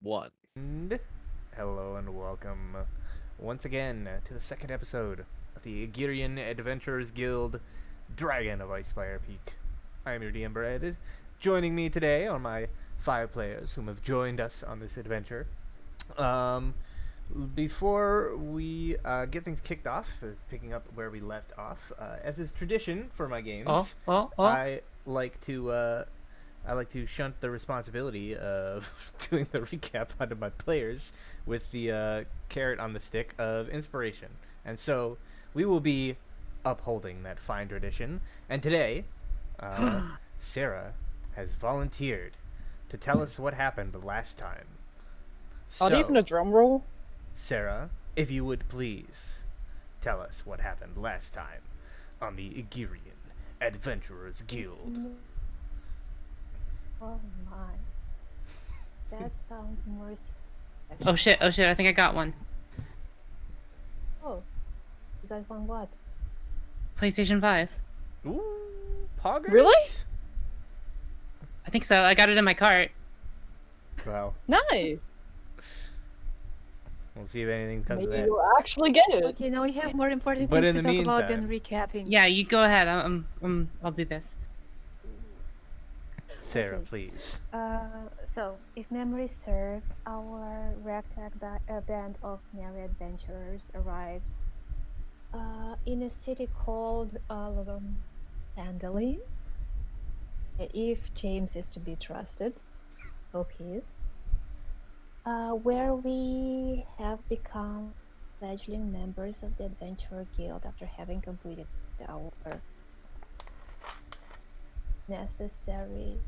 One. And hello and welcome once again to the second episode of the Aegyrian Adventurers Guild Dragon of Icespire Peak. I am your DM Brad. Joining me today are my 5 players whom have joined us on this adventure. Before we get things kicked off, picking up where we left off, as is tradition for my games, I like to shunt the responsibility of doing the recap onto my players with the carrot on the stick of inspiration. And so we will be upholding that fine tradition. And today, Sarah has volunteered to tell us what happened last time. Not even a drum roll? Sarah, if you would please tell us what happened last time on the Aegyrian Adventurers Guild. Oh my. That sounds more... Oh shit, I think I got one. Oh. You guys want what? PlayStation 5. Ooh, poggers? Really? I think so, I got it in my cart. Well, Nice. we'll see if anything comes Maybe of that. you'll actually get it. Okay, now we have more important But things in to the talk about than meantime- recapping. Yeah, you go ahead, I'll do this. Sarah, Okay. please. So, if memory serves, our ragtag band of merry adventurers arrived in a city called Andaline. If James is to be trusted, hope he is. Where we have become fledgling members of the Adventurer Guild after having completed our necessary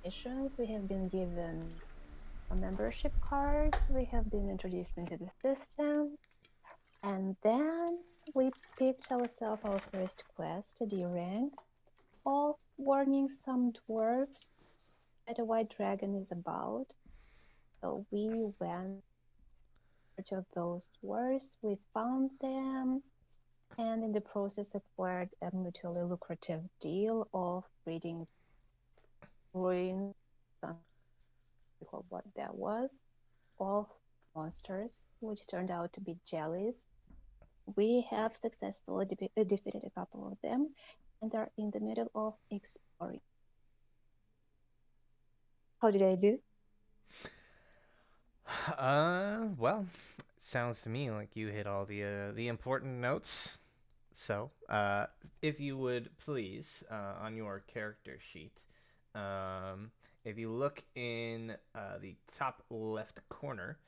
missions. We have been given membership cards, we have been introduced into the system, and then we picked ourselves our first quest, a D rank, of warning some dwarves that a white dragon is about. So we went to those dwarves, we found them, and in the process acquired a mutually lucrative deal of breeding ruins, what that was, of monsters, which turned out to be jellies. We have successfully defeated a couple of them and are in the middle of exploring. How did I do? Well, sounds to me like you hit all the important notes. So, if you would please, on your character sheet, if you look in the top left corner,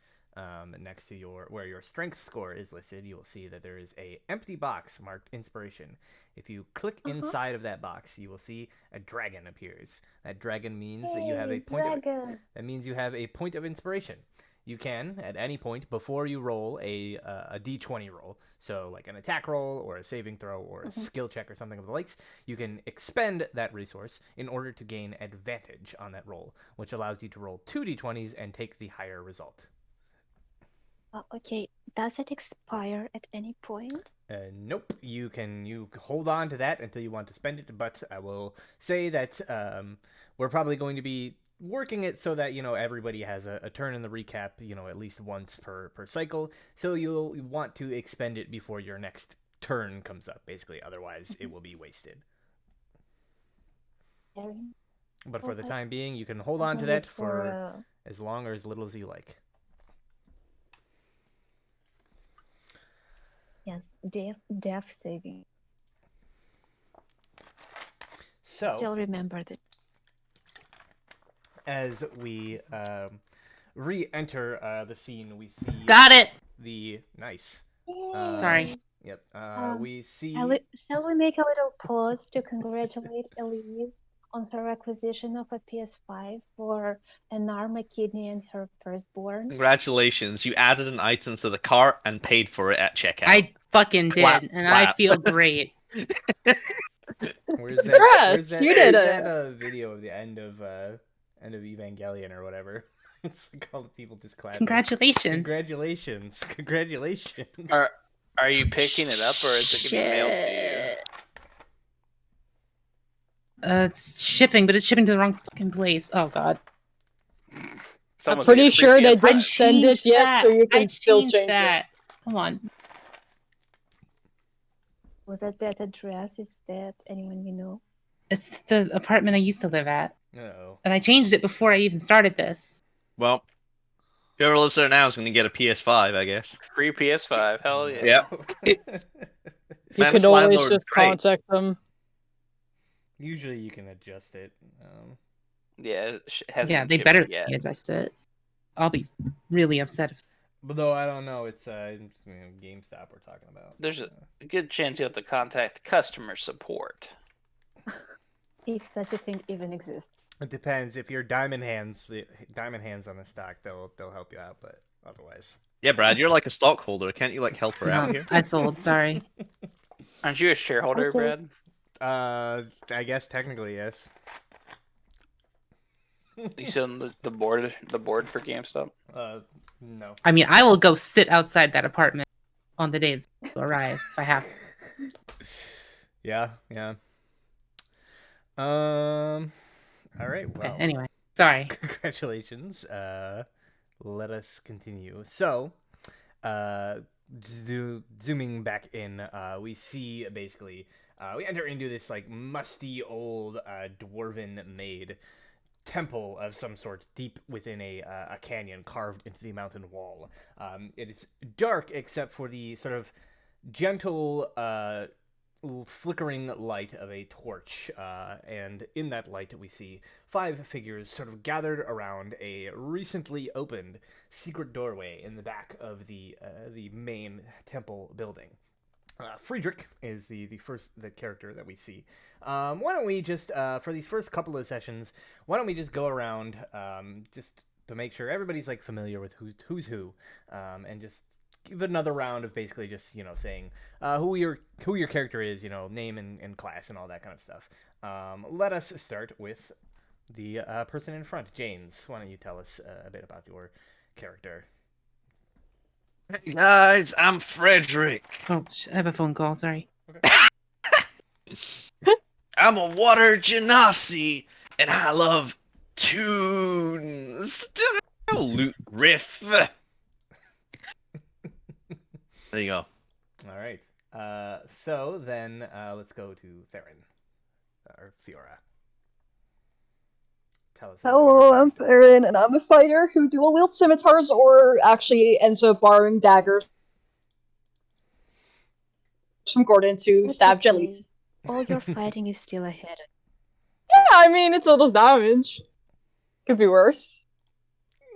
next to where your strength score is listed, you will see that there is a empty box marked inspiration. If you click inside of that box, you will see a dragon appears. That dragon means that you have a point that means you have a point of inspiration. You can, at any point before you roll a d20 roll, so like an attack roll or a saving throw or a skill check or something of the likes, you can expend that resource in order to gain advantage on that roll, which allows you to roll 2 d20s and take the higher result. Okay, does it expire at any point? Nope. You hold on to that until you want to spend it, but I will say that we're probably going to be working it so that everybody has a turn in the recap, at least once per cycle. So you'll want to expend it before your next turn comes up, basically. Otherwise, it will be wasted. But for the time being, you can hold on to that for as long or as little as you like. Yes, death saving. So Still remember that. as we re-enter the scene, we see Got it! the nice. Sorry. Yep. We see. Shall we make a little pause to congratulate Elise on her acquisition of a PS5 for an arm, a kidney, and her firstborn? Congratulations, you added an item to the cart and paid for it at checkout. I fucking did, Clap, and clap. I feel great. Where's Congrats, that? you did where's it. that video of the end of Evangelion or whatever? It's like all the people just clapping. Congratulations. Congratulations. Are you picking it up, or is it gonna be mailed to you? It's shipping, but it's shipping to the wrong fucking place. Oh god. I'm Someone's pretty getting sure freaky they up front. didn't send it yet, so you I can still changed change that. Come on. Was that address? Is that anyone you know? It's the apartment I used to live at. Uh-oh. And I changed it before I even started this. Well, whoever lives there now is going to get a PS5, I guess. Free PS5. Hell yeah. Yep. it. You Man, can this always landlord's just great. contact them. Usually you can adjust it. Yeah, it hasn't Yeah, been they shipped better yet. adjust it. I'll be really upset if But though I don't know, it's GameStop we're talking about. There's a good chance you have to contact customer support. If such a thing even exists. It depends. If you're Diamond Hands, the Diamond Hands on the stock, they'll help you out. But otherwise, Yeah, Brad, you're like a stockholder. Can't you like help her out no, here? I sold. Sorry. Aren't you a shareholder, Okay. Brad? I guess technically yes. You sit on the board for GameStop? No. I mean, I will go sit outside that apartment on the day it's to arrive if I have to. Yeah. All right. Well. Okay, anyway, sorry. Congratulations. Let us continue. So, zooming back in, we see basically we enter into this like musty old dwarven made temple of some sort deep within a canyon carved into the mountain wall. It is dark except for the sort of gentle flickering light of a torch, and in that light we see 5 figures sort of gathered around a recently opened secret doorway in the back of the main temple building. Friedrich is the character that we see. Why don't we just for these first couple of sessions, why don't we just go around just to make sure everybody's like familiar with who's who, and just give it another round of basically just saying who your character is, name and class and all that kind of stuff. Let us start with the person in front. James, why don't you tell us a bit about your character? Hey guys, I'm Frederick. Oh, I have a phone call. Sorry. I'm a water genasi, and I love tunes. Loot riff. There you go. All right. So then let's go to Theron or Fiora. Tell us. Hello, I'm Theron, and I'm a fighter who dual wields scimitars or actually ends up borrowing daggers from Gordon to That's stab okay. jellies. All your fighting is still ahead. Yeah, I mean, it's all those damage. Could be worse.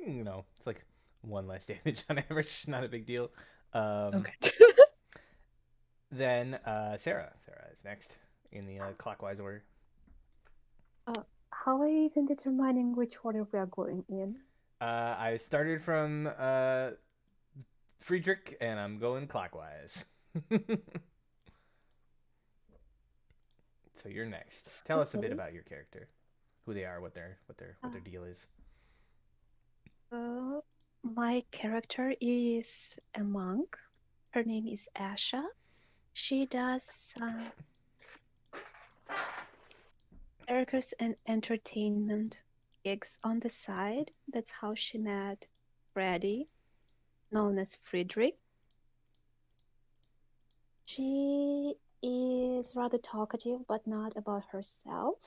It's like 1 less damage on average. Not a big deal. Okay. Then Sarah. Sarah is next in the clockwise order. How are you even determining which order we are going in? I started from Friedrich, and I'm going clockwise. So you're next. Tell us a bit Okay. about your character, who they are, what their deal is. My character is a monk. Her name is Asha. She does circus and entertainment gigs on the side. That's how she met Freddy, known as Friedrich. She is rather talkative, but not about herself.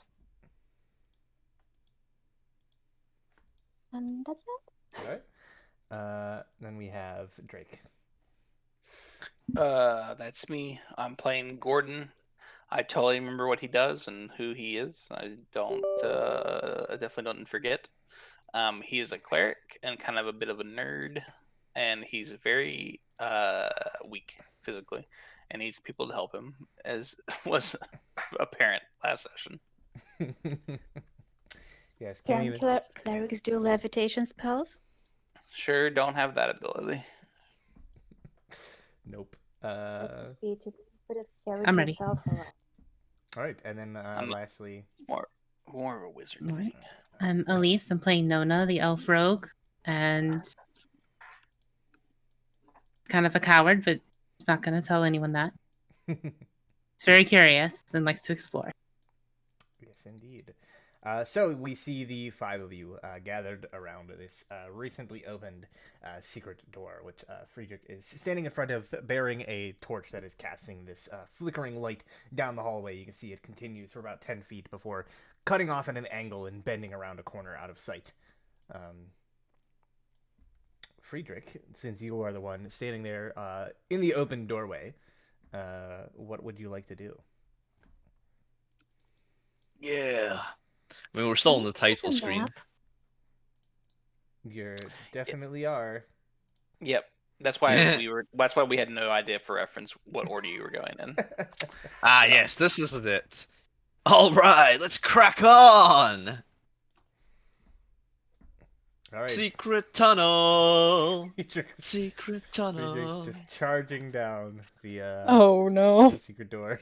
And that's it. All right. Then we have Drake. That's me. I'm playing Gordon. I totally remember what he does and who he is. I definitely don't forget. He is a cleric and kind of a bit of a nerd, and he's very weak physically, and needs people to help him, as was apparent last session. Yes, Can clerics do levitation spells? Sure, don't have that ability. Nope. That's be to put it carry I'm ready. yourself around. All right, and then lastly, More of a wizard All right. thing. I'm Elise. I'm playing Nona, the elf rogue, and kind of a coward, but he's not going to tell anyone that. He's very curious and likes to explore. yes, indeed. So we see the five of you gathered around this recently opened secret door, which Friedrich is standing in front of, bearing a torch that is casting this flickering light down the hallway. You can see it continues for about 10 feet before cutting off at an angle and bending around a corner out of sight. Friedrich, since you are the one standing there in the open doorway, what would you like to do? Yeah. I mean, we're still on the title screen. You definitely are. Yep. That's why That's why we had no idea for reference what order you were going in. Ah, yes, this is it. All right, let's crack on. All right. Secret tunnel. Friedrich, Secret tunnel. Friedrich's just charging down the Oh no. the secret door.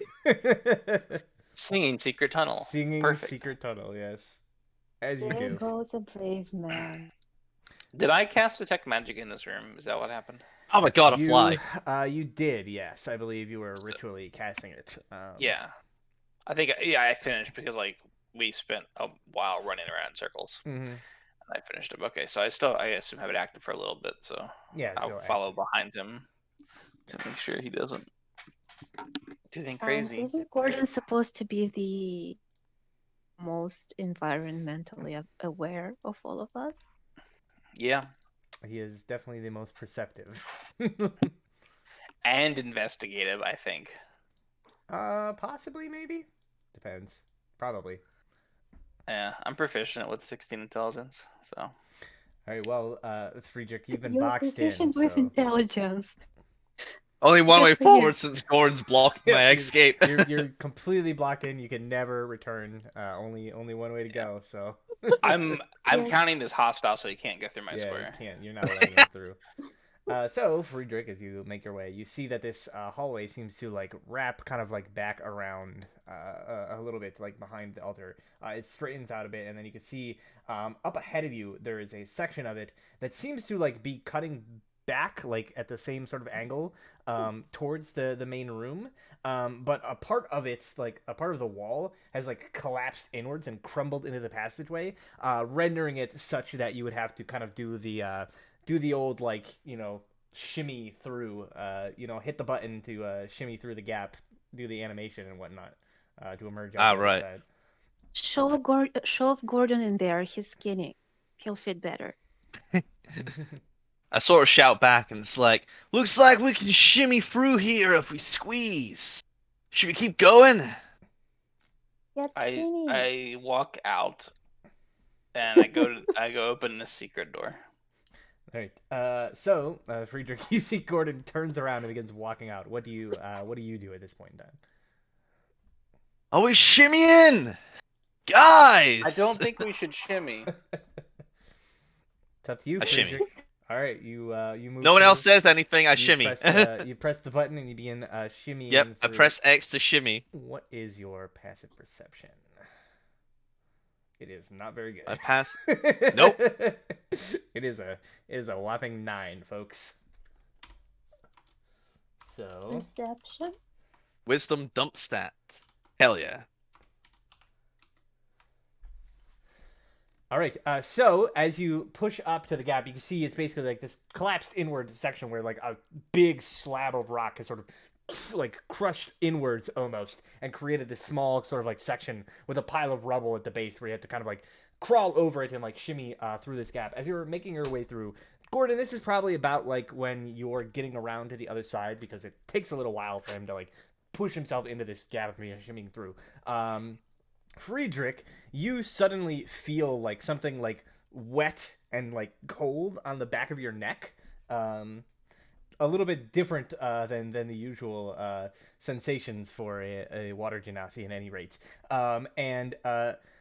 Singing Secret Tunnel. Singing Perfect. secret tunnel, yes. As you There do. goes a brave man. Did I cast Detect Magic in this room? Is that what happened? Oh my god, a fly. You did, yes. I believe you were ritually casting it. Yeah. I think, I finished because, like, we spent a while running around in circles. Mhm. And I finished up. Okay, so I assume have it active for a little bit, so Yeah, I'll so follow behind him to make sure he doesn't do anything crazy. Isn't Gordon supposed to be the most environmentally aware of all of us? Yeah. he is definitely the most perceptive. And investigative, I think. Possibly, maybe? Depends. Probably. Yeah, I'm proficient with 16 intelligence, so. All right, well, Friedrich, you've been You're boxed in, proficient with so... intelligence. Only one Good way for you. forward since Gordon's blocking my Yeah, escape. you're completely blocked in. You can never return. Only one way to go, so... I'm Yeah. counting as hostile, so he can't go through my yeah, square. you can't. You're not letting him through. So, Friedrich, as you make your way, you see that this hallway seems to like wrap kind of like back around a little bit, like behind the altar. It straightens out a bit, and then you can see up ahead of you there is a section of it that seems to like be cutting back, like at the same sort of angle towards the main room. But a part of it, like a part of the wall, has like collapsed inwards and crumbled into the passageway, rendering it such that you would have to kind of do the old, like, you know, shimmy through, hit the button to shimmy through the gap, do the animation and whatnot, to emerge out the right. other side. Shove Gordon in there. He's skinny. He'll fit better. I sort of shout back, and it's like, looks like we can shimmy through here if we squeeze. Should we keep going? Get skinny. I walk out, and I go open the secret door. All right. So, Friedrich, you see Gordon turns around and begins walking out. What do you do at this point in time? Are we shimmying? Guys! I don't think we should shimmy. It's up to you, I shimmy. Friedrich. All right, you move. No one through. else says anything, I You shimmy. you press the button and you begin shimmying. Yep, I through. press X to shimmy. What is your passive perception? It is not very good. I pass. Nope. It is a whopping 9, folks. So Perception. Wisdom dump stat. Hell yeah. all right. So as you push up to the gap, you can see it's basically like this collapsed inward section where like a big slab of rock is sort of like crushed inwards almost and created this small sort of like section with a pile of rubble at the base where you have to kind of like crawl over it and like shimmy through this gap. As you're making your way through, Gordon, this is probably about like when you're getting around to the other side because it takes a little while for him to like push himself into this gap and shimmying through. Friedrich, you suddenly feel like something like wet and like cold on the back of your neck. A little bit different than the usual sensations for a water genasi at any rate. And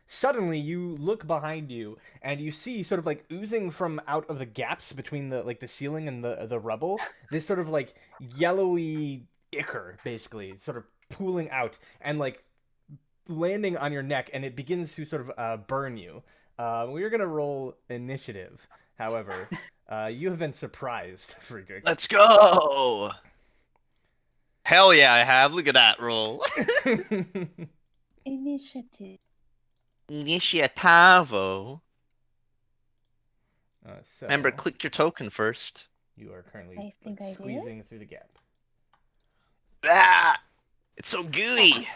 suddenly you look behind you and you see sort of like oozing from out of the gaps between the ceiling and the rubble, this sort of like yellowy ichor, basically, sort of pooling out and like landing on your neck, and it begins to sort of burn you. We're gonna roll initiative, however. You have been surprised, Friedrich. Let's go! Hell yeah, I have. Look at that roll. Initiative. Initiativo. So Remember, click your token first. you are currently I think I did. squeezing through the gap. Ah! It's so gooey!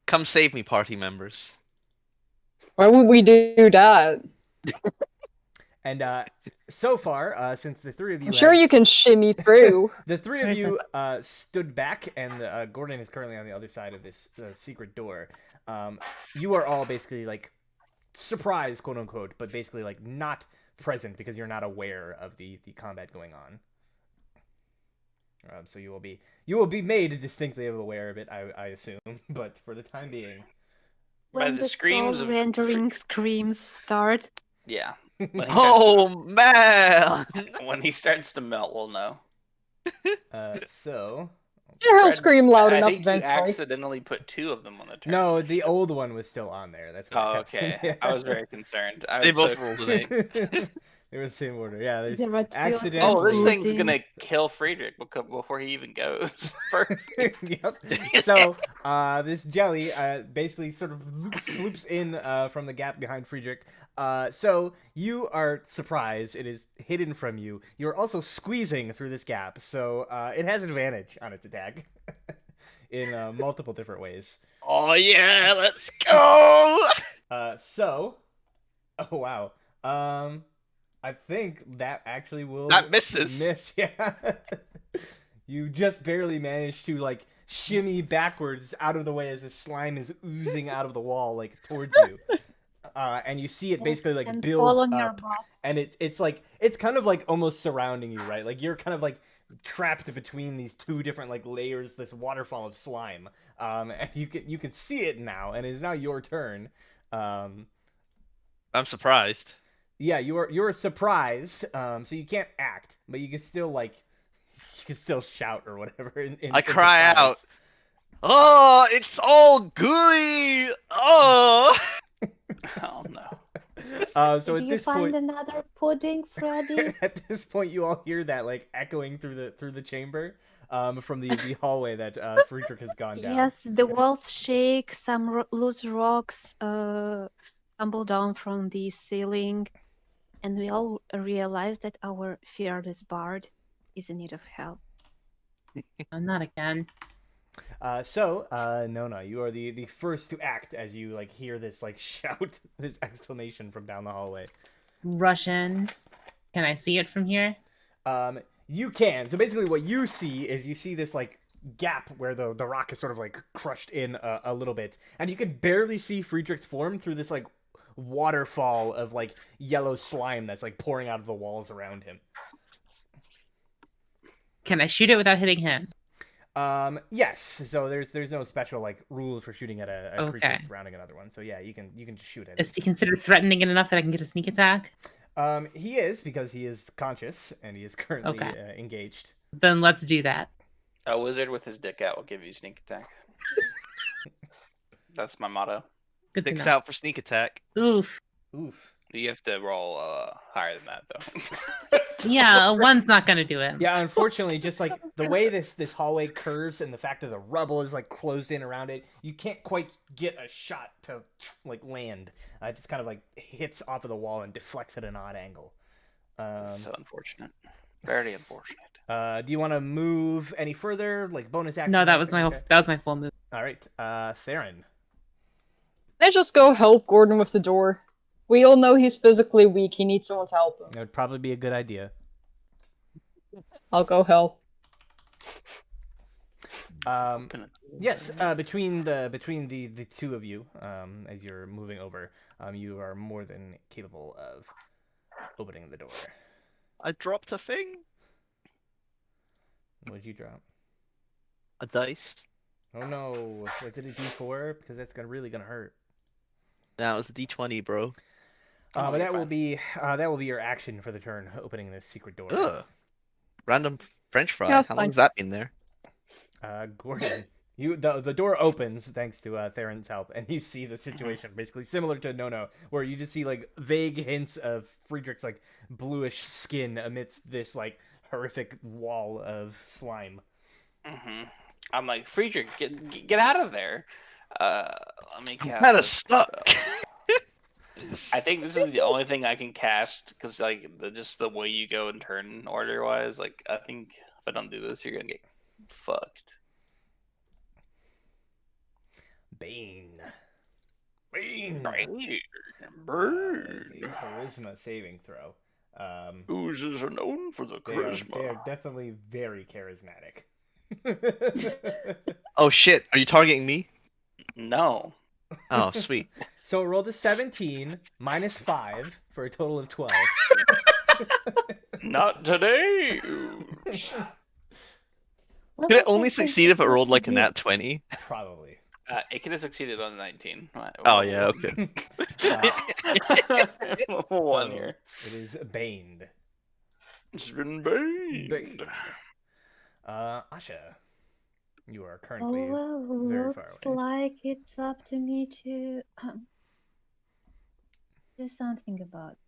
Come save me, party members. Why would we do that? And so far, since the three of you I'm sure you can shimmy through. the three of Where's you stood back, and Gordon is currently on the other side of this secret door. You are all basically like surprised, quote unquote, but basically like not present because you're not aware of the combat going on. So you will be made distinctly aware of it, I assume, but for the time being, By When the the screams soul of rendering screams start. yeah. When he, Oh, man! when he starts to melt, we'll know. so He'll Fred, scream loud I enough think you eventually. accidentally put 2 of them on the turn. no, the old one was still on there. That's what Oh, happened. okay. Yeah. I was very concerned. I They was both so rolled concerned. an 8. They were the same order. Yeah, there's There were 2 accidentally. Oh, this thing's Losing. gonna kill Friedrich before he even goes. Perfect. Yep. So this jelly basically sort of sloops in from the gap behind Friedrich. So you are surprised. It is hidden from you. You're also squeezing through this gap, so it has advantage on its attack in multiple different ways. Oh, yeah, let's go! So, oh wow. I think that actually will That misses. miss. Yeah. You just barely managed to like shimmy backwards out of the way as the slime is oozing out of the wall like towards you. And you see it basically like and builds fall on your up, butt. and it's like it's kind of like almost surrounding you, right? Like you're kind of like trapped between these two different like layers, this waterfall of slime. And you can see it now, and it is now your turn. I'm surprised. Yeah, you're surprised. So you can't act, but you can still like you can still shout or whatever. I in cry surprise. out. Oh, it's all gooey! Oh! Oh no. So Did at you this find point, another pudding, Freddy? at this point, you all hear that like echoing through the chamber, from the hallway that Friedrich has gone down. Yes, the walls shake, some loose rocks tumble down from the ceiling, and we all realize that our fearless bard is in need of help. Oh, not again. No, you are the first to act as you like hear this like shout, this exclamation from down the hallway. Rush in. Can I see it from here? You can. So basically, what you see is you see this like gap where the rock is sort of like crushed in a little bit, and you can barely see Friedrich's form through this like waterfall of like yellow slime that's like pouring out of the walls around him. Can I shoot it without hitting him? Yes. So there's no special like rules for shooting at a creature Okay. surrounding another one. So yeah, you can just shoot at Is it. he considered threatening enough that I can get a sneak attack? He is, because he is conscious and he is currently Okay. engaged. Then let's do that. A wizard with his dick out will give you sneak attack. That's my motto. Good to Dicks know. out for sneak attack. Oof. Oof. You have to roll higher than that though. Yeah, one's not gonna do it. Yeah, unfortunately, just like the way this hallway curves and the fact that the rubble is like closed in around it, you can't quite get a shot to like land. It just kind of like hits off of the wall and deflects at an odd angle. So unfortunate. Very unfortunate. Do you want to move any further, like bonus action? No, that was Okay. my full move. All right, Theron. Can I just go help Gordon with the door? We all know he's physically weak. He needs someone to help him. That would probably be a good idea. I'll go help. Yes, between the two of you, as you're moving over, you are more than capable of opening the door. I dropped a thing. What did you drop? A dice. Oh no, was it a D4? Because that's really gonna hurt. That was a D20, bro. But you're that will fine. be your action for the turn, opening this secret door. Ugh. Random French fry. Yeah, it's How fine. long's that been there? Gordon, the door opens thanks to Theron's help, and you see the situation basically similar to No, where you just see like vague hints of Friedrich's like bluish skin amidst this like horrific wall of slime. I'm like, Friedrich, get out of there. Let me cast. Kinda a stuck. spell. I think this is the only thing I can cast because, like, just the way you go in turn order wise, like, I think if I don't do this, you're gonna get fucked. Bane. Bane. Right. It's Burn. a charisma saving throw. Oozes are known for the They charisma. are definitely very charismatic. Oh shit, are you targeting me? No. Oh, sweet. So roll the 17 minus 5 for a total of 12. Not today. What Could it was only that thing succeed if it rolled supposed like to a do? nat 20? Probably. It could have succeeded on the 19. Oh yeah, okay. One So, here. It is baned. It's been baned. Baned. Asha, you are Oh, currently well, very far looks away. like it's up to me to do something about it.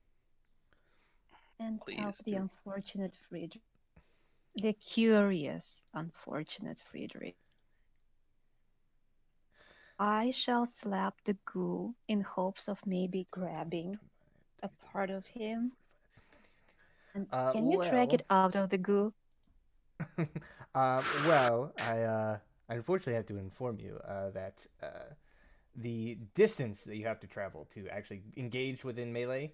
And help Please the do. unfortunate Friedrich. The curious, unfortunate Friedrich. I shall slap the goo in hopes of maybe grabbing a part of him. And can you drag it out of the goo? Well, I unfortunately have to inform you that the distance that you have to travel to actually engage within melee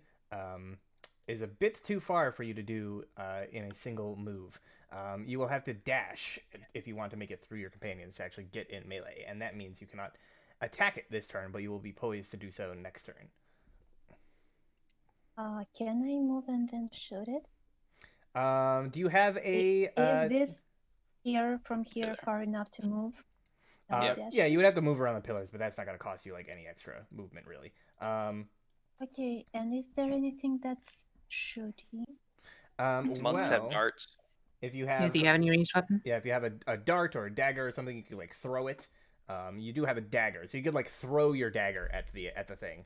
is a bit too far for you to do in a single move. You will have to dash if you want to make it through your companions to actually get in melee, and that means you cannot attack it this turn, but you will be poised to do so next turn. Can I move and then shoot it? Do you have a? Is this here from here There. far enough to move? Yeah, you would have to move around the pillars, but that's not going to cost you like any extra movement, really. Okay, and is there anything that's shooting? Monks have Well, darts. if you Yeah, have, do you have any ranged weapons? yeah, if you have a dart or a dagger or something, you could like throw it. You do have a dagger, so you could like throw your dagger at the thing.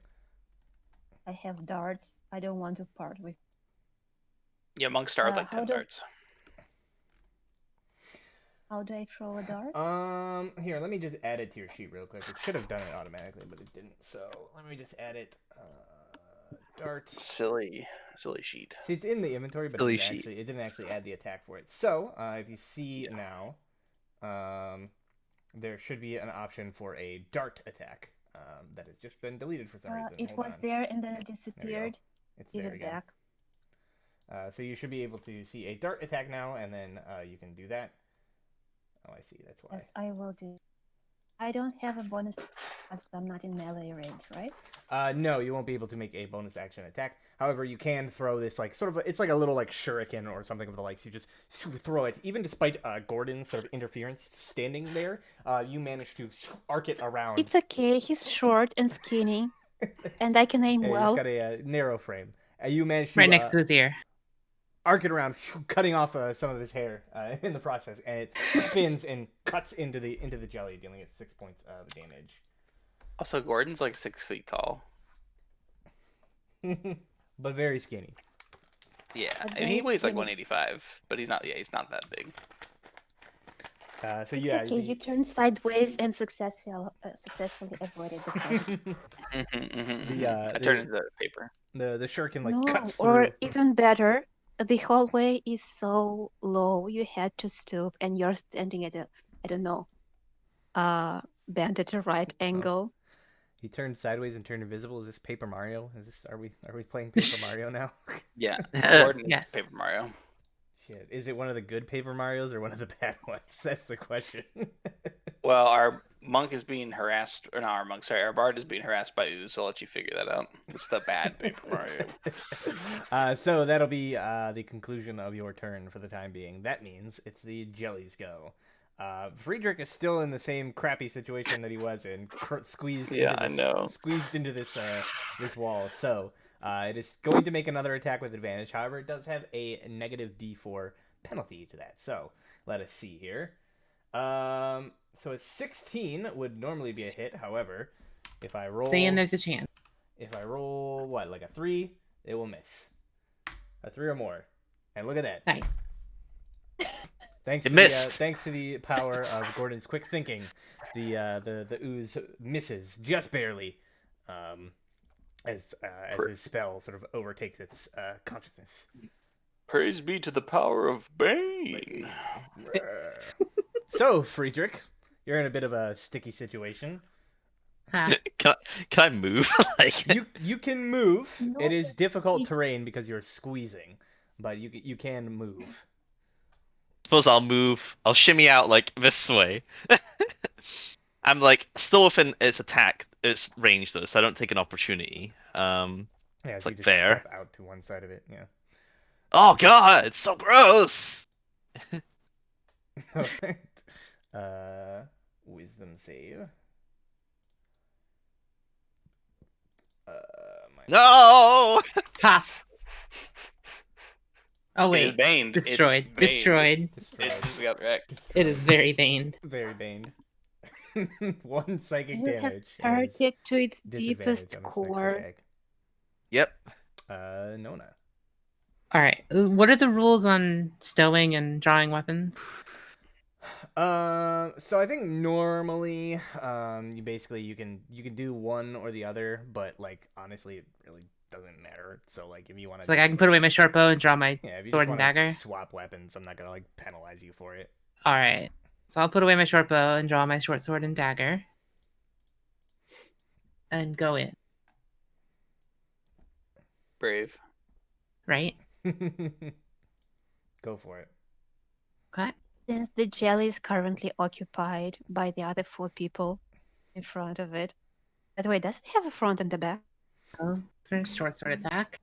I have darts. I don't want to part with. Yeah, monks start with like how 10 do- darts. How do I throw a dart? Here, let me just add it to your sheet real quick. It should have done it automatically, but it didn't. So let me just add it. Dart. Silly sheet. See, it's in the inventory, but Silly it didn't actually add the attack for it. So, if you see now, there should be an option for a dart attack that has just been deleted for some reason. It Hold was on. there and then it disappeared. It's Give there it again. back. So you should be able to see a dart attack now, and then you can do that. Oh, I see. That's why. Yes, I will do. I don't have a bonus as I'm not in melee range, right? No, you won't be able to make a bonus action attack. However, you can throw this like sort of. It's like a little like shuriken or something of the likes. You just throw it. Even despite Gordon's sort of interference standing there, you manage to arc it around. It's okay. He's short and skinny, and I can aim well. He's got a narrow frame. You manage to Right next to his ear. arc it around, cutting off some of his hair in the process, and it spins and cuts into the jelly, dealing it 6 points of damage. Also, Gordon's like 6 feet tall. But very skinny. Yeah, But and he very weighs like skinny. 185, but he's not. Yeah, he's not that big. So yeah, It's okay, you turned sideways and successfully avoided the punch. I turned into paper. the shuriken like No, cuts through. or even better, the hallway is so low you had to stoop, and you're standing at a, I don't know, bent at a right angle. He turned sideways and turned invisible. Is this Paper Mario? Are we playing Paper Mario now? Yeah, Gordon is Yes. Paper Mario. Shit, is it one of the good Paper Marios or one of the bad ones? That's the question. Well, our monk is being harassed, or not our monk, sorry, our bard is being harassed by ooze, so I'll let you figure that out. It's the bad Paper Mario. So that'll be the conclusion of your turn for the time being. That means it's the jellies go. Friedrich is still in the same crappy situation that he was in, squeezed into this this wall. So it is going to make another attack with advantage. However, it does have a negative D4 penalty to that. So let us see here. So a 16 would normally be a hit. However, if I roll, Saying there's a chance. if I roll like a 3, it will miss. A 3 or more, and look at that. Nice. Thanks It to missed. thanks to the power of Gordon's quick thinking, the ooze misses just barely, as his spell sort of overtakes its consciousness. Praise be to the power of Bane. So, Friedrich, you're in a bit of a sticky situation. Ha. Can I move? Like, You can move. No, It is difficult you- terrain because you're squeezing, but you can move. suppose I'll move. I'll shimmy out like this way. I'm like still within its attack, its range though, so I don't take an opportunity. Yeah, It's so like you just there. step out to one side of it. Yeah. Oh god, it's so gross. All right. Wisdom save. No. Ha. Oh It is wait. baned. Destroyed. It's baned. Destroyed. Destroyed. It just got wrecked. It is very baned. Very baned. One psychic You have damage. hurt and it to its disadvantage deepest on its next core. attack. Yep. Nona. All right. What are the rules on stowing and drawing weapons? So I think normally, you can do one or the other, but like honestly, it really doesn't matter. So like if you want to, So like I can put away my short bow and draw my yeah, if you sword just and want to dagger. swap weapons, I'm not gonna like penalize you for it. All right. So I'll put away my short bow and draw my short sword and dagger. And go in, Brave. right? Go for it. Okay. Since the jelly is currently occupied by the other 4 people in front of it. By the way, does it have a front and a back? Oh, for short sword attack.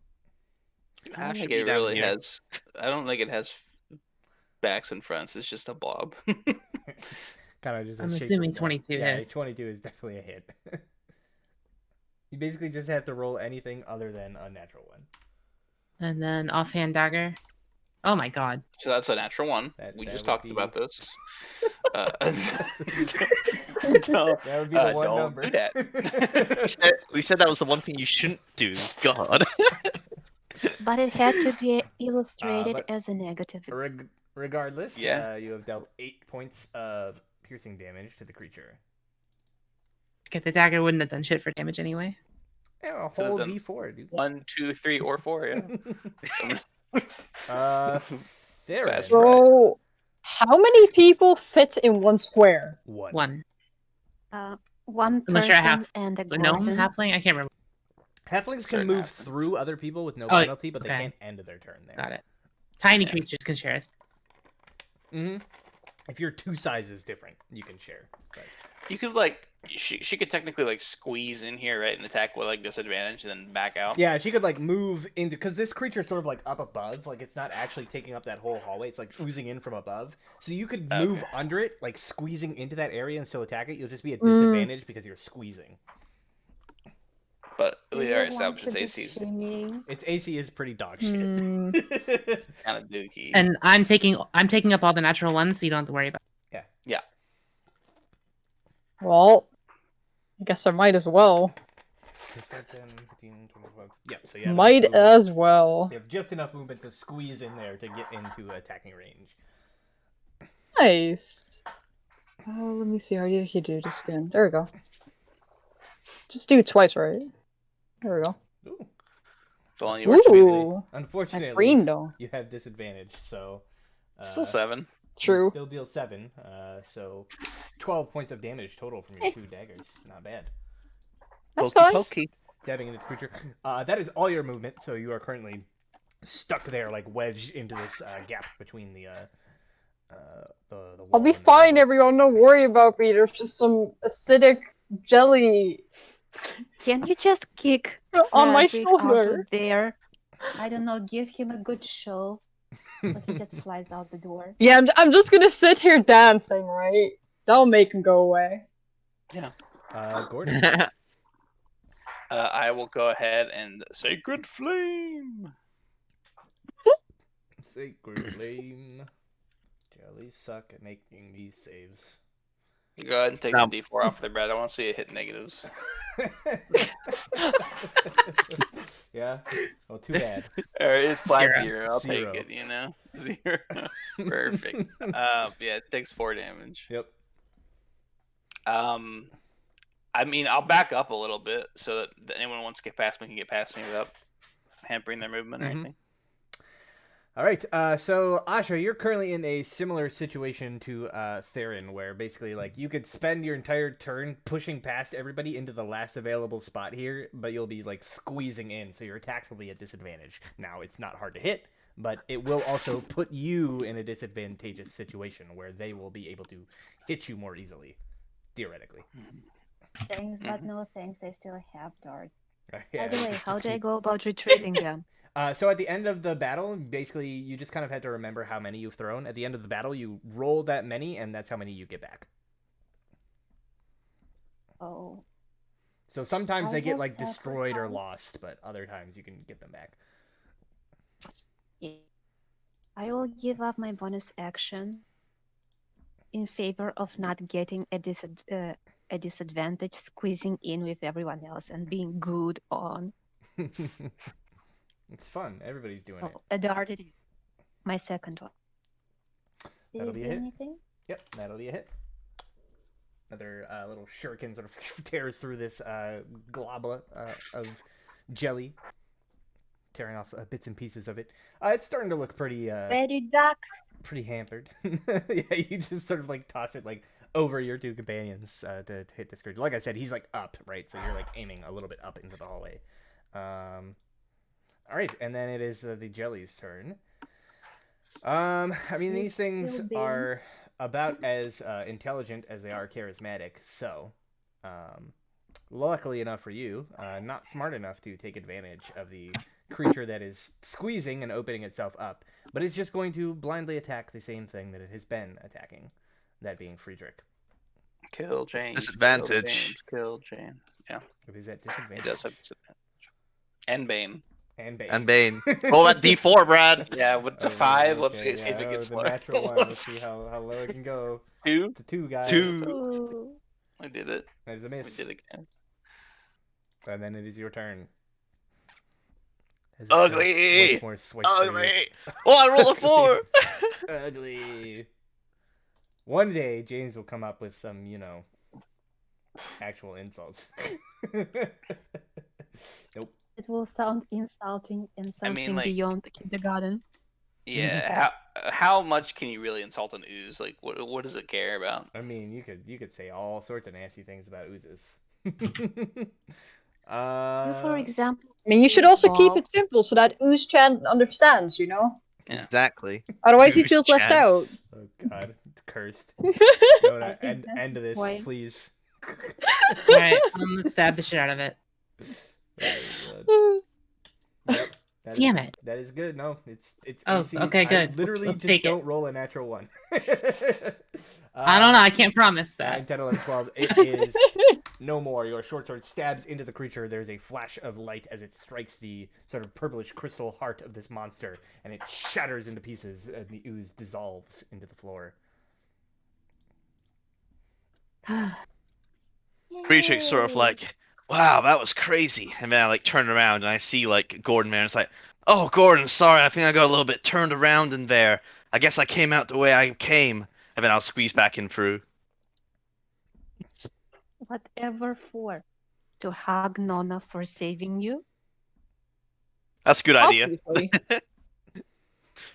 I don't Ash think should be it down really here. has. I don't think it has backs and fronts. It's just a blob. Kind of just. I'm a shapeless assuming blob. 22 Yeah, hits. 22 is definitely a hit. You basically just have to roll anything other than a natural one. And then offhand dagger. Oh my god. So that's a natural one. That We would just talked be- about this. Don't, That would be the one don't number. do that. We said that was the one thing you shouldn't do. God. But it had to be illustrated but- as a negative. Regardless, Yeah. you have dealt 8 points of piercing damage to the creature. Okay, the dagger wouldn't have done shit for damage anyway. Yeah, a Could've whole done D4, dude. 1, 2, 3, or 4. Yeah. Theron. That's So, how many people fit in one square? One. One. One Unless you're a person half- and a A gnome, Gordon. halfling? I can't remember. Halflings can Certain move halflings. through other people with no Oh, penalty, but they okay. can't end their turn there. Got it. Tiny Yeah. creatures can share us. Mm-hmm. If you're 2 sizes different, you can share. But... You could she could technically squeeze in here, right, and attack with disadvantage, and then back out. Yeah, she could move into, because this creature is sort of up above, it's not actually taking up that whole hallway. It's oozing in from above. So you could move Okay. under it, squeezing into that area and still attack it. You'll just be at disadvantage because you're squeezing. But Do we you already want established to its be AC's swimming? Its AC is pretty dog shit. Hmm. kind of dookie. And I'm taking up all the natural ones, so you don't have to worry about yeah. Well, I guess I might as well. Yep, so you have Might enough movement. as well. You have just enough movement to squeeze in there to get into attacking range. Nice. Let me see. How did he do this again? There we go. Just do it twice, right? There we go. Ooh. If only you were tweezing. Ooh, Unfortunately, a green though. you have disadvantage, so... Still 7. you True. Still deal 7, so 12 points of damage total from your 2 daggers. Not bad. That's Pokey fine. pokey. Dabbing into the creature. That is all your movement, so you are currently stuck there, wedged into this gap between the wall I'll be and the fine, window. everyone. Don't worry about me. There's just some acidic jelly Can you just kick on my Frederick out shoulder. of there? I don't know, give him a good shove. But he just flies out the door. Yeah, I'm just gonna sit here dancing, right? That'll make him go away. Gordon. I will go ahead and Sacred Flame. Sacred Flame. Jellies suck at making these saves. Go ahead and take No. the D4 off the bread. I want to see it hit negatives. Yeah. Well, too bad. Or it's flat 0. 0. I'll 0. take it. 0. Perfect. Yeah, it takes 4 damage. Yep. I mean, I'll back up a little bit so that anyone who wants to get past me can get past me without hampering their movement or anything. All right. So Asha, you're currently in a similar situation to Theron, where basically like you could spend your entire turn pushing past everybody into the last available spot here, but you'll be like squeezing in, so your attacks will be at disadvantage. Now it's not hard to hit, but it will also put you in a disadvantageous situation where they will be able to hit you more easily, theoretically. Thanks, but no thanks. I still have dart. Yeah, By the way, just how do I keep- go about retrieving them? So at the end of the battle, basically, you just kind of had to remember how many you've thrown. At the end of the battle, you roll that many, and that's how many you get back. Oh, So sometimes I they get will like destroyed or sacrifice. lost, but other times you can get them back. yeah. I will give up my bonus action in favor of not getting a disadvantage, squeezing in with everyone else and being good on. It's fun. Everybody's doing it. Oh, a dart it is. My second one. Did That'll it be a do hit. anything? Yep, that'll be a hit. Another little shuriken sort of tears through this globula of jelly, tearing off bits and pieces of it. It's starting to look pretty Ready, duck. pretty hampered. Yeah, you just sort of like toss it like over your two companions to hit this creature. Like I said, he's like up, right? So you're like aiming a little bit up into the hallway. All right, and then it is the jelly's turn. I mean, these things Still being- are about as intelligent as they are charismatic. So, luckily enough for you, not smart enough to take advantage of the creature that is squeezing and opening itself up, but is just going to blindly attack the same thing that it has been attacking, that being Friedrich. Kill James. Disadvantage. Kill James. Yeah, It is at he disadvantage. does have disadvantage. And Bane. And Bane. And Bane. Roll that D4, Brad. Yeah, with the Oh, 5, let's okay, see if it gets the lower. natural one. Let's see how low it can go. 2. To 2, guys. 2. Ooh. I did it. That is a We miss. did it again. And then it is your turn. As it's, Ugly. once more swipes for you. Ugly. Oh, I roll a 4. Ugly. One day, James will come up with some, actual insults. Nope. It will sound insulting and I mean, something like- beyond the kindergarten. Yeah, how much can you really insult an ooze? Like, what does it care about? I mean, you could say all sorts of nasty things about oozes. For example, I mean, you should also keep Wow. it simple so that Ooze-chan understands, you know? Yeah. Exactly. Otherwise he Ooze feels left Chan. out. Oh God, it's cursed. No, I think that's end of the this, point. please. All right, I'm gonna stab the shit out of it. Oh, God. Yep. That Damn is- it. That is good. No, it's Oh, AC. okay, I good. literally Let's just take it. don't roll a natural 1. I don't know. I can't promise 9, that. 10, 11, 12. It is no more. Your short sword stabs into the creature. There's a flash of light as it strikes the sort of purplish crystal heart of this monster, and it shatters into pieces, and the ooze dissolves into the floor. Friedrich's sort of Yay. like, wow, that was crazy. And then I like turn around and I see like Gordon there, and it's like, oh, Gordon, sorry, I think I got a little bit turned around in there. I guess I came out the way I came. And then I'll squeeze back in through. Whatever for. To hug Nonna for saving you? That's a good idea. Obviously.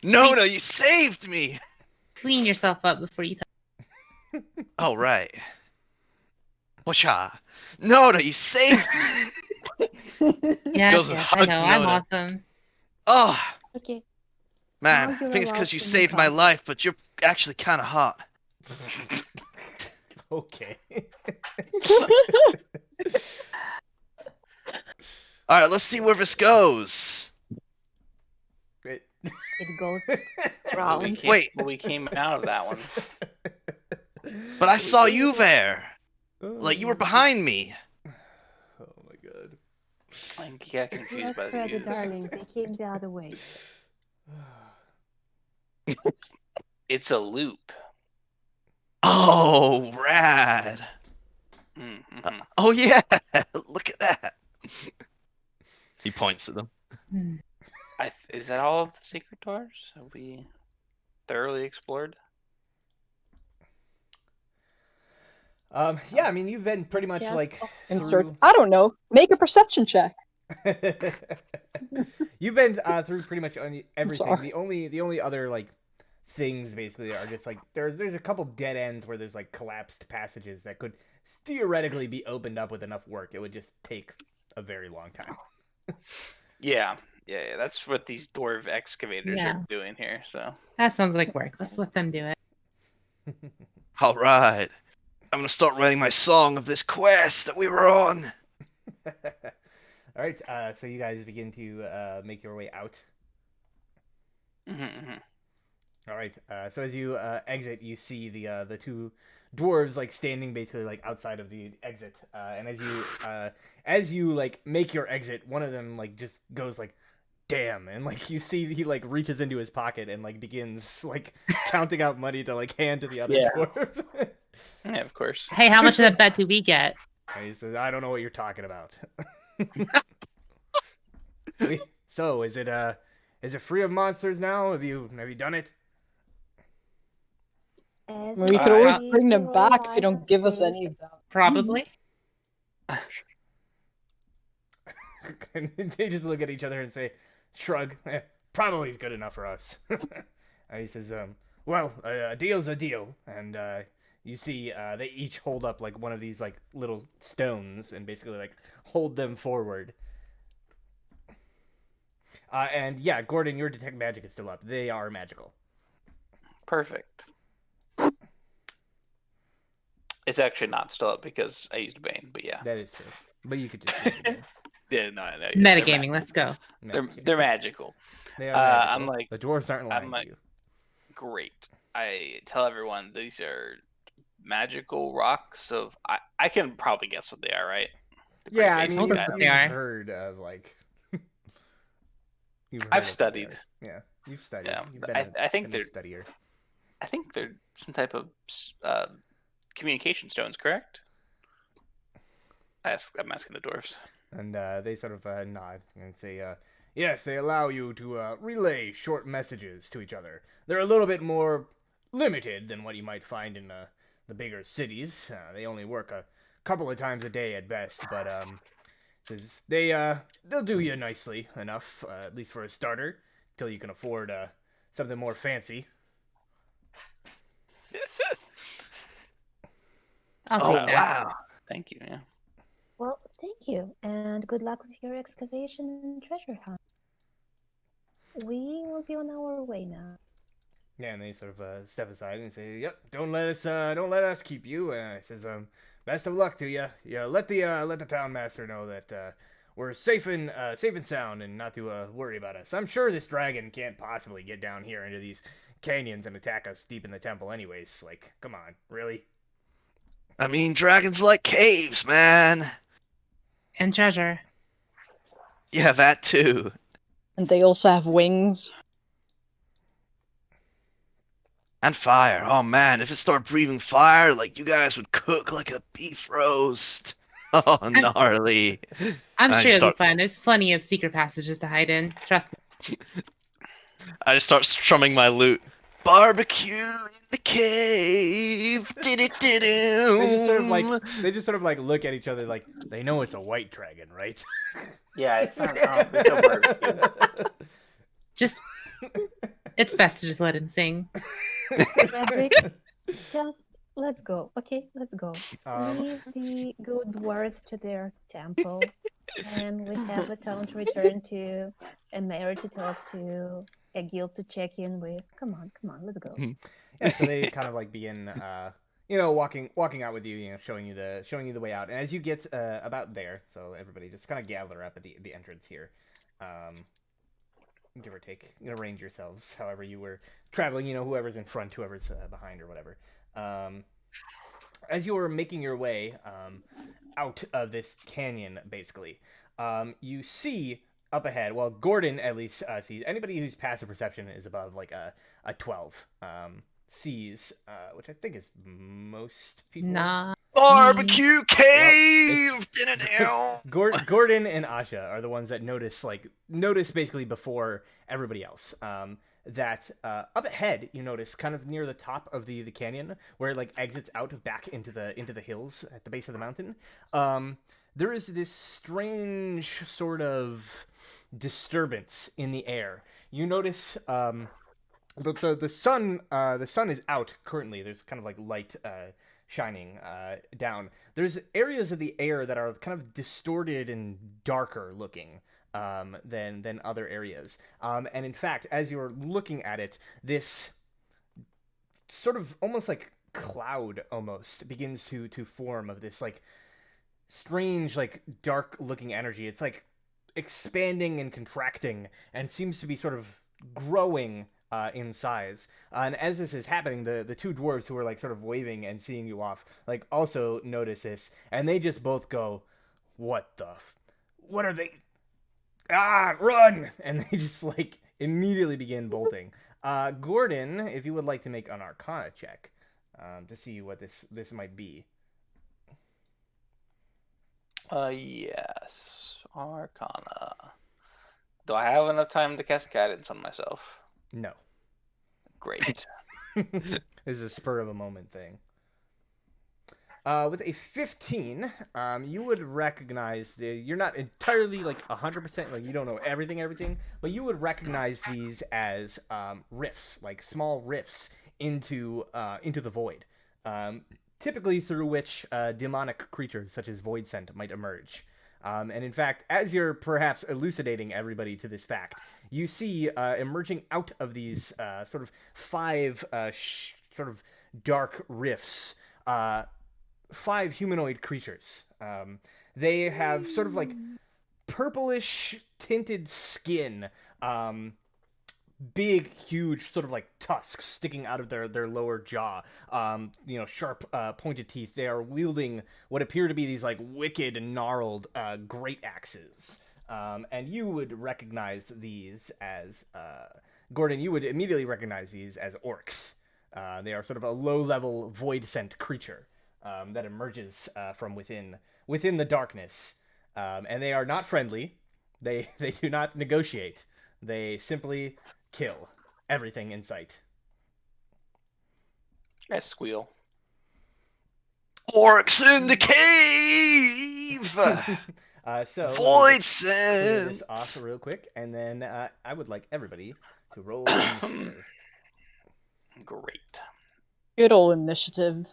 No, you saved me! Clean yourself up before you touch. Oh, right. Whatcha? No, you saved me! Yes, Goes and yes, I hugs know. I'm Nona. awesome. Oh, Okay. man, Now I you're think it's allowed because you to saved move my on. life, but you're actually kind of hot. Okay. Alright, let's see where this goes. It goes But round. Wait. we came out of that one. But I saw you there. Like, you were behind me. Oh my God. I think you got confused Yes, by the Freddy, ooze. darling. They came the other way. It's a loop. Oh, rad. Mm-hmm. Oh, yeah. Look at that. He points at them. Hmm. Is that all of the secret doors? Have we thoroughly explored? Yeah, I mean, you've been pretty much Just like And starts, through. I don't know, make a perception check. You've been through pretty much everything. sorry. The only other like things basically are just like there's a couple dead ends where there's like collapsed passages that could theoretically be opened up with enough work. It would just take a very long time. Yeah. That's what these dwarf excavators Yeah. are doing here. So That sounds like work. Let's let them do it. All right. I'm gonna start writing my song of this quest that we were on. All right, so you guys begin to make your way out. Mhm. All right, so as you exit, you see the two dwarves like standing basically like outside of the exit, and as you like make your exit, one of them like just goes like, "Damn!" and like you see he like reaches into his pocket and like begins like counting out money to like hand to the other Yeah. dwarf. Yeah, of course. Hey, how much of that bet do we get? And he says, "I don't know what you're talking about." So is it free of monsters now? Have you done it? As We you could always see, bring them roll back if you eyes don't give us say, any of them. Probably. And they just look at each other and say, shrug. Probably is good enough for us. And he says, well, a deal's a deal. And you see they each hold up like one of these like little stones and basically like hold them forward. And yeah, Gordon, your detect magic is still up. They are magical. Perfect. It's actually not still up because I used Bane, but yeah. That is true. But you could just use it again. Yeah, no, yeah, Metagaming. Let's go. They're magical. They are magical. I'm like, the dwarves aren't lying I'm to like, you. great. I tell everyone these are magical rocks of. I can probably guess what they are, right? They're Yeah, I pretty mean, basic Hold you've, up, items. they you've are. heard of like. You've heard I've of what they studied. are. Yeah, you've studied. Yeah, You've been I think been a they're. studier. I think they're some type of communication stones, correct? I'm asking the dwarves. And they sort of nod and say, yes, they allow you to relay short messages to each other. They're a little bit more limited than what you might find in the bigger cities. They only work a couple of times a day at best, but says they'll do you nicely enough, at least for a starter, till you can afford something more fancy. I'll Oh take that. wow. Thank you. Yeah. well, thank you, and good luck with your excavation and treasure hunt. We will be on our way now. Yeah, and they sort of step aside and say, "Yep, don't let us keep you." He says, "Best of luck to you. Yeah, let the town master know that we're safe and sound, and not to worry about us. I'm sure this dragon can't possibly get down here into these canyons and attack us deep in the temple, anyways. Like, come on, really?" I mean, dragons like caves, man. And treasure. Yeah, that too. And they also have wings. And fire. Oh man, if it started breathing fire, like you guys would cook like a beef roast. Oh, gnarly. I'm I sure it'll be start- fine. There's plenty of secret passages to hide in. Trust me. I just start strumming my lute. Barbecue in the cave. They just sort of like look at each other like they know it's a white dragon, right? Yeah, it's not. There's no barbecue. Just, it's best to just let him sing. Frederick, just let's go. Okay, let's go. Leave the good dwarves to their temple, and we have a town to return to, a mayor to talk to, a guild to check in with. Come on, let's go. Yeah, so they kind of like begin, walking out with you, showing you the way out. And as you get about there, so everybody just kind of gather up at the entrance here, give or take, arrange yourselves however you were traveling. Whoever's in front, whoever's behind, or whatever. As you were making your way out of this canyon, basically, you see up ahead. Well, Gordon at least sees anybody whose passive perception is above like a 12. sees, which I think is most people. Nah. Barbecue it's- cave. Dinner. Gordon and Asha are the ones that notice basically before everybody else. That up ahead, you notice kind of near the top of the canyon where it like exits out back into the hills at the base of the mountain. There is this strange sort of disturbance in the air. You notice the sun is out currently. There's kind of like light shining down. There's areas of the air that are kind of distorted and darker looking than other areas. And in fact, as you're looking at it, this sort of almost like cloud almost begins to form of this like strange like dark looking energy. It's like expanding and contracting and seems to be sort of growing in size. And as this is happening, the two dwarves who are like sort of waving and seeing you off, like also notice this, and they just both go, what are they? Run! And they just like immediately begin bolting. Gordon, if you would like to make an Arcana check to see what this might be. Yes. Arcana. Do I have enough time to cast guidance on myself? No. Great. This is a spur of a moment thing. With a 15, you would recognize you're not entirely like 100%, like you don't know everything, but you would recognize these as rifts, like small rifts into the void, typically through which demonic creatures such as void scent might emerge. And in fact, as you're perhaps elucidating everybody to this fact, you see emerging out of these sort of 5 sort of dark rifts, 5 humanoid creatures. They have sort of like purplish tinted skin, big, huge, sort of like tusks sticking out of their lower jaw. Sharp, pointed teeth. They are wielding what appear to be these like wicked and gnarled great axes. And you would recognize these as Gordon. You would immediately recognize these as orcs. They are sort of a low-level void scent creature that emerges from within the darkness, and they are not friendly. They do not negotiate. They simply kill everything in sight. I squeal. Orcs in the cave. So Void just clear this sense. off real quick, and then I would like everybody to roll initiative. Great. Good old initiative.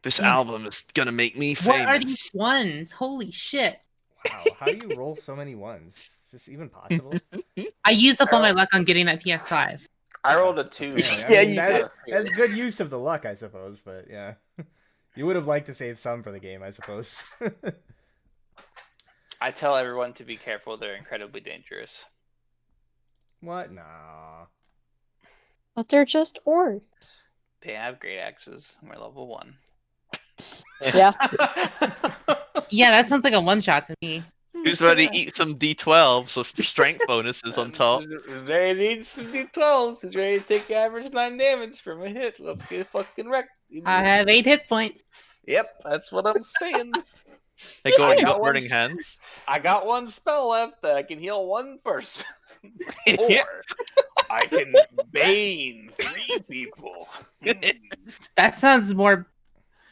This Yeah. album is gonna make me What are these famous. ones? Holy shit. Wow, how do you roll so many ones? Is this even possible? I used up all my luck on getting that PS5. I rolled a 2. I mean, you that's good use of the luck, I suppose, but yeah. You would have liked to save some for the game, I suppose. I tell everyone to be careful. They're incredibly dangerous. What? Nah. But they're just orcs. They have great axes. We're level 1. Yeah. Yeah, that sounds like a one shot to me. Who's ready to eat some D12 so strength bonuses on top? Who's ready to need some D12s? Who's ready to take average 9 damage from a hit? Let's get fucking wrecked. I have 8 hit points. Yep, that's what I'm saying. Hey, Gordon, you got got one burning hands? I got 1 spell left that I can heal 1 person. Yeah. Or I can bane 3 people. That sounds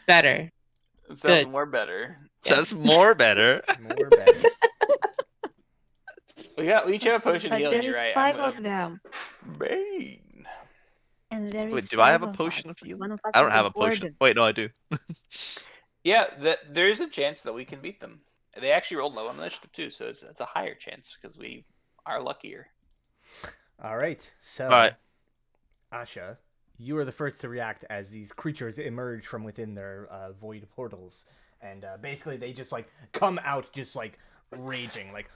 better. It sounds Good. more better. Sounds more better. More better. We each have a potion But healing, there is you're right. 5 I'm of them. Bane. And there is Wait, do I have 5 a of potion us. of healing? One of us I don't is have a potion. Gordon. Wait, no, I do. Yeah, there is a chance that we can beat them. They actually rolled low on initiative too, so it's a higher chance because we are luckier. All right, so All right. Asha, you are the first to react as these creatures emerge from within their void portals, and basically they just like come out, just like raging, like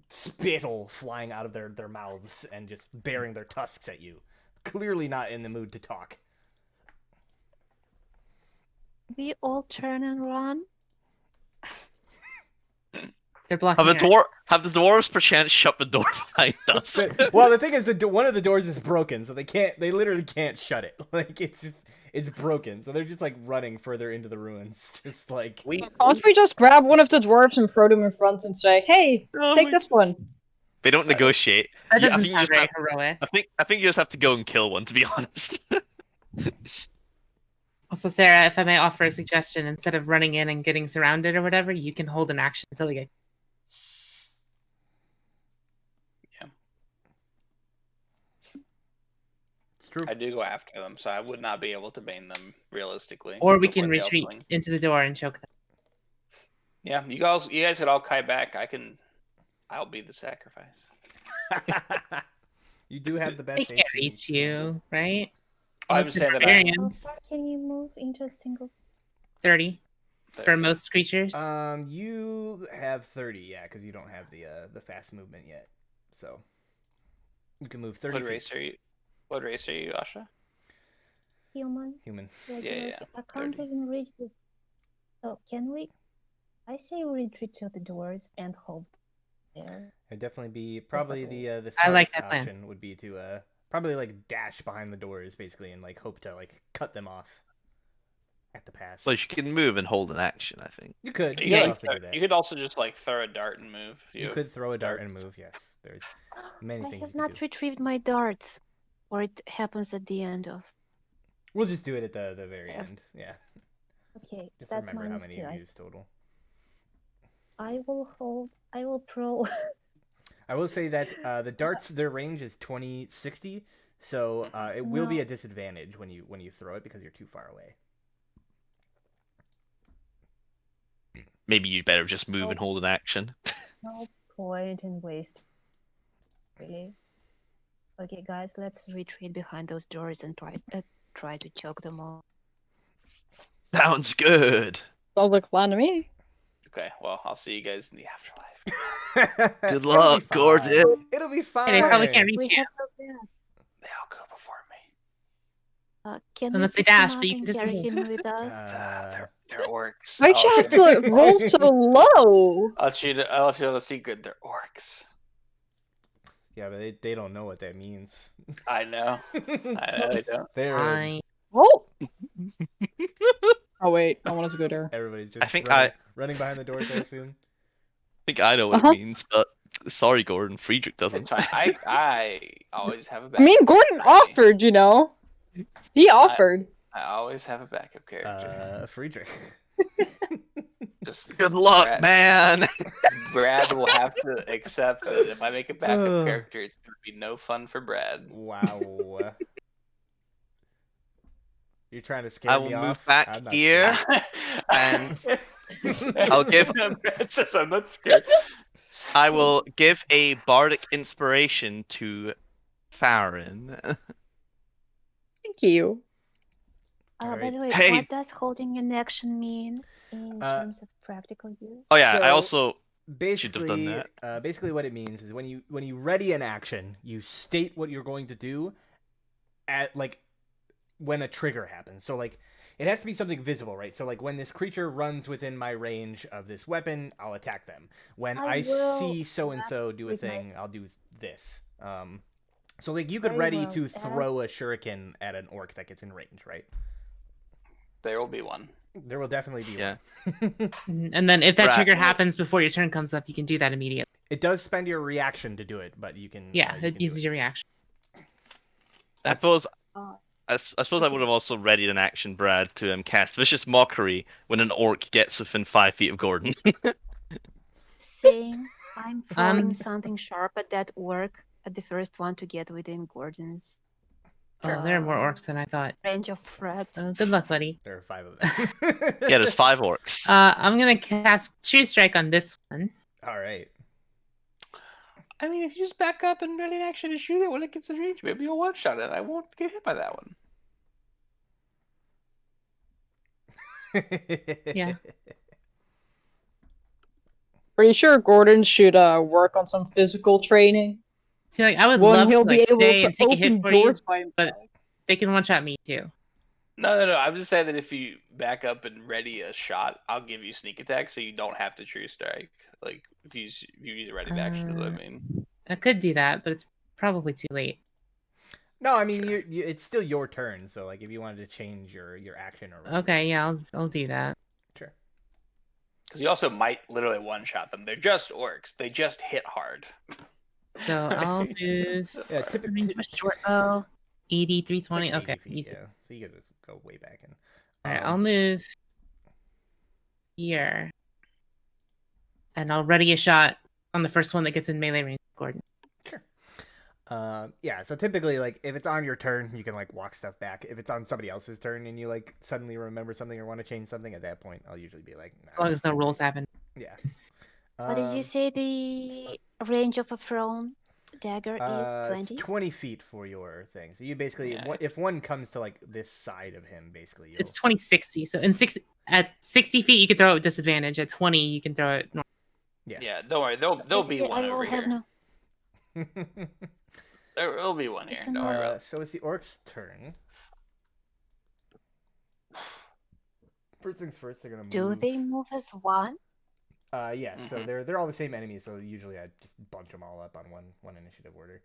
spittle flying out of their mouths and just baring their tusks at you. Clearly not in the mood to talk. We all turn and run. They're blocking our Have the dwarves perchance shut the door behind us? Well, the thing is, one of the doors is broken, so they literally can't shut it. Like it's broken, so they're just like running further into the ruins, just like. Can't we just grab one of the dwarves and throw them in front and say, "Hey, take this one"? They don't negotiate. That I doesn't think you sound just very have, heroic. I think you just have to go and kill one, to be honest. Also, Sarah, if I may offer a suggestion, instead of running in and getting surrounded or whatever, you can hold an action until we get. It's true. I do go after them, so I would not be able to bane them realistically. Or we before can the retreat Elfling. into the door and choke them. Yeah, you guys could all kite back. I'll be the sacrifice. You do have the best. They can't AC. reach you, right? I'm Unless just they're saying that. How barbarians. far can you move into a single? 30 for most creatures. You have 30, yeah, because you don't have the fast movement yet, so you can move 30 What feet. race are you? What race are you, Asha? Human? Human. Yeah, I can't 30. even reach this. So can we? I say we retreat to the doors and hold there. It'd definitely be probably the I like smartest that plan. option would be to probably like dash behind the doors basically and like hope to like cut them off at the pass. Well, you can move and hold an action, I think. You could. You You could, could like, also do that. you could also just like throw a dart and move. You have could throw a dart and darts. move. Yes, there's many I things have you can not do. retrieved my darts, or it happens at the end of. We'll just do it at the very Yeah. end. Yeah. Okay, Just that's remember how minus many 2. you used total. I will hold. I will pro. I will say that the darts, their range is 20-60, so it will be No. a disadvantage when you throw it because you're too far away. Maybe you'd better just move and Nope. hold an action. No point in waste. Really. Okay, guys, let's retreat behind those doors and try to choke them all. Sounds good. Sounds like a plan to me. Okay, well, I'll see you guys in the afterlife. Good luck, Gordon. It'll be fine. Hey, they probably can't reach We you have no bed. They all go before me. Can Unless we they pick him dash, up but you and can just carry move. him with us? They're orcs. Why'd you have to roll so low? I'll let you know the secret. They're orcs. Yeah, but they don't know what that means. I know. I know they don't. They're Fine. Oh. Oh wait, I want us to go there. everybody's just I think running behind the doors, I assume. I think I know what Uh-huh. it means, but sorry, Gordon. Friedrich doesn't. It's fine. I always have a I backup. mean, Gordon character. offered, you know. He offered. I always have a backup character. Friedrich. Just Good luck, Brad, man. Brad will have to accept that if I make a backup Ugh. character, it's going to be no fun for Brad. Wow. You're trying to scare I me will off? move back I'm not here. And I'll give- Brad says I'm not scared. I will give a bardic inspiration to Farron. Thank you. By Alright. the way, Hey. what does holding an action mean in terms of practical use? Oh yeah, I So- also Basically, done basically what it means is when you ready an action, you state what you're going to do at like when a trigger happens. So like it has to be something visible, right? So like when this creature runs within my range of this weapon, I'll attack them. When I I will see so and so do a with my- thing, I'll do this. So like you could Very ready well. to As- throw a shuriken at an orc that gets in range, right? There will be one. There will definitely be Yeah. one. And then if that Brad. trigger happens before your turn comes up, you can do that immediately. It does spend your reaction to do it, but you can. Yeah, you it can do uses your reaction. I That's suppose Uh, I suppose I would have also readied an action, Brad, to cast Vicious Mockery when an orc gets within 5 feet of Gordon. Same. I'm throwing Um, something sharp at that orc at the first one to get within Gordon's oh, there are more orcs than I thought. range of threat. Good luck, buddy. There are 5 of them. Yeah, there's 5 orcs. I'm gonna cast True Strike on this one. All right. I mean, if you just back up and ready an action to shoot it when it gets in range, maybe you'll one shot it. I won't get hit by that one. Yeah. Pretty sure Gordon should work on some physical training. See, like I would When love he'll to be like able stay to and take a hit open for you, doors by himself. but they can one shot me too. No. I'm just saying that if you back up and ready a shot, I'll give you sneak attack, so you don't have to true strike. Like if you use a ready action, is what I mean. I could do that, but it's probably too late. No, I mean, Sure. it's still your turn. So, like, if you wanted to change your action or whatever. Okay, yeah, I'll do that. Sure. Because you also might literally one shot them. They're just orcs. They just hit hard. So I'll move. Yeah, Range of a short bow. 80, It's like 320. 80 Okay, feet, easy. yeah. So you could just go way back in. All right, I'll move here, and I'll ready a shot on the first one that gets in melee range. Gordon. Sure. Yeah, so typically, like, if it's on your turn, you can, like, walk stuff back. If it's on somebody else's turn and you, like, suddenly remember something or want to change something, at that point, I'll usually be like, As long as no rolls happen. yeah. What did you say the range of a thrown dagger is? 20? It's 20 feet for your thing. So you basically, Yeah. if one comes to, like, this side of him, basically, It's 2060. So at 60 feet you can throw it with disadvantage. At 20 you can throw it normal. Yeah, don't worry. There'll be one I will over have here. no. There'll be one here. Don't worry about it. So it's the orc's turn. First things first, they're gonna move. Do they move as one? Yeah. So Mhm. they're all the same enemies. So usually I just bunch them all up on one initiative order.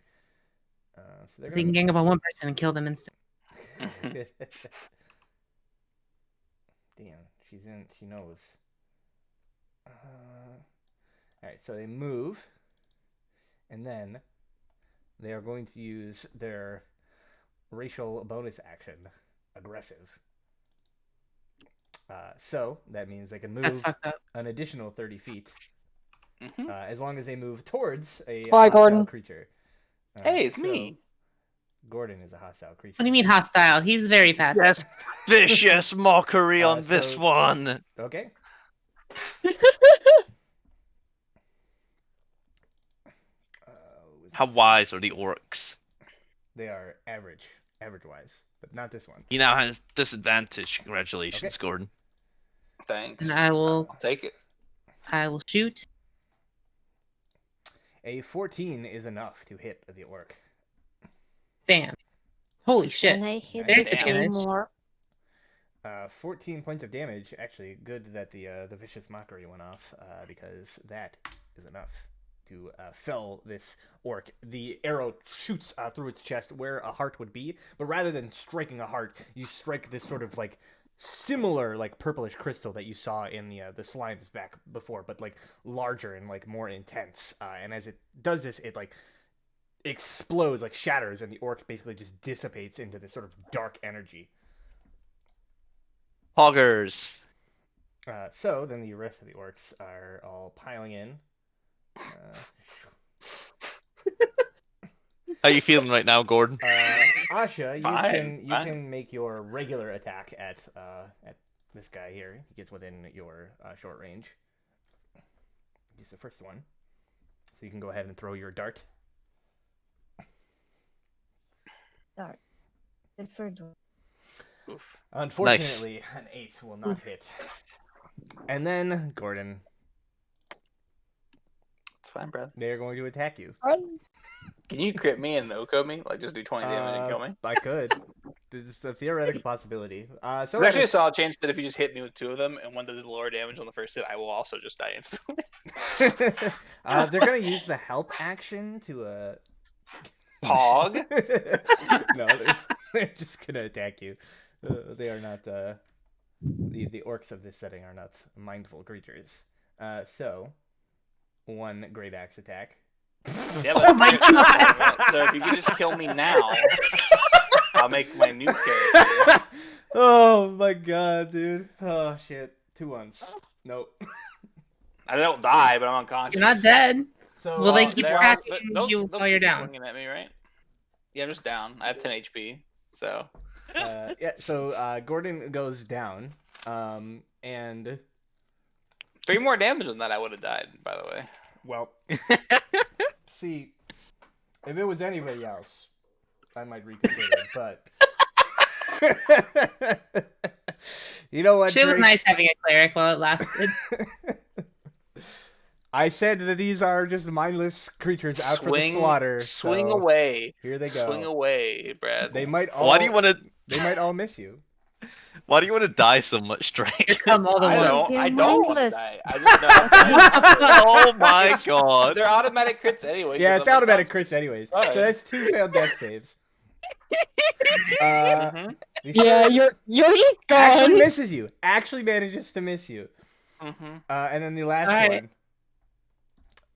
So they're So you can gang up on one person and kill them instantly. Damn, she's in. She knows. All right. So they move, and then they are going to use their racial bonus action, aggressive. So that means they can That's move fucked up. an additional 30 feet, Mhm. as long as they move towards a Bye, hostile Gordon. creature. Hey, it's so me. Gordon is a hostile creature. What do you mean hostile? He's very passive. Yes, vicious mockery on this so- one. Okay. How wise are the orcs? They are average wise, but not this one. He now has disadvantage. Congratulations, Okay. Gordon. Thanks. And I will I'll take it. shoot. A 14 is enough to hit the orc. Bam. Holy shit. And I hit There's the the three damage. more. 14 points of damage. Actually, good that the vicious mockery went off, because that is enough to fell this orc. The arrow shoots through its chest where a heart would be, but rather than striking a heart, you strike this sort of like similar like purplish crystal that you saw in the slimes back before, but like larger and like more intense. And as it does this, it like explodes, like shatters, and the orc basically just dissipates into this sort of dark energy. Hoggers. So then the rest of the orcs are all piling in. How you feeling right now, Gordon? Asha, Fine. you can make your regular attack at this guy here. He gets within your short range. He's the first one, so you can go ahead and throw your dart. Dart. The third one. Oof. Unfortunately, an 8 will not hit. And then Gordon, It's fine, Brad. they're going to attack you. Run. Can you crit me and no-code me? Like, just do 20 damage and kill me? I could. It's a theoretical possibility. So There's actually a solid chance that if you just hit me with two of them and one does lower damage on the first hit, I will also just die instantly. they're gonna use the help action to Pog? No, they're just gonna attack you. They are not the orcs of this setting are not mindful creatures. So one great axe attack. Yeah, oh my god! So if you could just kill me now, I'll make my new character. Oh my god, dude! Oh shit! 2 ones. Nope. I don't die, but I'm unconscious. You're not dead. So Will they keep They're attacking they'll you while you're keep down? swinging at me, right? Yeah, I'm just down. I have 10 HP, so. yeah. So Gordon goes down. And 3 more damage than that, I would have died, by the way. well, see, if it was anybody else, I might reconsider. But you know what? Shit was Drake? nice having a cleric while it lasted. I said that these are just mindless creatures out for the slaughter. Swing so away. Here they go. Swing away, Brad. They might all. Why do you want to? They might all miss you. Why do you want to die so much, Drake? Here come all the I ones. don't. You're I don't want to mindless. die. I just know. How Oh my It's- god. They're automatic crits anyway. Yeah, 'cause it's I'm a automatic Constance. crits anyways. Fine. So that's 2 failed death saves. Mhm. The Yeah, third you're just actually gone. misses you. Actually manages to miss you. Mhm. And then the last Alright. one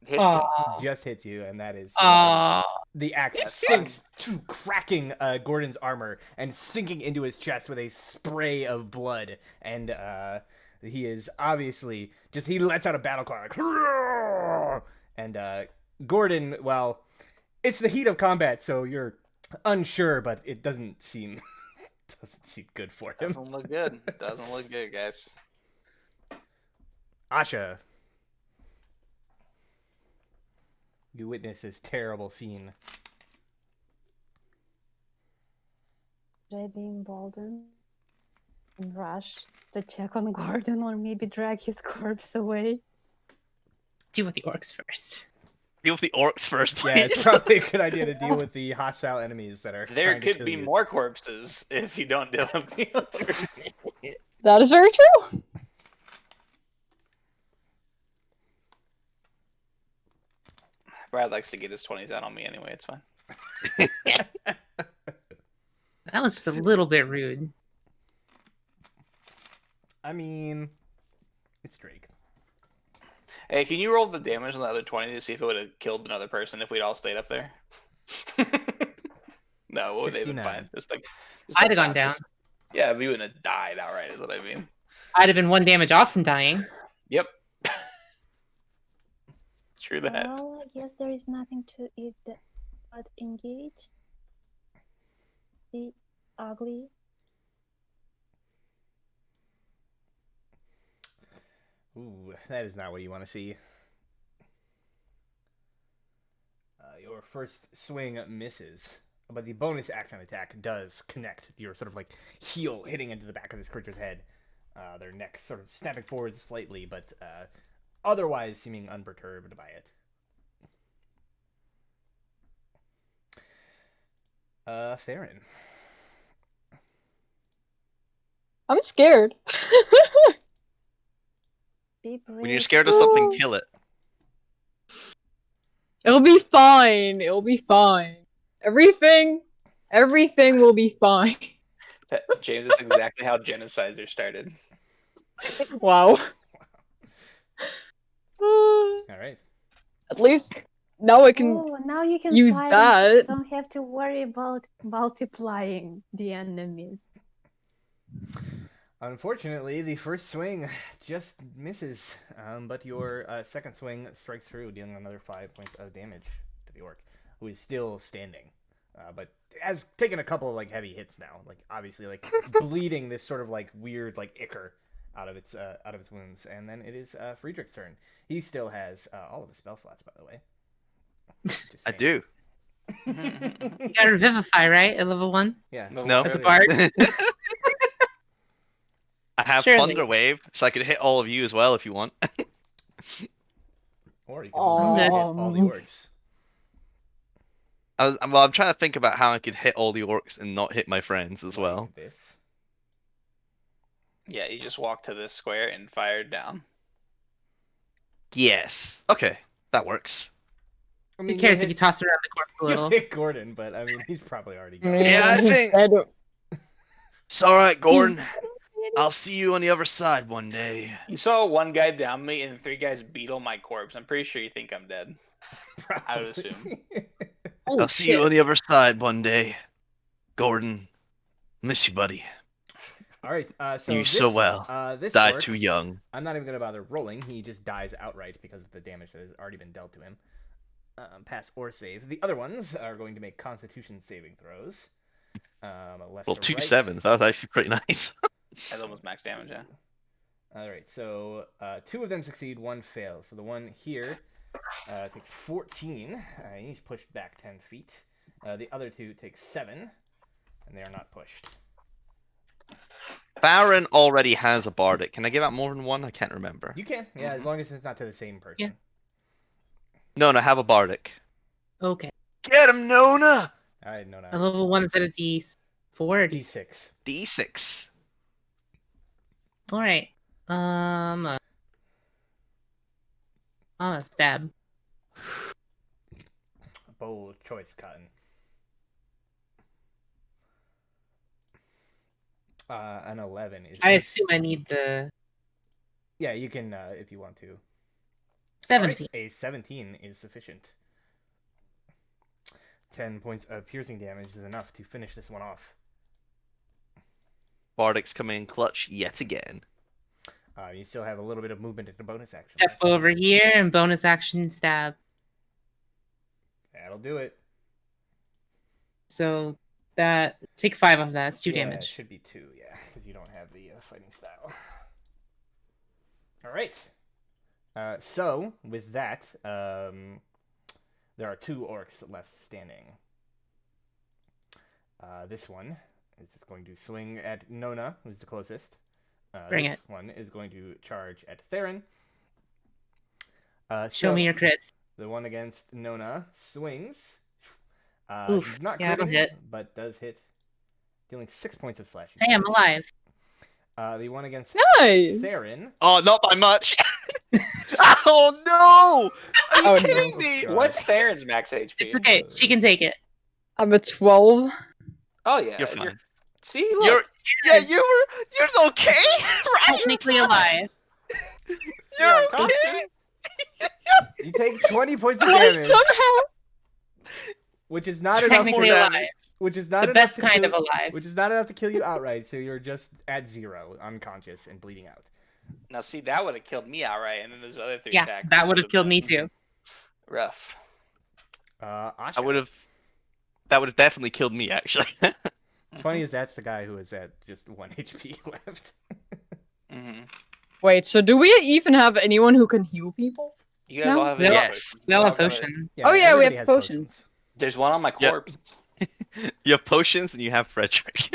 Hits me. Aw. just hits you, and that is Aw. the axe That's sinks, cracking Gordon's armor and sinking into his chest with a spray of blood. And he is obviously just he lets out a battle cry like, "Hurrah!" And Gordon, well, it's the heat of combat, so you're unsure, but it doesn't seem good for him. Doesn't look good. Doesn't look good, guys. Asha, you witness this terrible scene. Should I be emboldened and rush to check on Gordon or maybe drag his corpse away? Deal with the orcs first. Deal with the orcs first, Yeah, it's please. probably a good idea to deal with the hostile enemies that are There trying to could kill be you. more corpses if you don't deal with the others. That is very true. Brad likes to get his 20s out on me anyway. It's fine. That was just a little bit rude. I mean, it's Drake. Hey, can you roll the damage on the other 20 to see if it would have killed another person if we'd all stayed up there? No, it would have been 69. fine. Just I'd have gone down. Yeah, we wouldn't have died outright, is what I mean. I'd have been 1 damage off from dying. Yep. True that. Well, I guess there is nothing to it but engage the ugly. Ooh, that is not what you want to see. Your first swing misses, but the bonus action attack does connect your sort of like heel hitting into the back of this creature's head. Their neck sort of snapping forward slightly, but otherwise seeming unperturbed by it. Theron. I'm scared. Be brave. When you're scared of something, kill it. It'll be fine. It'll be fine. Everything will be fine. James, that's exactly how genocides are started. Wow. All right. At least now I can. Oh, now you can use fight that. and don't have to worry about multiplying the enemies. Unfortunately, the first swing just misses, but your second swing strikes through, dealing another 5 points of damage to the orc, who is still standing, but has taken a couple of like heavy hits now, like obviously like bleeding this sort of like weird like ichor out of its wounds. And then it is Friedrich's turn. He still has all of his spell slots, by the way. Just I saying. do. You got Revivify, right? At level 1? Yeah. No. As a bard? I have Surely. Thunder Wave, so I could hit all of you as well if you want. Or you can hit all the orcs. I'm trying to think about how I could hit all the orcs and not hit my friends as well. Like this. Yeah, you just walk to this square and fire down. Yes. Okay, that works. I Who mean, cares you if you toss around the corpse a you little? hit Gordon, but I mean, he's probably already gone. Yeah, I think- I don't- It's alright, Gordon. I'll see you on the other side one day. You saw one guy down me and 3 guys beetle my corpse. I'm pretty sure you think I'm dead. I would assume. Holy I'll see you on the other side one day. Gordon, miss you, buddy. All right. So You this, so well. This Died orc, too young. I'm not even gonna bother rolling. He just dies outright because of the damage that has already been dealt to him. Pass or save. The other ones are going to make Constitution saving throws. Left Well, to 2 right. 7s. That was actually pretty nice. That's almost max damage, yeah. All right. So 2 of them succeed, 1 fails. So the one here takes 14. He's pushed back 10 feet. The other 2 take 7, and they are not pushed. Baron already has a bardic. Can I give out more than one? I can't remember. You can, yeah, as long as it's not to the same person. Yeah. No, I have a bardic. Okay. Get him, Nona! All right, no, A level 1 is at a D4 or D6? D6. D6. All right. I'm a stab. Bold choice, Cotton. An 11 is. I assume I need the Yeah, you can if you want to. 17. Alright, a 17 is sufficient. 10 points of piercing damage is enough to finish this one off. Bardic's coming in clutch yet again. You still have a little bit of movement in the bonus action. Step over here and bonus action stab. That'll do it. So that take 5 of that. It's 2 Yeah, damage. It should be 2, yeah, because you don't have the fighting style. All right. So with that, there are 2 orcs left standing. This one is just going to swing at Nona, who's the closest. Bring this it. one is going to charge at Theron. Show me your crits. The one against Nona swings. Oof. Not Yeah, it'll critting, hit. but does hit, dealing 6 points of slashing. Hey, I'm alive. The one against Nice. Theron. Oh, not by much. Oh no! Are you Oh, kidding no. me? God. What's Theron's max HP? It's okay. She can take it. I'm at 12. Oh yeah, You're fine. See, look. You're okay, right? Technically alive. You're You're unconscious. okay. You take 20 points of I damage, somehow. which is not enough. Technically for alive. damage. Which is not The enough best to kind kill, of alive. Which is not enough to kill you outright. So you're just at 0, unconscious and bleeding out. Now see, that would have killed me outright, and then there's other 3 Yeah, attacks. that would have would've killed me been too. Rough. Asha. I would have. That would have definitely killed me, actually. It's funny as that's the guy who is at just 1 HP left. Mm-hmm. Wait, so do we even have anyone who can heal people? You guys No. all have We all- Yes. We all have got it. potions. Oh, yeah, we everybody have has potions. There's one on my Yep. corpse. You have potions and you have Frederick.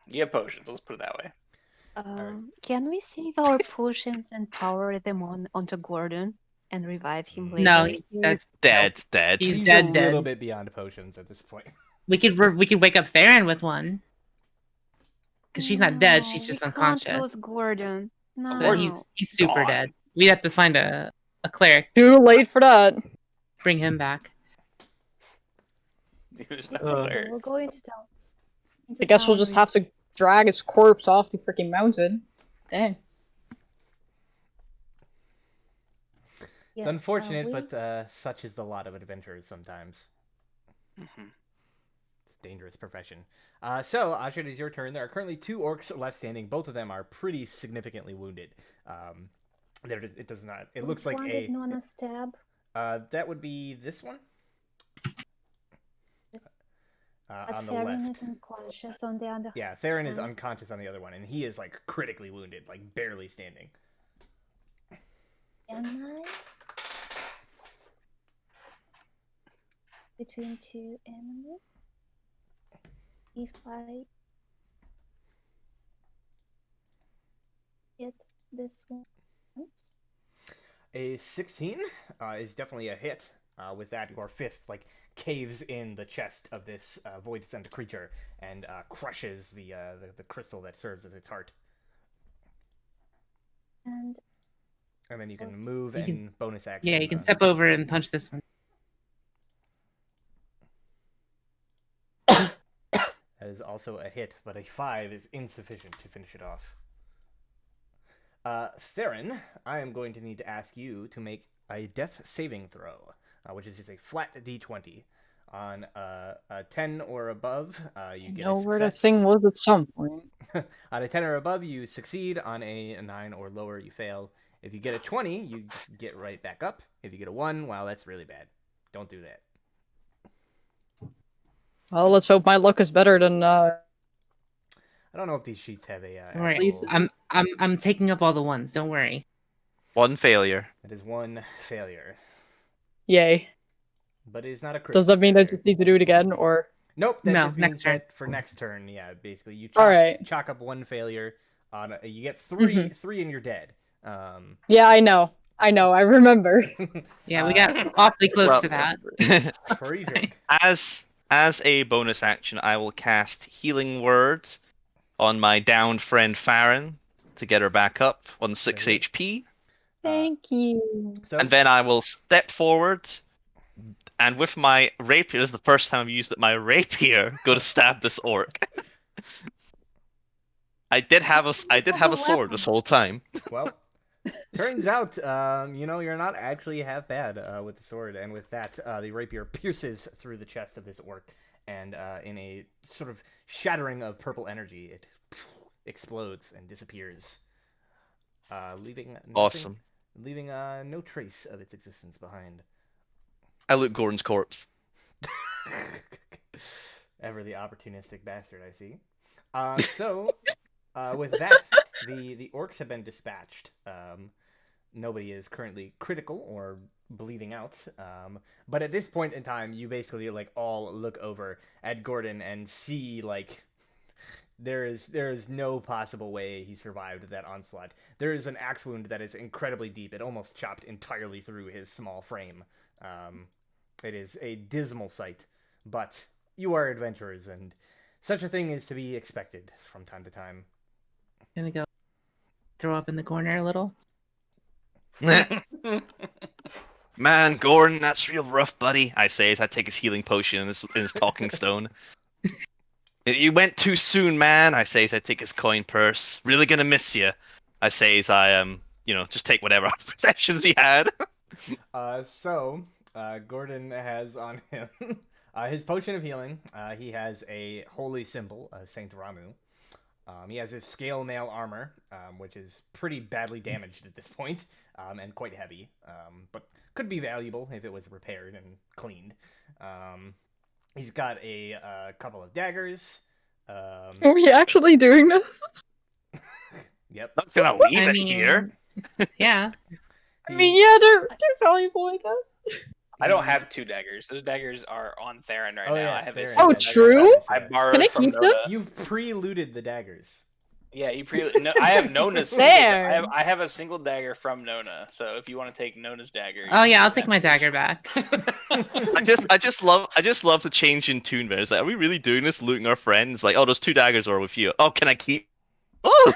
You have potions. Let's put it that way. Can we save our potions and power them onto Gordon and revive him later? No, You're- Dead. He's He's dead, a little dead. bit beyond potions at this point. We could wake up Theron with one. Because she's not dead, she's No, just we can't unconscious. lose Gordon. No. But Gordon- he's super gone. dead. We'd have to find a cleric, Too late for that. bring him back. There's no Uh, clerics. We're going to tell. I guess we'll just have to drag his corpse off the freaking mountain. Dang. It's unfortunate, but such is the lot of adventurers sometimes. Mhm. It's a dangerous profession. So, Asha, it is your turn. There are currently 2 orcs left standing. Both of them are pretty significantly wounded. It does not. It looks like one a. did Nona stab. That would be this one. Yes. On But the Theron left. is unconscious on the other. Yeah, Theron is hand. unconscious on the other one, and he is like critically wounded, like barely standing. Can I? Between 2 enemies? If I hit this one once? A 16 is definitely a hit. With that, your fist like caves in the chest of this void sent creature and crushes the crystal that serves as its heart. And And then you can Close. move You and can- bonus action. Yeah, you can step over and punch this one. That is also a hit, but a 5 is insufficient to finish it off. Theron, I am going to need to ask you to make a death saving throw, which is just a flat d20. On a 10 or above, you I get know a where the success. thing was at some point. On a 10 or above, you succeed. On a 9 or lower, you fail. If you get a 20, you just get right back up. If you get a 1, wow, that's really bad. Don't do that. Well, let's hope my luck is better than I don't know if these sheets have a. Don't worry. Please. I'm taking up all the ones. Don't worry. One failure. That is 1 failure, yay. but it is not a crit. Does that mean I failure. just need to do it again, or? Nope. That No, just next means turn. that for next turn, yeah, basically you All right. chalk up 1 failure. You get 3, Mhm. 3, and you're dead. Yeah, I know. I remember. Yeah, we got awfully close Well- to that. Friedrich. As a bonus action, I will cast Healing Word on my downed friend Farron to get her back up on 6 Very good. HP. Thank you. So And then I will step forward, and with my rapier, this is the first time I've used it, my rapier, go to stab this orc. I did have a sword this whole time. well, turns out, you're not actually half bad with the sword, and with that, the rapier pierces through the chest of this orc, and in a sort of shattering of purple energy, it explodes and disappears, leaving nothing, Awesome. leaving no trace of its existence behind. I loot Gordon's corpse. Ever the opportunistic bastard, I see. So, with that, the orcs have been dispatched. Nobody is currently critical or bleeding out. But at this point in time, you basically like all look over at Gordon and see like there is no possible way he survived that onslaught. There is an axe wound that is incredibly deep. It almost chopped entirely through his small frame. It is a dismal sight, but you are adventurers, and such a thing is to be expected from time to time. Gonna go throw up in the corner a little. Man, Gordon, that's real rough, buddy. I say as I take his healing potion and his talking stone. You went too soon, man. I say as I take his coin purse. Really gonna miss you. I say as I just take whatever possessions he had. Gordon has on him his potion of healing. He has a holy symbol of Saint Ramu. He has his scale mail armor, which is pretty badly damaged at this point, and quite heavy, but could be valuable if it was repaired and cleaned. He's got a couple of daggers. Are we actually doing this? Yep. Not gonna leave it here. Yeah. I mean, yeah, they're valuable, I guess. I don't have 2 daggers. Those daggers are on Theron right Oh, now. yeah, I have a Theron. single Oh, dagger true? that I borrowed Can I from keep them? Nona. You've pre-looted the daggers. Yeah, no, I have Nona's. Fair. I have a single dagger from Nona. So if you want to take Nona's dagger. Oh yeah, I'll take my dagger back. I just love the change in tune there. It's like, are we really doing this, looting our friends? Like, oh, those 2 daggers are with you. Oh, can I keep? Oh.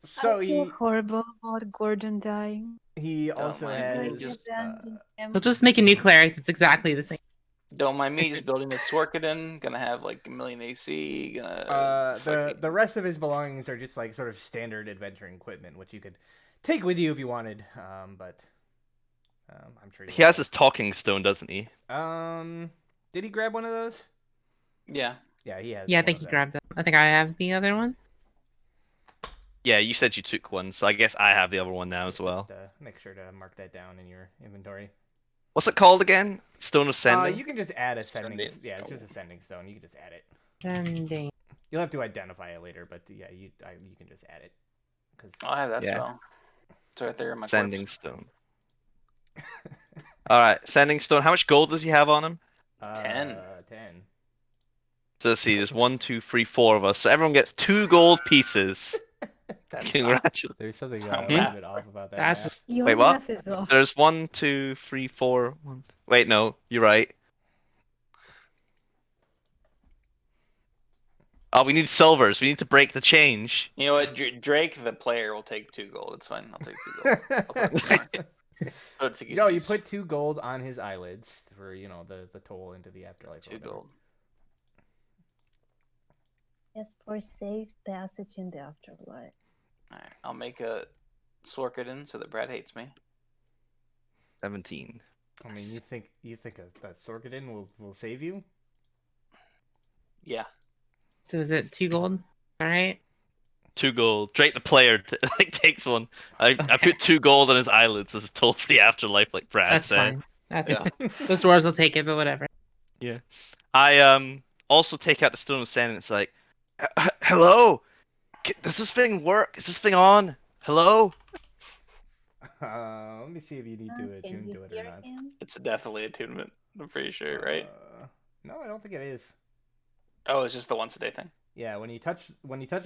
So I feel horrible about Gordon dying. he also mind me, has. We'll just make a new cleric that's exactly the same. Don't mind me just building a Sorkadin. Gonna have like 1,000,000 AC. The rest of his belongings are just like sort of standard adventuring equipment, which you could take with you if you wanted. But I'm sure He has his talking stone, doesn't he? Did he grab one of those? Yeah. Yeah, he has. Yeah, I one think of he them. grabbed it. I think I have the other one. Yeah, you said you took one, so I guess I have the other one now as well. Just, make sure to mark that down in your inventory. What's it called again? Stone of Sending? You can just add a sending. Sending Yeah, it's stone. just a sending stone. You can just add it. Sending. You'll have to identify it later, but yeah, you can just add it. Cause I have that Yeah. spell. It's right there in my Sending corpse. Stone. Alright, Sending Stone. How much gold does he have on him? 10. 10. So let's see, there's 1, 2, 3, 4 of us. So everyone gets 2 gold pieces. That's not, Congratulations. There's something a a little bit off about that. That's- Your Wait, what? math is off. There's 1, 2, 3, 4. Wait, no, you're right. Oh, we need silvers. We need to break the change. You know what? Drake, the player, will take 2 gold. It's fine. I'll take 2 gold. I'll put it more. It's a good You juice. put 2 gold on his eyelids for the toll into the afterlife. or 2 whatever. gold. Yes, for safe passage in the afterlife. Alright, I'll make a Sorkadin so that Brad hates me. 17. I mean, you think that Sorkadin will save you? Yeah. So is it 2 gold? All right. 2 gold. Drake the player takes one. I put 2 gold on his eyelids as a toll for the afterlife, like Brad That's said. fine. That's Yeah. fine. Those dwarves will take it, but whatever. I also take out the Stone of Sand and it's like, hello? Does this thing work? Is this thing on? Hello? Let me see if you need to Can attune you to it or hear not. him? It's definitely attunement. I'm pretty sure, right? No, I don't think it is. Oh, it's just the once a day thing. Yeah, when you touch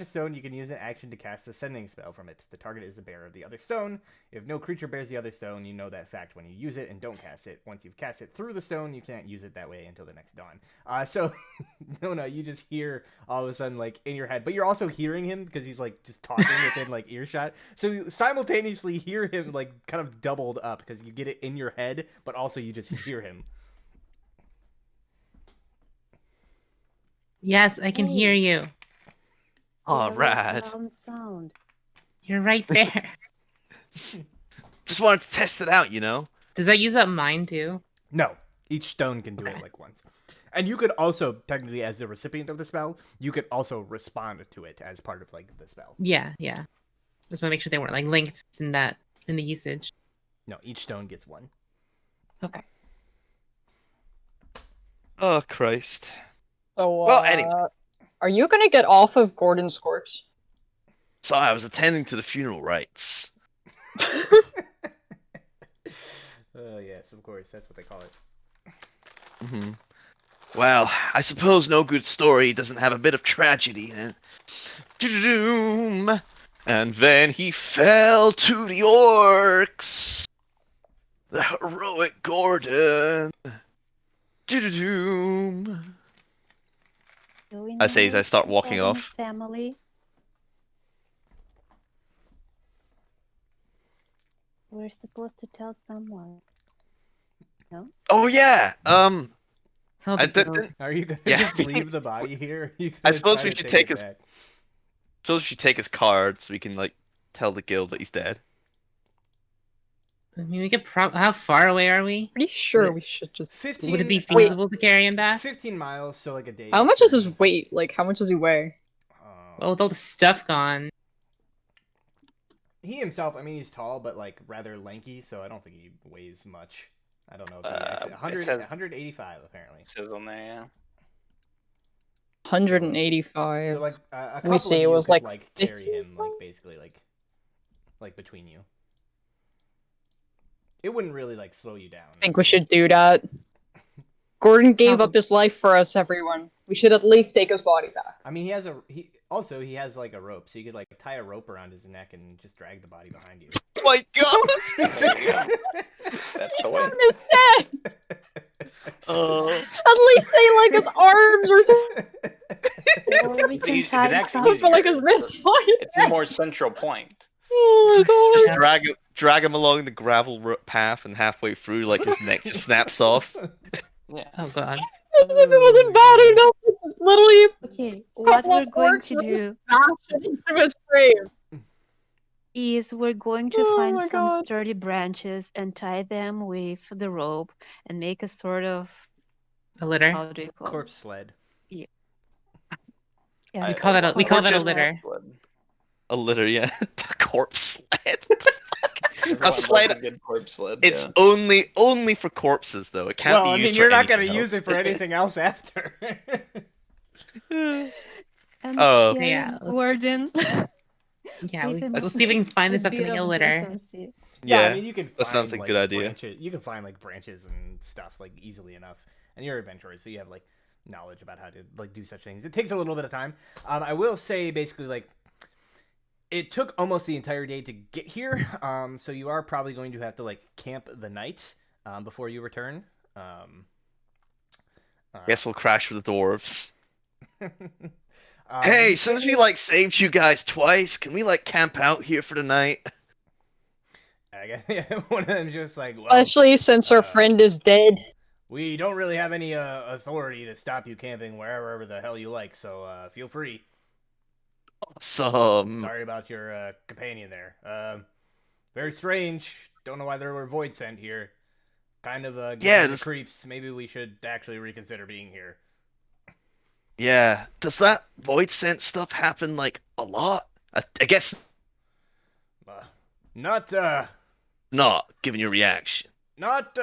a stone, you can use an action to cast a sending spell from it. The target is the bearer of the other stone. If no creature bears the other stone, you know that fact when you use it and don't cast it. Once you've cast it through the stone, you can't use it that way until the next dawn. So no, you just hear all of a sudden like in your head, but you're also hearing him because he's like just talking within like earshot. So you simultaneously hear him like kind of doubled up because you get it in your head, but also you just hear him. Yes, I can hear you. Oh, There was rad. loud sound. You're right there. Just wanted to test it out, you know? Does that use up mine too? No, each stone can do it like once. And you could also, technically, as the recipient of the spell, you could also respond to it as part of like the spell. Yeah. Just want to make sure they weren't like linked in the usage. No, each stone gets one. Okay. Oh, Christ. So, Well, anyway. are you gonna get off of Gordon's corpse? Sorry, I was attending to the funeral rites. Yes, of course, that's what they call it. Hmm. Well, I suppose no good story doesn't have a bit of tragedy in it. Doom. And then he fell to the orcs. The heroic Gordon. Doom. Do we I say as know I start if walking Kevin's off. Family. We're supposed to tell someone. No? Oh yeah. So I big deal. didn't. Are you gonna Yeah. just leave the body here? You I gonna suppose try we to should take it his- back? Suppose we should take his card so we can like tell the guild that he's dead. I mean, we could how far away are we? Pretty sure we should just. 15. Would it be Wait. feasible to carry him back? 15 miles, so like a day. How much is his weight? Like, how much does he weigh? Well, with all the stuff gone. He himself, I mean, he's tall, but like rather lanky, so I don't think he weighs much. I don't know. If he actually, 100, it says- 185 apparently. It says on there, yeah. 185. So like a couple Let me see, of it you was could, like carry 50 him like basically like between you. It wouldn't really like slow you down. I think we should do that. Gordon gave Awesome. up his life for us, everyone. We should at least take his body back. I mean, he has like a rope, so you could like tie a rope around his neck and just drag the body behind you. Oh my god! There you go. That's the way. On his neck! At least say like his arms or something. Or we It's can easy- tie it's some. actually For like his wrist. It's a more central point. Oh my god. Drag him along the gravel path, and halfway through, like his neck just snaps off. Yeah. Oh god. As if it wasn't bad enough. It's literally Okay, what couple we're of going orcs to were just do bashed into his grave. is we're going to Oh find my some God. sturdy branches and tie them with the rope and make a sort of, A litter. how do you call Corpse sled. it? We call that a litter. A litter, yeah. The corpse sled. Everyone loves sled- a good corpse sled. It's yeah. only for corpses, though. It can't Well, be I used mean, for you're not gonna anything use else. it for anything else after. And Oh. here, Yeah, let's- Gordon. Yeah, Leave him we'll see if we can find this a up to bit make a of litter. decency. Yeah, Yeah, I mean, you can. that sounds find, like a good idea. Branches. You can find like branches and stuff like easily enough, and you're adventurers, so you have like knowledge about how to like do such things. It takes a little bit of time. I will say basically like it took almost the entire day to get here. So you are probably going to have to like camp the night before you return. Guess we'll crash with the dwarves. Um, Hey, since we like saved you guys twice, can we like camp out here for the night? I guess, one of them's just like, well, Especially since our friend is dead. we don't really have any authority to stop you camping wherever the hell you like, so feel free. Awesome. Sorry about your companion there. Very strange. Don't know why there were void sent here. Kind of Yeah, gives me this- creeps. Maybe we should actually reconsider being here. Yeah. Does that void scent stuff happen like a lot? I guess Not not, given your reaction. not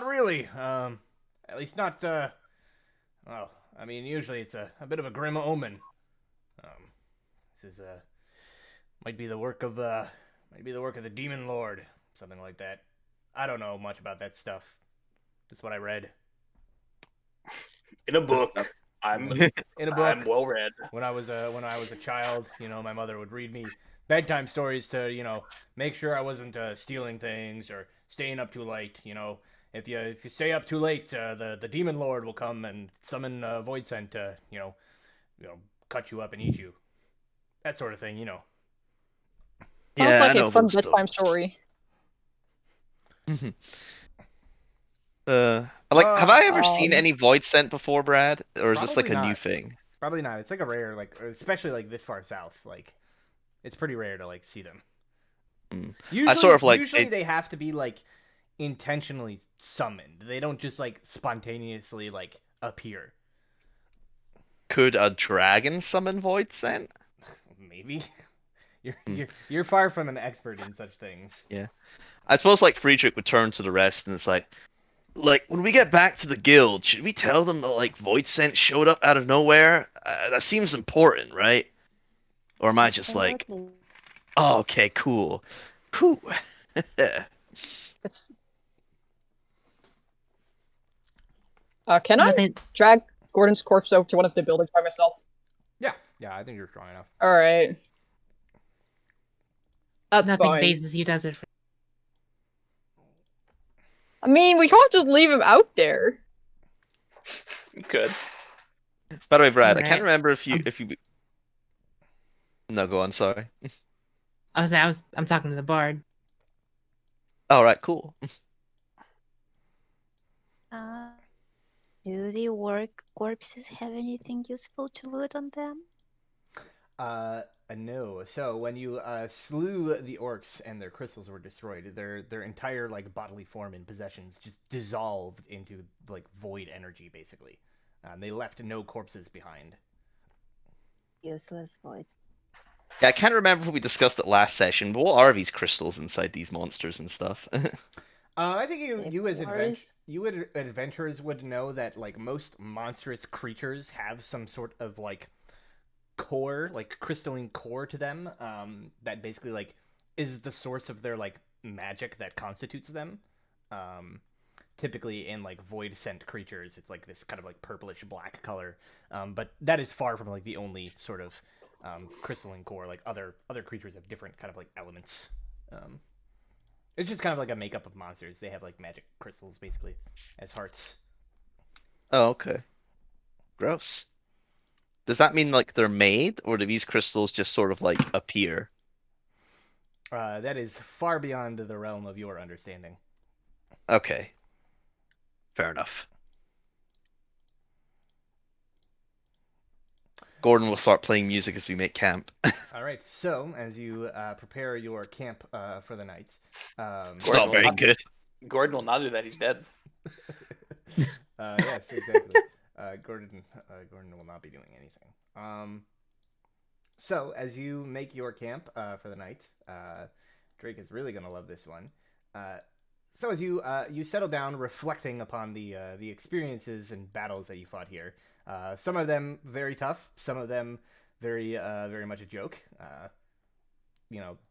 really. At least not well, I mean, usually it's a bit of a grim omen. This is might be the work of the demon lord, something like that. I don't know much about that stuff. That's what I read. In a book. I'm in a book. I'm well read. When I was a child, my mother would read me bedtime stories to make sure I wasn't stealing things or staying up too late. If you stay up too late, the demon lord will come and summon Void Scent to cut you up and eat you. That sort of thing. Sounds Yeah, like I know a fun those bedtime stories. story. Have I ever seen Um, any void scent before, Brad? Or is this Probably like a new not. thing? Probably not. It's like a rare, especially like this far south. Like, it's pretty rare to see them. Mm. I Usually, sort of like usually they have to be intentionally summoned. They don't just spontaneously appear. Could a dragon summon void scent? Maybe you're Hmm. you're far from an expert in such things. Yeah. I suppose Friedrich would turn to the rest and it's like when we get back to the guild, should we tell them that void scent showed up out of nowhere? That seems important, right? Or am I just Absolutely. oh, okay, cool. Cool. it's. Can I Nothing. drag Gordon's corpse over to one of the buildings by myself? Yeah, I think you're strong enough. All right. That's Nothing fine. phases you, does it? I mean, we can't just leave him out there. You could. By the way, Brad, I Alright. can't remember if you No, go on, sorry. I'm talking to the bard. All right, cool. Do the work corpses have anything useful to loot on them? No. So when you slew the orcs and their crystals were destroyed, their entire bodily form and possessions just dissolved into void energy, basically. They left no corpses behind. Useless voids. Yeah, I can't remember if we discussed it last session, but what are these crystals inside these monsters and stuff? I think you as Wars? adventurers would know that most monstrous creatures have some sort of core, crystalline core to them, that basically is the source of their magic that constitutes them. Typically in void scent creatures, it's this kind of purplish black color, but that is far from the only sort of crystalline core. Other creatures have different kind of elements. It's just kind of a makeup of monsters. They have magic crystals basically as hearts. Oh, okay. Gross. Does that mean they're made, or do these crystals just sort of appear? That is far beyond the realm of your understanding. Okay. Fair enough. Gordon will start playing music as we make camp. All right. So as you prepare your camp for the night, It's not very good. Gordon will not do that. He's dead. yes, exactly. Gordon will not be doing anything. So as you make your camp for the night, Drake is really gonna love this one. So as you settle down, reflecting upon the experiences and battles that you fought here, some of them very tough, some of them very much a joke.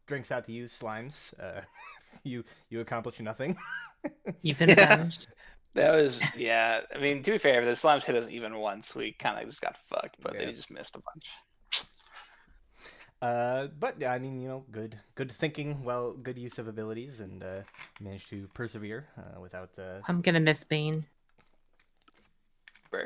Drinks out to you, slimes. You accomplish nothing. You've been punished. That was yeah. I mean, to be fair, the slimes hit us even once. We kind of just got fucked, but Yeah. they just missed a bunch. But yeah, I mean, good thinking, good use of abilities, and managed to persevere without. I'm gonna miss Bane. So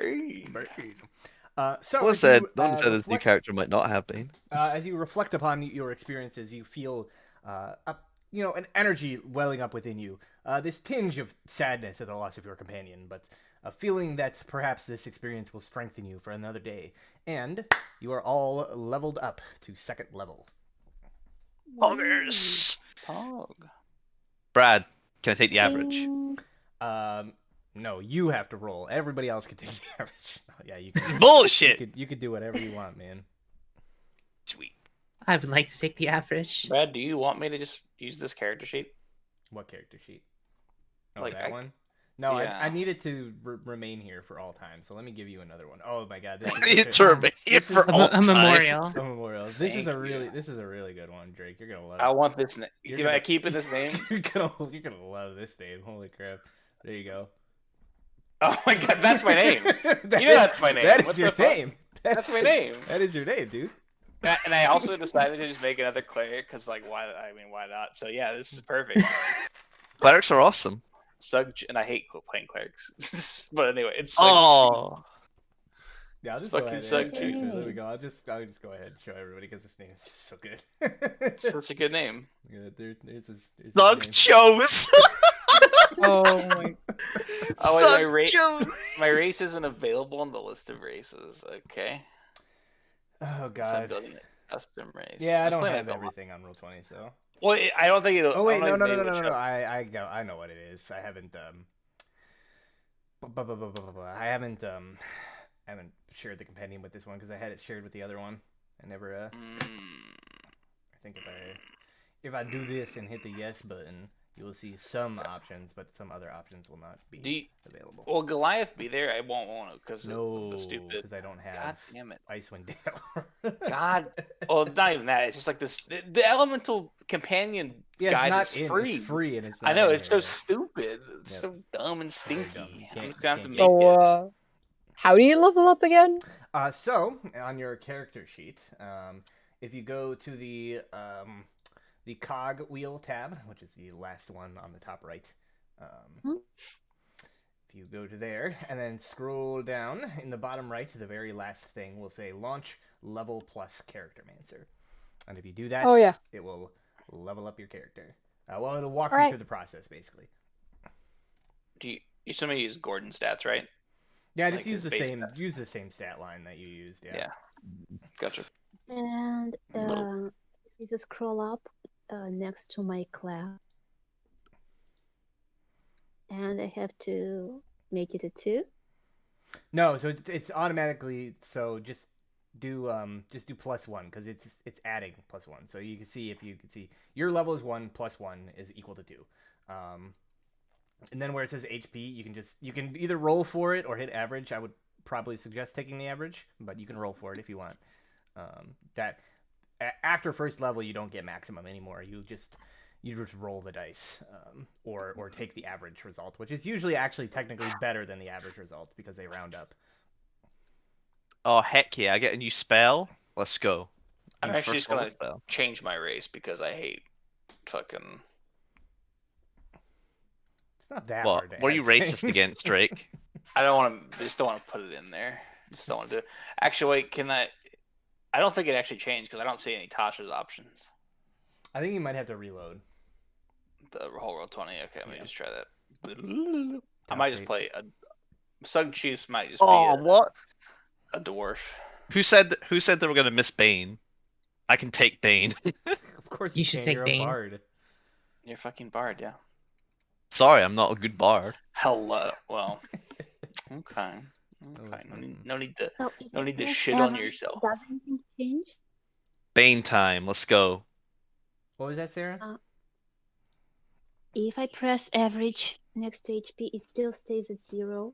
No one as said, you, no one said his new reflect- character might not have been. as you reflect upon your experiences, you feel an energy welling up within you. This tinge of sadness at the loss of your companion, but a feeling that perhaps this experience will strengthen you for another day. And you are all leveled up to 2nd level. Poggers! Pog. Brad, can I take the average? No, you have to roll. Everybody else can take the average. Yeah, you can. Bullshit! You could do whatever you want, man. Sweet. I would like to take the average. Brad, do you want me to just use this character sheet? What character sheet? Oh, Like, that I- one? No, yeah. I need it to remain here for all time. So let me give you another one. Oh my god, this I is need such it to remain here this is for A, all mo- a time. memorial. a memorial. This is Thank a really you. this is a really good one, Drake. You're gonna love I it. want this. You're Do gonna- I keep in this name? you're gonna love this name. Holy crap! There you go. Oh my god, that's my name. That You know is- that's my name. That is What your the fuck? name. That's my name. That is your name, dude. And I also decided to just make another cleric because, like, why? I mean, why not? So yeah, this is perfect. Clerics are awesome. And I hate playing clerics. But anyway, it's Sug. Oh, Yeah, I'll It's just go fucking ahead so and cute. there we go. I'll just go ahead and show everybody because this name is just so good. It's such a good name. Yeah, there's his Doug name. Jones. Oh my. Oh, wait, Doug Jones. my race isn't available on the list of races. Okay. Oh So I'm god. building a custom race. Yeah, I I'm don't playing have like everything on Roll20, so. Well, I don't think it'll. Oh wait, I no, don't no, think no, no, maybe no, it'll no. show- I know what it is. I haven't I haven't shared the compendium with this one because I had it shared with the other one. I never I think if I do this and hit the yes button, you will see some options, but some other options will not be available. Will Goliath be there? I won't want to because No, of the stupid. because I don't have God damn it. Icewind Dale. God. Well, not even that. It's just like this. The Elemental Companion Yeah, guide it's is not free. It's free, and it's. I Not know in it's here, so yeah. stupid. It's Yep. so dumb and Very dumb. stinky. You I'm can't- just gonna have to you make can't So, it. how do you level up again? So on your character sheet, if you go to the cog wheel tab, which is the last one on the top right, if you go to there and then scroll down in the bottom right, the very last thing will say launch level plus charactermancer, and if you do that, Oh yeah. it will level up your character. Well, it'll walk All you right. through the process basically. You still may use Gordon stats, right? Yeah, just Like use his the base same stat. use the same stat line that you used. Yeah. Gotcha. And if you scroll up next to my class, and I have to make it a 2. No, so it's automatically just do +1 because it's adding +1. So you can see if you can see your level is 1 + 1 is equal to 2. And then where it says HP, you can either roll for it or hit average. I would probably suggest taking the average, but you can roll for it if you want. After first level, you don't get maximum anymore. You just roll the dice, or take the average result, which is usually actually technically better than the average result because they round up. Oh heck yeah! I get a new spell. Let's go. I'm New actually first just gonna level spell. change my race because I hate fucking. It's not that What? hard to What are add you racist things. against, Drake? I just don't want to put it in there. Just don't want to do it. Actually, wait. Can I? I don't think it actually changed because I don't see any Tasha's options. I think you might have to reload. The whole roll 20. Okay, let me Yeah. just try that. I might just play a Sug Cheese. Might just Oh be what? a dwarf. Who said they were gonna miss Bane? I can take Bane. Of course You should can. take You're Bane. a bard. You're a fucking bard, yeah. Sorry, I'm not a good bard. Hello. Well, okay. Okay. No need to. So if No you need to press shit on average, yourself. Does anything change? Bane time. Let's go. What was that, Sarah? If I press average next to HP, it still stays at 0.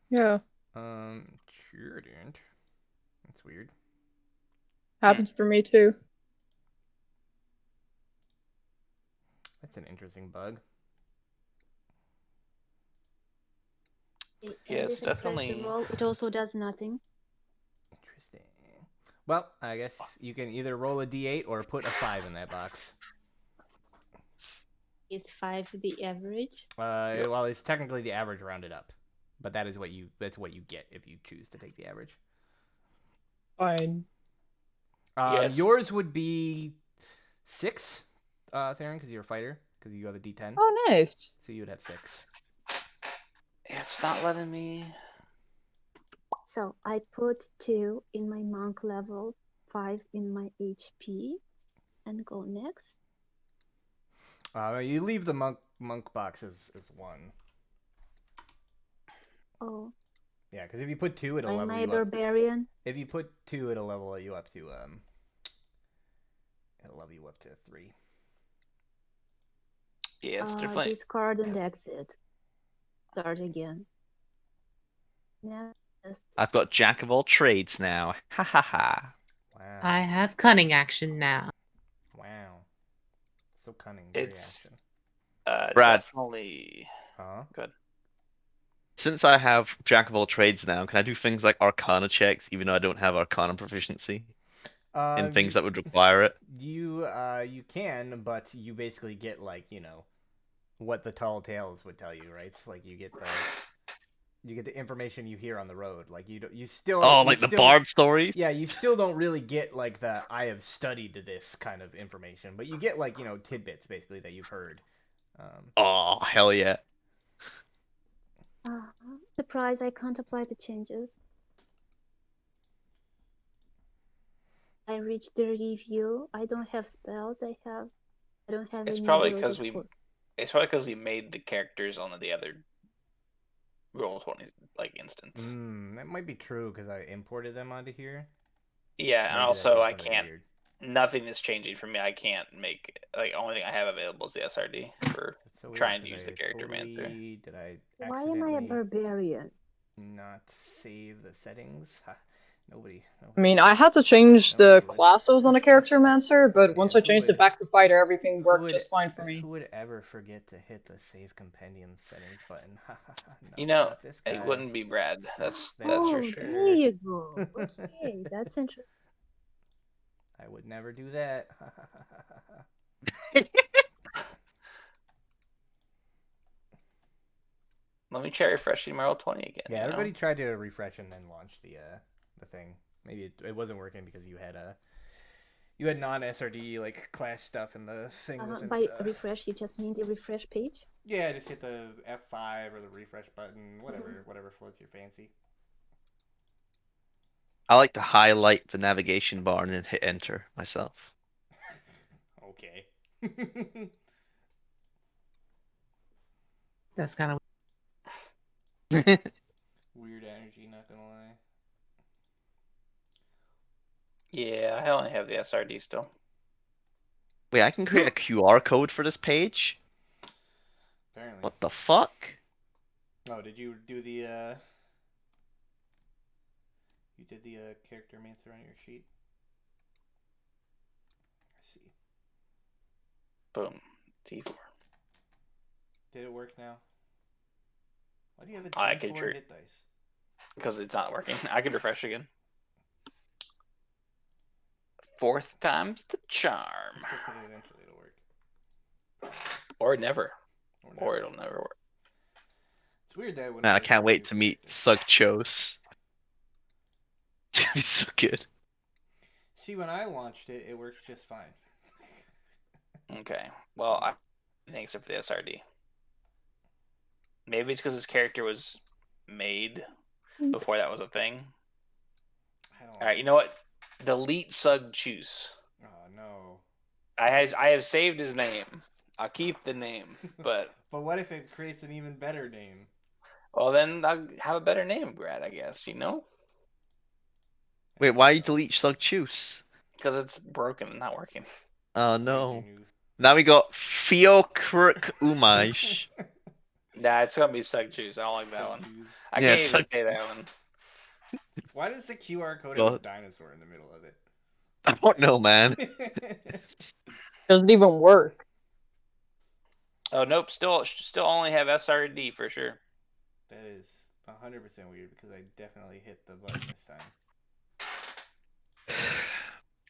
Yeah. Sure didn't. That's weird. Happens for me too. That's an interesting bug. And Yeah, it's if I press the definitely- roll, it also does nothing. Interesting. Well, I guess you can either roll a d8 or put a 5 in that box. Is 5 the average? Well, it's technically the average rounded up, but that's what you get if you choose to take the average. Fine. Yes. Yours would be 6, Theron, because you're a fighter, because you have a d10. Oh, nice. So you would have 6. It's not letting me. So I put 2 in my monk level, 5 in my HP, and go next. You leave the monk box as 1. Oh, Yeah, because if you put 2, it'll I'm level my you up. barbarian. If you put 2, it'll level you up to it'll level you up to 3. Yeah, it's definitely. Discard and exit. Start again. Next. I've got Jack of all trades now. Ha ha ha. Wow. I have cunning action now. Wow. So cunning. Great It's- action. Brad. Definitely. Huh? Good. Since I have Jack of all trades now, can I do things like Arcana checks, even though I don't have Arcana proficiency in things You that would require it? you can, but you basically get like what the tall tales would tell you, right? Like you get the information you hear on the road. Like you still Oh, you like the still Bard stories? yeah, you still don't really get like the I have studied this kind of information, but you get like tidbits basically that you've heard. Oh, hell yeah. Surprise! I can't apply the changes. I reached the review. I don't have spells. I don't have It's any probably abilities because for. it's probably because we made the characters on the other Roll20 like instance. That might be true because I imported them onto here. Yeah, and Maybe that also did I something can't. weird. Nothing is changing for me. I can't make like only thing I have available is the SRD for That's so weird, trying to 'cause use the I character mancer. Did I Why am I a accidentally barbarian? not save the settings? Ha, nobody. I mean, I had to change the Nobody would. class that was on the character mancer, but once I Man, changed it back to fighter, everything who worked would just fine for me. who would ever forget to hit the save compendium settings button? No, You know, not this guy. it wouldn't be Brad. That's for Oh, sure. there you go. Okay, that's interesting. I would never do that. Let me try refreshing my Roll20 again. Yeah, everybody tried to refresh and then launch the thing. Maybe it wasn't working because you had non SRD like class stuff and the thing wasn't. By refresh, you just mean the refresh page? Yeah, just hit the F5 or the refresh button, whatever floats your fancy. I like to highlight the navigation bar and then hit enter myself. Okay. That's kind of Weird energy, not gonna lie. Yeah, I only have the SRD still. Wait, I can create a QR code for this page? Apparently. What the fuck? Oh, did you do the you did the character mancer on your sheet? I see. Boom. T4. Did it work now? Why do you have a I D4 could hit dice? Because it's not working. I could refresh again. Fourth time's the charm. Eventually it'll work. Or never. Or Or it'll never work. It's weird that when Man, I can't wait to meet Sugchos. It's gonna be so good. See, when I launched it, it works just fine. Okay. Well, I thanks for the SRD. Maybe it's because his character was made before that was a thing. All right, you know what? Delete Sug Juice. Oh no. I have saved his name. I'll keep the name, but But what if it creates an even better name? well, then I'll have a better name, Brad. I guess you know Wait, why you delete Slugchus? because it's broken and not working. Oh no. Now we got Theokruk Umaish. Nah, it's gonna be Sug Juice. I don't like that one. I Yeah, can't even say that one. Why does the QR code Well- have a dinosaur in the middle of it? I don't know, man. Doesn't even work. Oh nope, still only have SRD for sure. That is 100% weird because I definitely hit the button this time.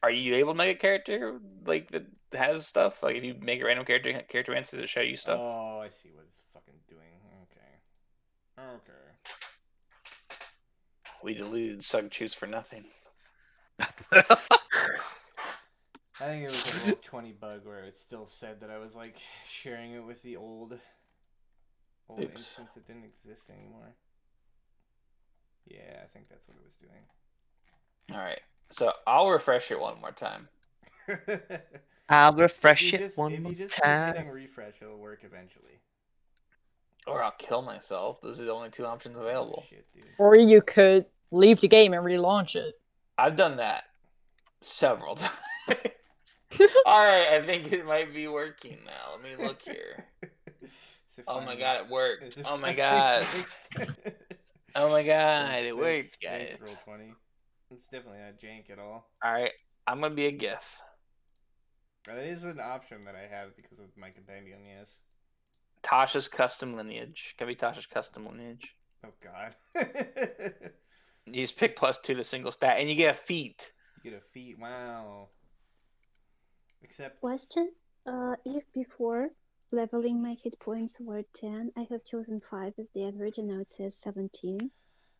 Are you able to make a character like that has stuff? Like if you make a random character answers to show you stuff. Oh, I see what it's fucking doing. Okay. We deleted Sug Juice for nothing. I think it was a Roll20 bug where it still said that I was like sharing it with the old Oops. instance that didn't exist anymore. Yeah, I think that's what it was doing. All right, so I'll refresh it one more time. I'll refresh if it one you more just keep time. hitting refresh, it'll work eventually. Or I'll kill myself. Those are the only two options available. Oh, shit, dude. Or you could leave the game and relaunch it. I've done that several times. All right, I think it might be working now. Let me look here. Oh my god, it worked. Oh my god. Oh my god, it worked, guys. Thanks, Roll20. It's definitely not jank at all. All right, I'm gonna be a GIF. That is an option that I have because of my compendium, yes. Tasha's custom lineage. Can be Tasha's custom lineage. Oh god. You just pick +2 to single stat, and you get a feat. You get a feat. Wow. Except. Question: if before leveling my hit points were 10, I have chosen 5 as the average, and now it says 17.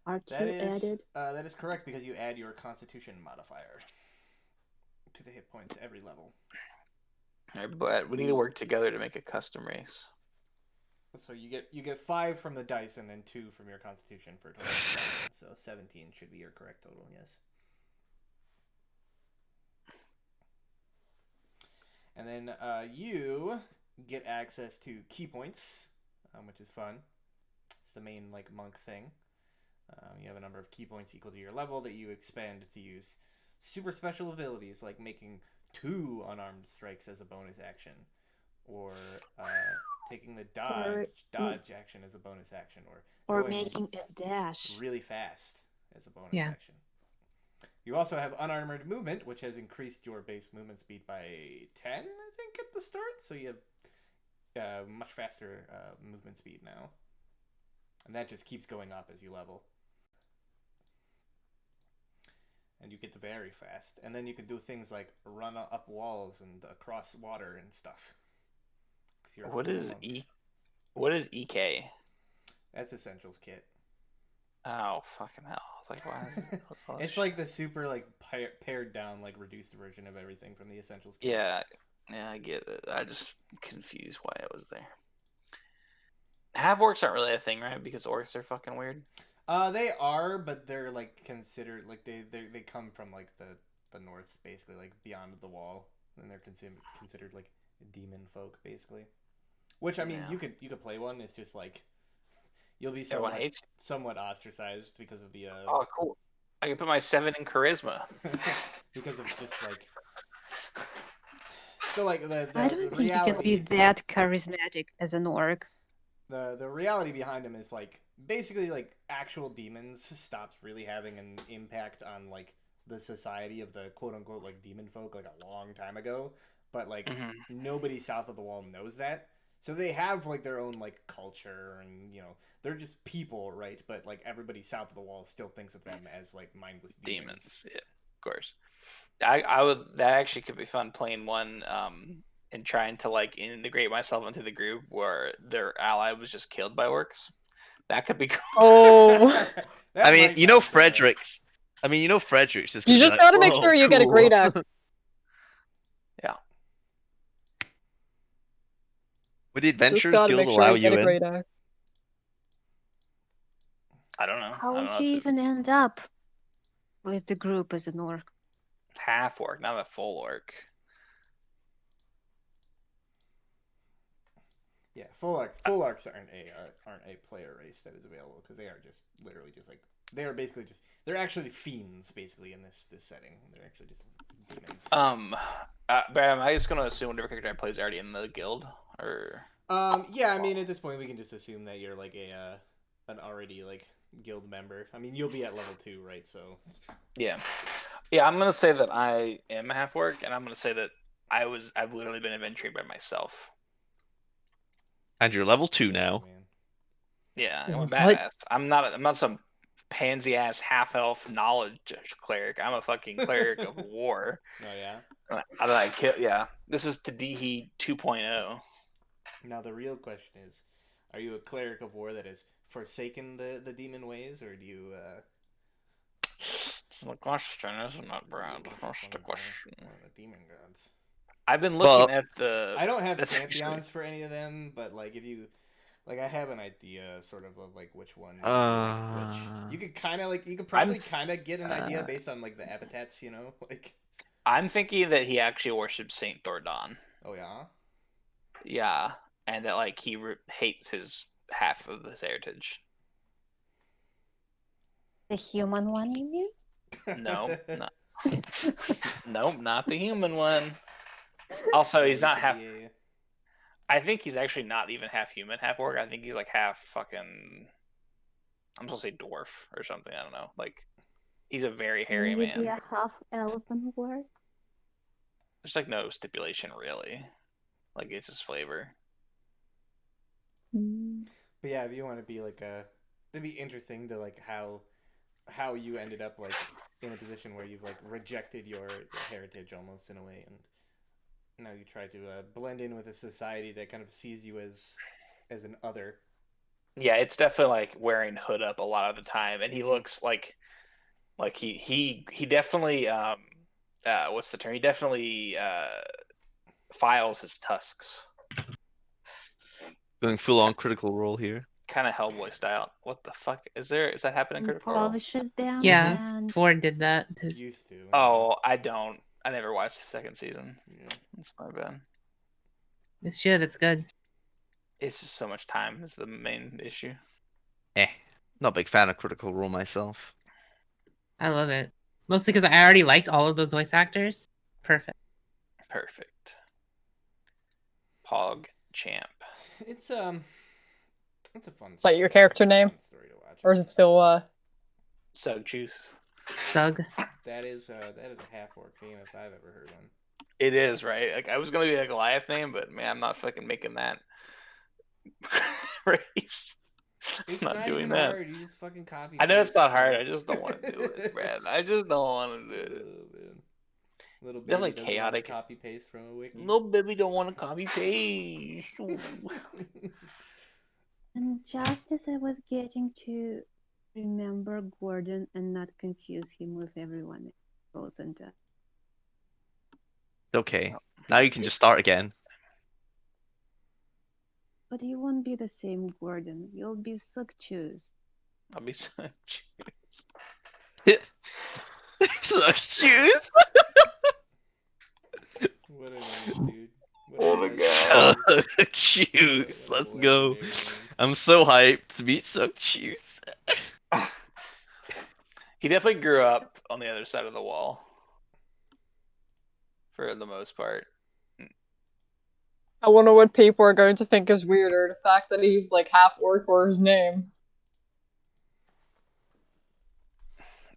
Are 2 added? That is correct because you add your Constitution modifier to the hit points every level. But we need to work together to make a custom race. So you get 5 from the dice and then 2 from your Constitution for a total of 7. So 17 should be your correct total. Yes. And then you get access to key points, which is fun. It's the main like monk thing. You have a number of key points equal to your level that you expend to use super special abilities like making 2 unarmed strikes as a bonus action, or taking the dodge action as a bonus action, Or going making a dash. really fast as a bonus Yeah. action. You also have unarmored movement, which has increased your base movement speed by 10, I think, at the start. So you have much faster movement speed now. And that just keeps going up as you level. And you get very fast. And then you can do things like run up walls and across water and stuff. What is EK? That's Essentials Kit. Oh, fucking hell. I was like, why is it? What's all that It's like the super like pared down like reduced version of everything from the Essentials Kit. Yeah, I get it. I just confused why it was there. Half orcs aren't really a thing, right? Because orcs are fucking weird. They are, but they're like considered like they come from like the north, basically, like beyond the wall, and they're considered like demon folk, basically. Which I mean, Yeah. you could play one. It's just like you'll be Everyone hates you. somewhat ostracized because of the Oh, cool. I can put my 7 in charisma. because of just like so like I the don't think reality. you can be that charismatic as an orc. The reality behind them is like basically like actual demons stopped really having an impact on like the society of the quote unquote like demon folk like a long time ago, but like nobody south of the wall knows that. So they have like their own like culture, and you know they're just people, right? But like everybody south of the wall still thinks of them as like mindless demons. Yeah, of course. I would. That actually could be fun playing one and trying to like integrate myself into the group where their ally was just killed by orcs. That could be cool. Oh, I mean, you know Fredericks. Fredericks is gonna you be just like, gotta make "Whoa, sure you get a cool." great axe. Yeah. Would the Just Adventurers gotta Guild make sure allow you get you a in? great axe. I don't know. How I don't would know you if even end up with the group as an orc? half orc, not a full orc. Yeah, full arcs aren't a player race that is available because they are just literally just like they are basically just they're actually fiends basically in this setting. They're actually just demons. But am I just gonna assume whatever character I play is already in the guild, or? Yeah, I mean at this point we can just assume that you're like an already like guild member. I mean you'll be at level 2, right? So Yeah. I'm gonna say that I am a half orc, and I'm gonna say that I've literally been adventuring by myself. And you're level 2 now. man. Yeah, I'm a What? badass. I'm not some pansy ass half elf knowledge cleric. I'm a fucking cleric of war. Oh yeah. How did I kill? Yeah, this is Tadihi 2.0. Now the real question is, are you a cleric of war that has forsaken the demon ways, or do you It's the question, isn't it, Brad? That's the question. one of the demon gods? I've been Well, looking at the. I don't have that's pantheons actually- for any of them, but like if you like I have an idea sort of like which one would be, like, which you could kind of like you could probably kind of get an idea based on like the epithets, you know, like I'm thinking that he actually worships Saint Thordan. oh yeah. Yeah, and that like he hates his half of his heritage. The human one, you mean? No, no, nope, not the human one. Also, he's not half. I think he's actually not even half human, half orc. I think he's like half fucking. I'm supposed to say dwarf or something. I don't know. Like, he's a very hairy Maybe man. a half elven word. There's like no stipulation really. Like it's his flavor. But yeah, if you want to be like it'd be interesting to like how you ended up like in a position where you've like rejected your heritage almost in a way, and now you try to blend in with a society that kind of sees you as an other. Yeah, it's definitely like wearing hood up a lot of the time, and he looks like he definitely what's the term? He definitely files his tusks, Going full on critical role here. kind of Hellboy style. What the fuck is there? Is that happening? And Critical Role? polishes them. Yeah, And Ford did that. Used to. Oh, I don't. I never watched the second season. Yeah. It's my bad. This shit, it's good. It's just so much time is the main issue. Not a big fan of Critical Role myself. I love it. Mostly because I already liked all of those voice actors. Perfect. Perfect. Pog Champ. It's a fun. Is that your character name? Fun story to watch. Or is it still Sug Juice. Sug. That is a half orc name if I've ever heard one. It is, right? Like I was gonna be like a Goliath name, but man, I'm not fucking making that race. It's I'm not doing even that. hard. You just fucking copy. I know it's paste. not hard. I just don't want to do it, man. I just don't want to do it. Oh, man. Little They're baby like doesn't want to chaotic. copy paste from a wiki. Little baby don't want to copy paste. And just as I was getting to remember Gordon and not confuse him with everyone else, and Okay. Now you can just start again. but you won't be the same Gordon. You'll be Succhus. I'll be such. So shoes. What a name, dude. Oh my God. Shoes. Let's go. I'm so hyped to meet Suck Shoes. He definitely grew up on the other side of the wall. For the most part. I wonder what people are going to think is weirder, the fact that he's like half orc or his name.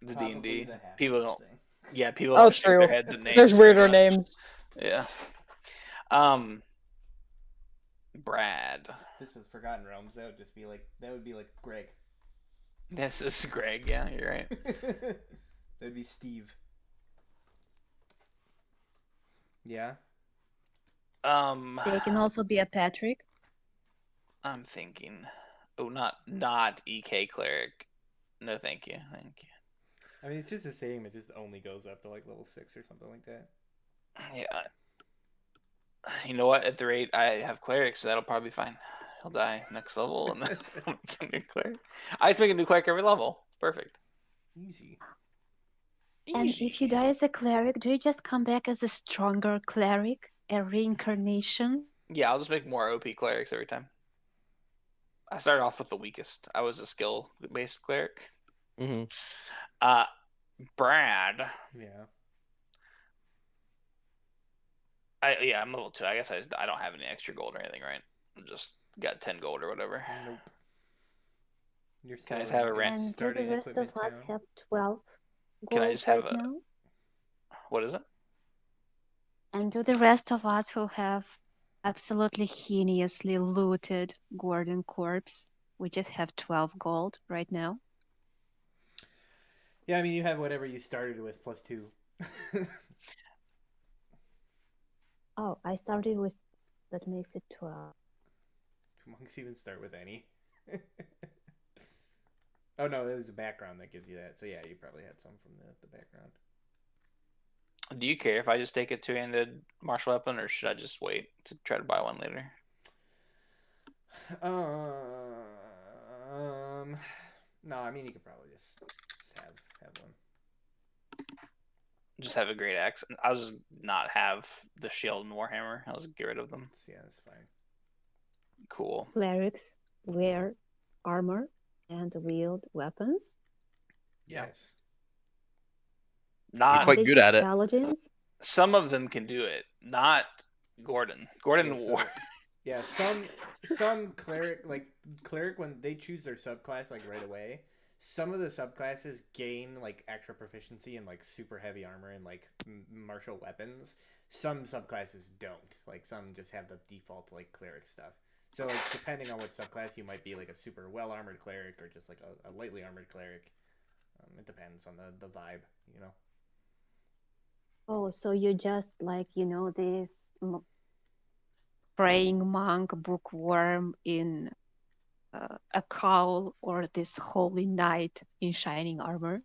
The Probably D&D. the half People orc don't. thing. Yeah, people Oh, don't shake true. their heads at names. There's very weirder much. names. Yeah. Brad. This was Forgotten Realms. That would be like Greg. This is Greg. Yeah, you're right. That'd be Steve. Yeah. They can also be a Patrick. I'm thinking. Oh, not EK cleric. No, thank you. Thank you. I mean, it's just the same. It just only goes up to like level 6 or something like that. Yeah. You know what? At the rate I have clerics, so that'll probably be fine. He'll die next level, and then I'll make a new cleric. I just make a new cleric every level. It's perfect. Easy. And if you die as a cleric, do you just come back as a stronger cleric? A reincarnation? Yeah, I'll just make more OP clerics every time. I started off with the weakest. I was a skill-based cleric. Mm-hmm. Brad. Yeah. I'm level 2. I guess I don't have any extra gold or anything, right? I'm just got 10 gold or whatever. Nope. You're Can I just still have a in rant? And do the starting rest of equipment us town. have 12 Can I gold just have right now? What is it? And do the rest of us who have absolutely hideously looted Gordon corpse, we just have 12 gold right now? Yeah, I mean, you have whatever you started with plus 2. Oh, I started with, that makes it 12. Monks even start with any. Oh no, it was the background that gives you that. So yeah, you probably had some from the background. Do you care if I just take a two-handed martial weapon, or should I just wait to try to buy one later? No, I mean you could probably just have one. Just have a great axe. I'll just not have the shield and warhammer. I'll just get rid of them. Yeah, that's fine. Cool. Clerics wear armor and wield weapons. Yeah. Yes. Not quite good at it. Paladins. some of them can do it. Not Gordon. Gordon Yeah, so- war. Yeah, some cleric when they choose their subclass like right away, some of the subclasses gain like extra proficiency in like super heavy armor and like martial weapons. Some subclasses don't. Like some just have the default like cleric stuff. So like depending on what subclass, you might be like a super well armored cleric or just like a lightly armored cleric. It depends on the vibe, you know. Oh, so you're just like, this praying monk bookworm in a cowl, or this holy knight in shining armor,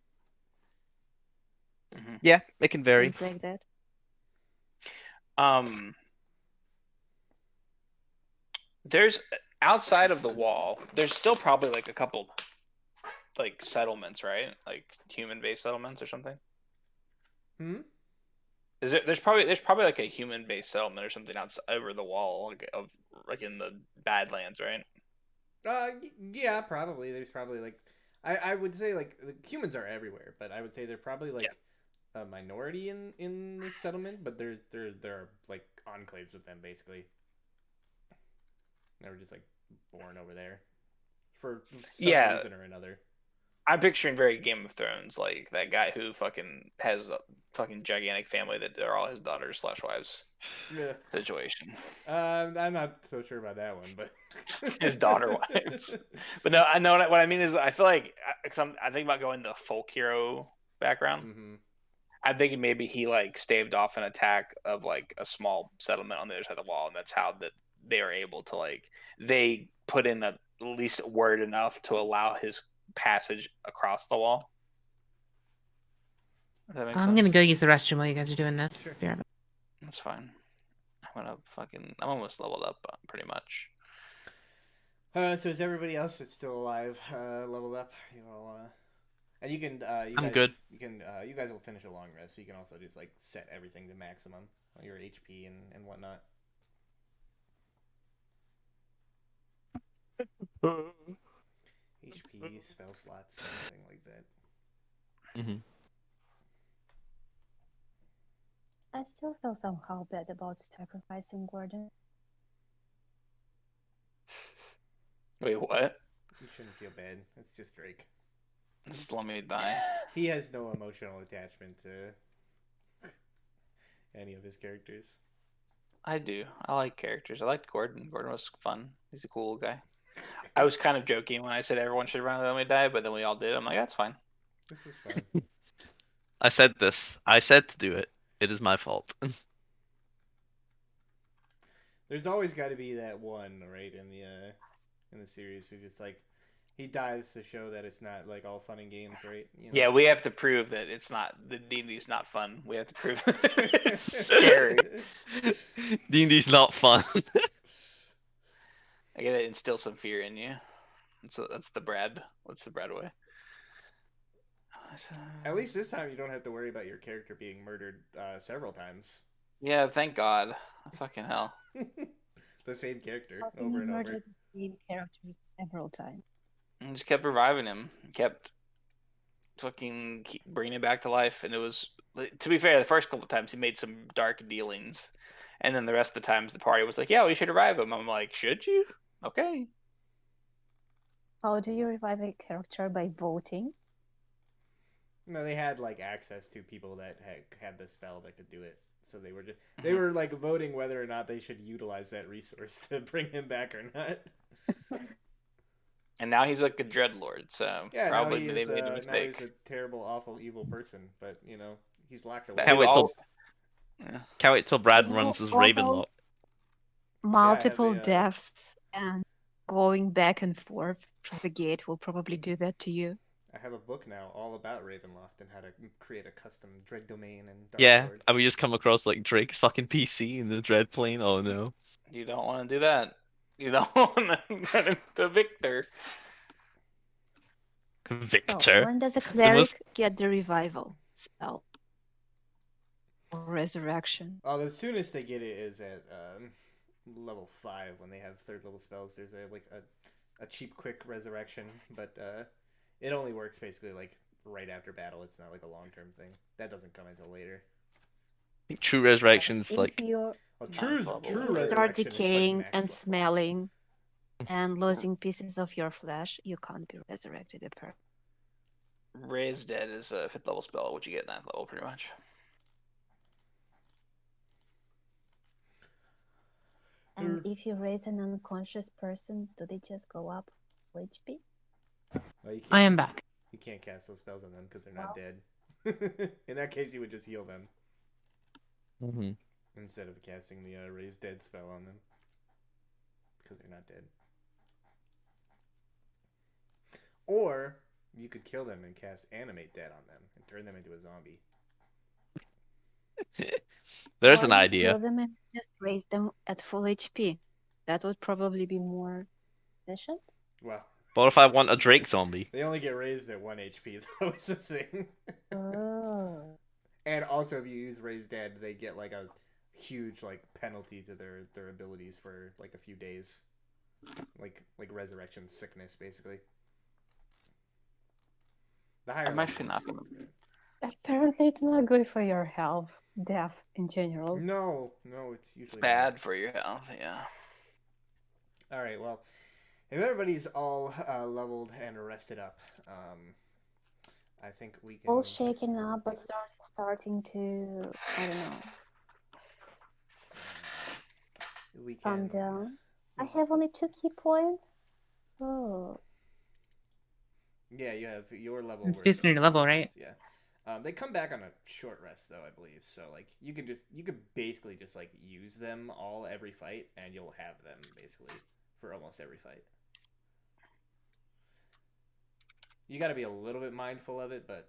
Yeah, it can vary. things like that. There's outside of the wall. There's still probably like a couple like settlements, right? Like human-based settlements or something. Is it? There's probably like a human-based settlement or something outside over the wall, like in the Badlands, right? Yeah, probably. There's probably like, I would say like humans are everywhere, but I would say they're probably like a minority in the settlement. But there are like enclaves with them basically. They were just like born over there for some reason or another. I'm picturing very Game of Thrones, like that guy who fucking has a fucking gigantic family that they're all his daughters / wives. Yeah. Situation. I'm not so sure about that one, but his daughter wives. But no, I know what I mean is I feel like I think about going the folk hero background. Mm-hmm. I'm thinking maybe he like staved off an attack of like a small settlement on the other side of the wall, and that's how that they are able to like they put in at least word enough to allow his passage across the wall. Does that make sense? I'm gonna go use the restroom while you guys are doing this. Sure. Be right back. That's fine. I'm almost leveled up pretty much. So is everybody else that's still alive leveled up? You all and you can you I'm guys good. you guys will finish a long rest, so you can also just like set everything to maximum, your HP and whatnot. HP, spell slots, something like that. Mm-hmm. I still feel somehow bad about sacrificing Gordon. Wait, what? You shouldn't feel bad. It's just Drake. Just let me die. He has no emotional attachment to any of his characters. I do. I like characters. I liked Gordon. Gordon was fun. He's a cool guy. I was kind of joking when I said everyone should run and let me die, but then we all did. I'm like, that's fine. This is fun. I said this. I said to do it. It is my fault. There's always got to be that one, right, in the series who just like he dies to show that it's not like all fun and games, right? You know? Yeah, we have to prove that it's not the D&D's not fun. We have to prove it's scary. D&D's not fun. I gotta instill some fear in you. So that's the Brad. What's the Brad way? At least this time you don't have to worry about your character being murdered several times. Yeah, thank God. Fucking hell. The same character How can over you and murder over. the same characters several times? And just kept reviving him. Kept bringing him back to life. And it was, to be fair, the first couple of times he made some dark dealings. And then the rest of the times the party was like, yeah, we should revive him. I'm like, should you? Okay. How do you revive a character? By voting? No, they had like access to people that had the spell that could do it. So they were like voting whether or not they should utilize that resource to bring him back or not. And now he's like a dreadlord, so Yeah, probably now they made a now mistake. he's a terrible, awful, evil person. But you know, he's locked away. That Can't we wait all- till Can't wait till Brad You know, runs his all Ravenlock. those multiple the, deaths and going back and forth from the gate will probably do that to you. I have a book now all about Ravenloft and how to create a custom Dread domain and Dark Yeah, Lord. and we just come across like Drake's fucking PC in the Dread plane. Oh no. You don't want to do that. You don't want to run into Victor. So, Victor. when does a most- cleric get the revival spell? Or resurrection? Oh, the soonest they get it is at level 5 when they have third level spells. There's a cheap, quick resurrection, but it only works basically like right after battle. It's not like a long term thing. That doesn't come until later. I think True Resurrection's If like you Well, true level. true You resurrection start is, like, decaying max and level. smelling and losing pieces of your flesh, you can't be resurrected apparently. Raise Dead is a 5th level spell, which you get at 9th level pretty much. And if you raise an unconscious person, do they just go up HP? Well, you can't, I am back. You can't cast those spells on them because they're Wow. not dead. In that case, you would just heal them Mm-hmm. instead of casting the raise dead spell on them because they're not dead. Or you could kill them and cast animate dead on them and turn them into a zombie. There's Or an you idea. kill them and just raise them at full HP. That would probably be more efficient. Well, What if I want a Drake zombie? they only get raised at 1 HP. That was the thing. Oh. And also, if you use raise dead, they get like a huge like penalty to their abilities for like a few days, like resurrection sickness, basically. The higher I'm actually not gonna. Apparently, it's not good for your health, death in general. No, it's usually It's bad for your health. Yeah. All right, well, if everybody's all leveled and rested up, I think we can. All shaken up, but starting to, I don't know, We can. calm down. I have only 2 key points. Oh. Yeah, you have your level. It's worth based on of your level, right? points, Yeah. They come back on a short rest though, I believe. So like you could basically just like use them all every fight, and you'll have them basically for almost every fight. You got to be a little bit mindful of it, but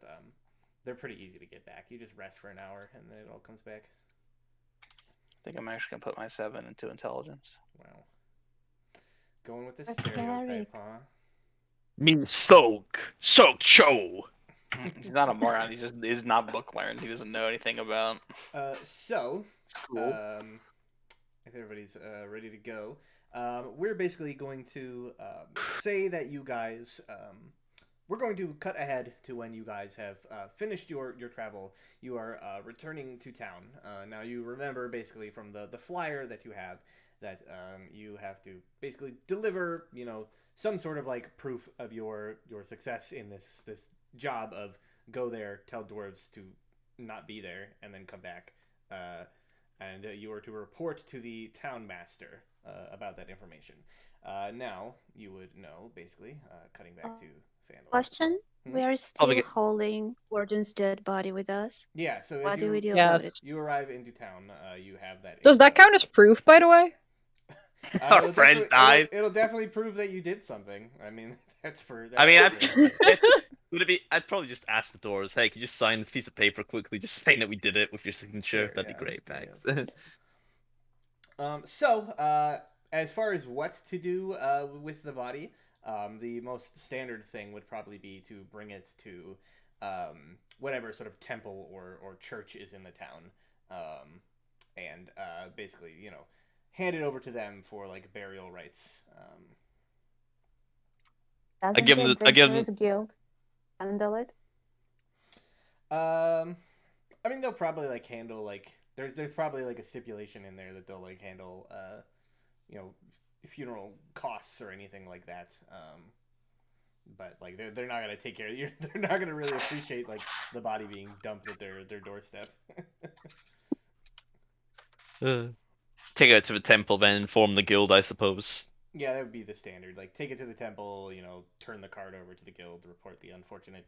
they're pretty easy to get back. You just rest for an hour, and then it all comes back. I think I'm actually gonna put my 7 into intelligence. Wow. Going with the That's stereotype, very- huh? Mean Soak Cho. He's not a moron. He's not book learned. He doesn't know anything about So, school. if everybody's ready to go, we're basically going to say that you guys, we're going to cut ahead to when you guys have finished your travel. You are returning to town. Now you remember basically from the flyer that you have that you have to basically deliver, some sort of like proof of your success in this job of go there, tell dwarves to not be there, and then come back. And you are to report to the town master about that information. Now, you would know, basically, cutting back to Fandor. Question? Hmm? We are still get- holding Gordon's dead body with us. Yeah, so What as do we do Yes. about it? you arrive into town, you have that. Does that info. count as proof, by the way? Our It'll friend definitely- died. It'll definitely prove that you did something. I mean, that's for. I mean, for- would it be? I'd probably just ask the doors, "Hey, could you just sign this piece of paper quickly? Just saying that we did it with your signature. Sure, That'd yeah. be great, Yeah, thanks." of course. So, as far as what to do with the body, the most standard thing would probably be to bring it to whatever sort of temple or church is in the town, and basically, hand it over to them for like burial rites. Doesn't give the them- I give them- Adventurers Guild handle it? I mean, they'll probably like handle like there's probably like a stipulation in there that they'll like handle funeral costs or anything like that. But like they're not gonna take care of you. They're not gonna really appreciate like the body being dumped at their doorstep. Take it to the temple, then inform the guild, I suppose. Yeah, that would be the standard. Like take it to the temple, turn the card over to the guild, report the unfortunate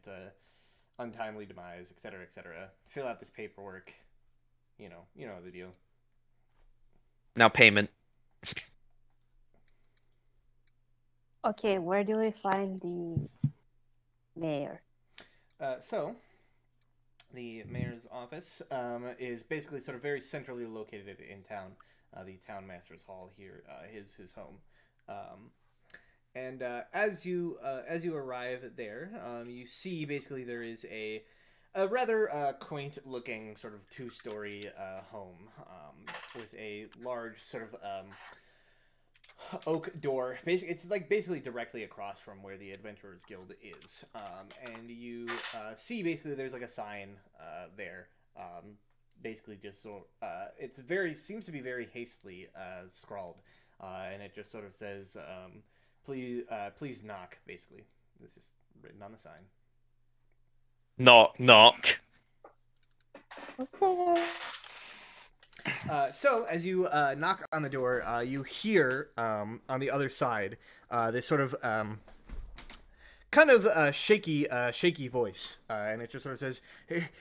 untimely demise, etc., etc. Fill out this paperwork. You know the deal. Now payment. Okay, where do we find the mayor? So, the mayor's office is basically sort of very centrally located in town. The town master's hall here is his home. And as you arrive there, you see basically there is a rather quaint-looking sort of two-story home with a large sort of oak door. It's like basically directly across from where the Adventurers Guild is, and you see basically there's like a sign there. Basically, just so seems to be very hastily scrawled, and it just sort of says, "Please knock." Basically, it's just written on the sign. Knock, knock. Who's there? So as you knock on the door, you hear on the other side this sort of kind of shaky voice, and it just sort of says,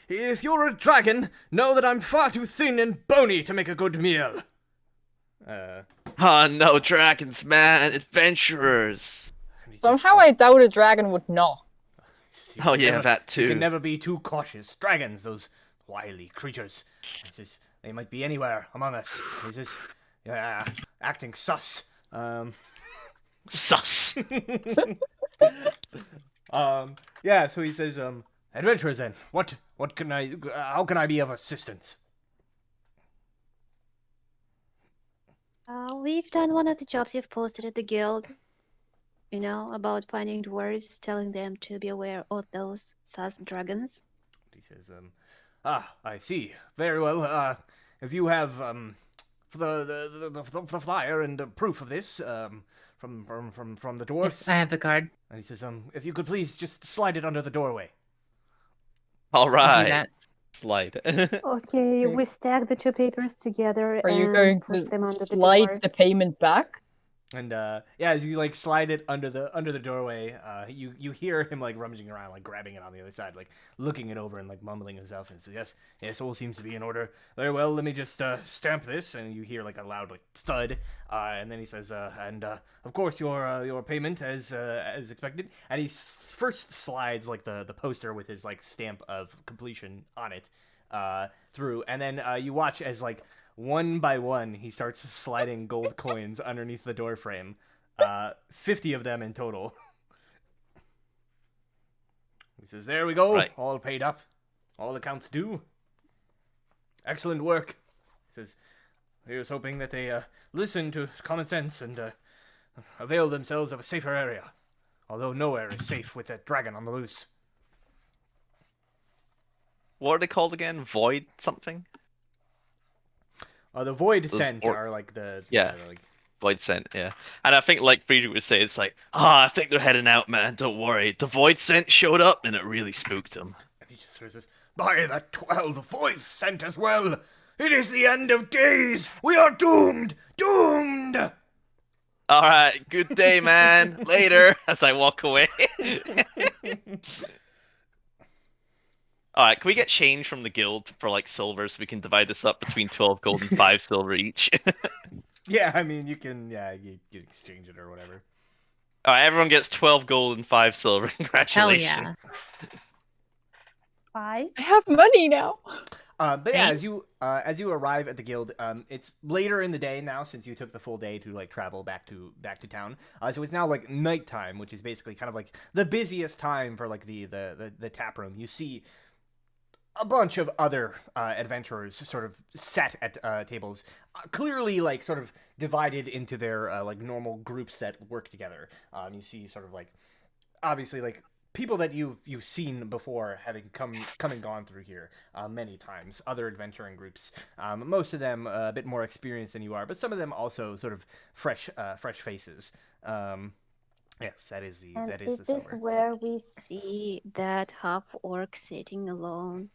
"If you're a dragon, know that I'm far too thin and bony to make a good meal." Oh, no dragons, man. Adventurers. And he says, Somehow I doubt a dragon would know. "You Oh, can yeah, never- that You can too. never be too cautious. Dragons, those wily creatures. He says, they might be anywhere among us. He says, acting sus. Sus. Yeah, so he says, adventurers then, how can I be of assistance? We've done one of the jobs you've posted at the guild. About finding dwarves, telling them to be aware of those sus dragons. He says, I see. Very well, if you have, the flyer and proof of this, from the dwarfs. Yes, I have the card. And he says, if you could please just slide it under the doorway. All I'll do right. that. Slide. Okay, we stack the two papers together Are you and going push to them under the slide door. the payment back? And as you like slide it under the doorway, you hear him like rummaging around, like grabbing it on the other side, like looking it over and like mumbling himself, and says, yes, all seems to be in order. Very well, let me just stamp this, and you hear like a loud like thud, and then he says, of course your payment as expected, and he first slides like the poster with his like stamp of completion on it through, and then you watch as like one by one, he starts sliding gold coins underneath the door frame. 50 of them in total. He says, there we go, Right. all paid up. All accounts due. Excellent work. He says, here's hoping that they listen to common sense and avail themselves of a safer area. Although nowhere is safe with that dragon on the loose. What are they called again? Void something? The Void Those Scent orc- are like the... Yeah. like, Void scent, yeah. And I think, like Friedrich would say, it's like, I think they're heading out, man. Don't worry. The void scent showed up, and it really spooked them. and he just sort of says, by the 12 Void Scent as well. It is the end of days. We are doomed. Doomed. All right, good day, man. Later. As I walk away. All right, can we get change from the guild for like silver so we can divide this up between 12 gold and 5 silver each? Yeah, I mean, you can, you can exchange it or whatever. All right, everyone gets 12 gold and 5 silver. Hell Congratulations. yeah. 5. I have money now. But yeah, Thanks. as you arrive at the guild, it's later in the day now since you took the full day to like travel back to town. So it's now like nighttime, which is basically kind of like the busiest time for like the tap room. You see a bunch of other adventurers sort of sat at tables, clearly like sort of divided into their like normal groups that work together. You see sort of like obviously like people that you've seen before, having come and gone through here many times. Other adventuring groups, most of them a bit more experienced than you are, but some of them also sort of fresh faces. Yes, that is the And that is is the this summer. where we see that half orc sitting alone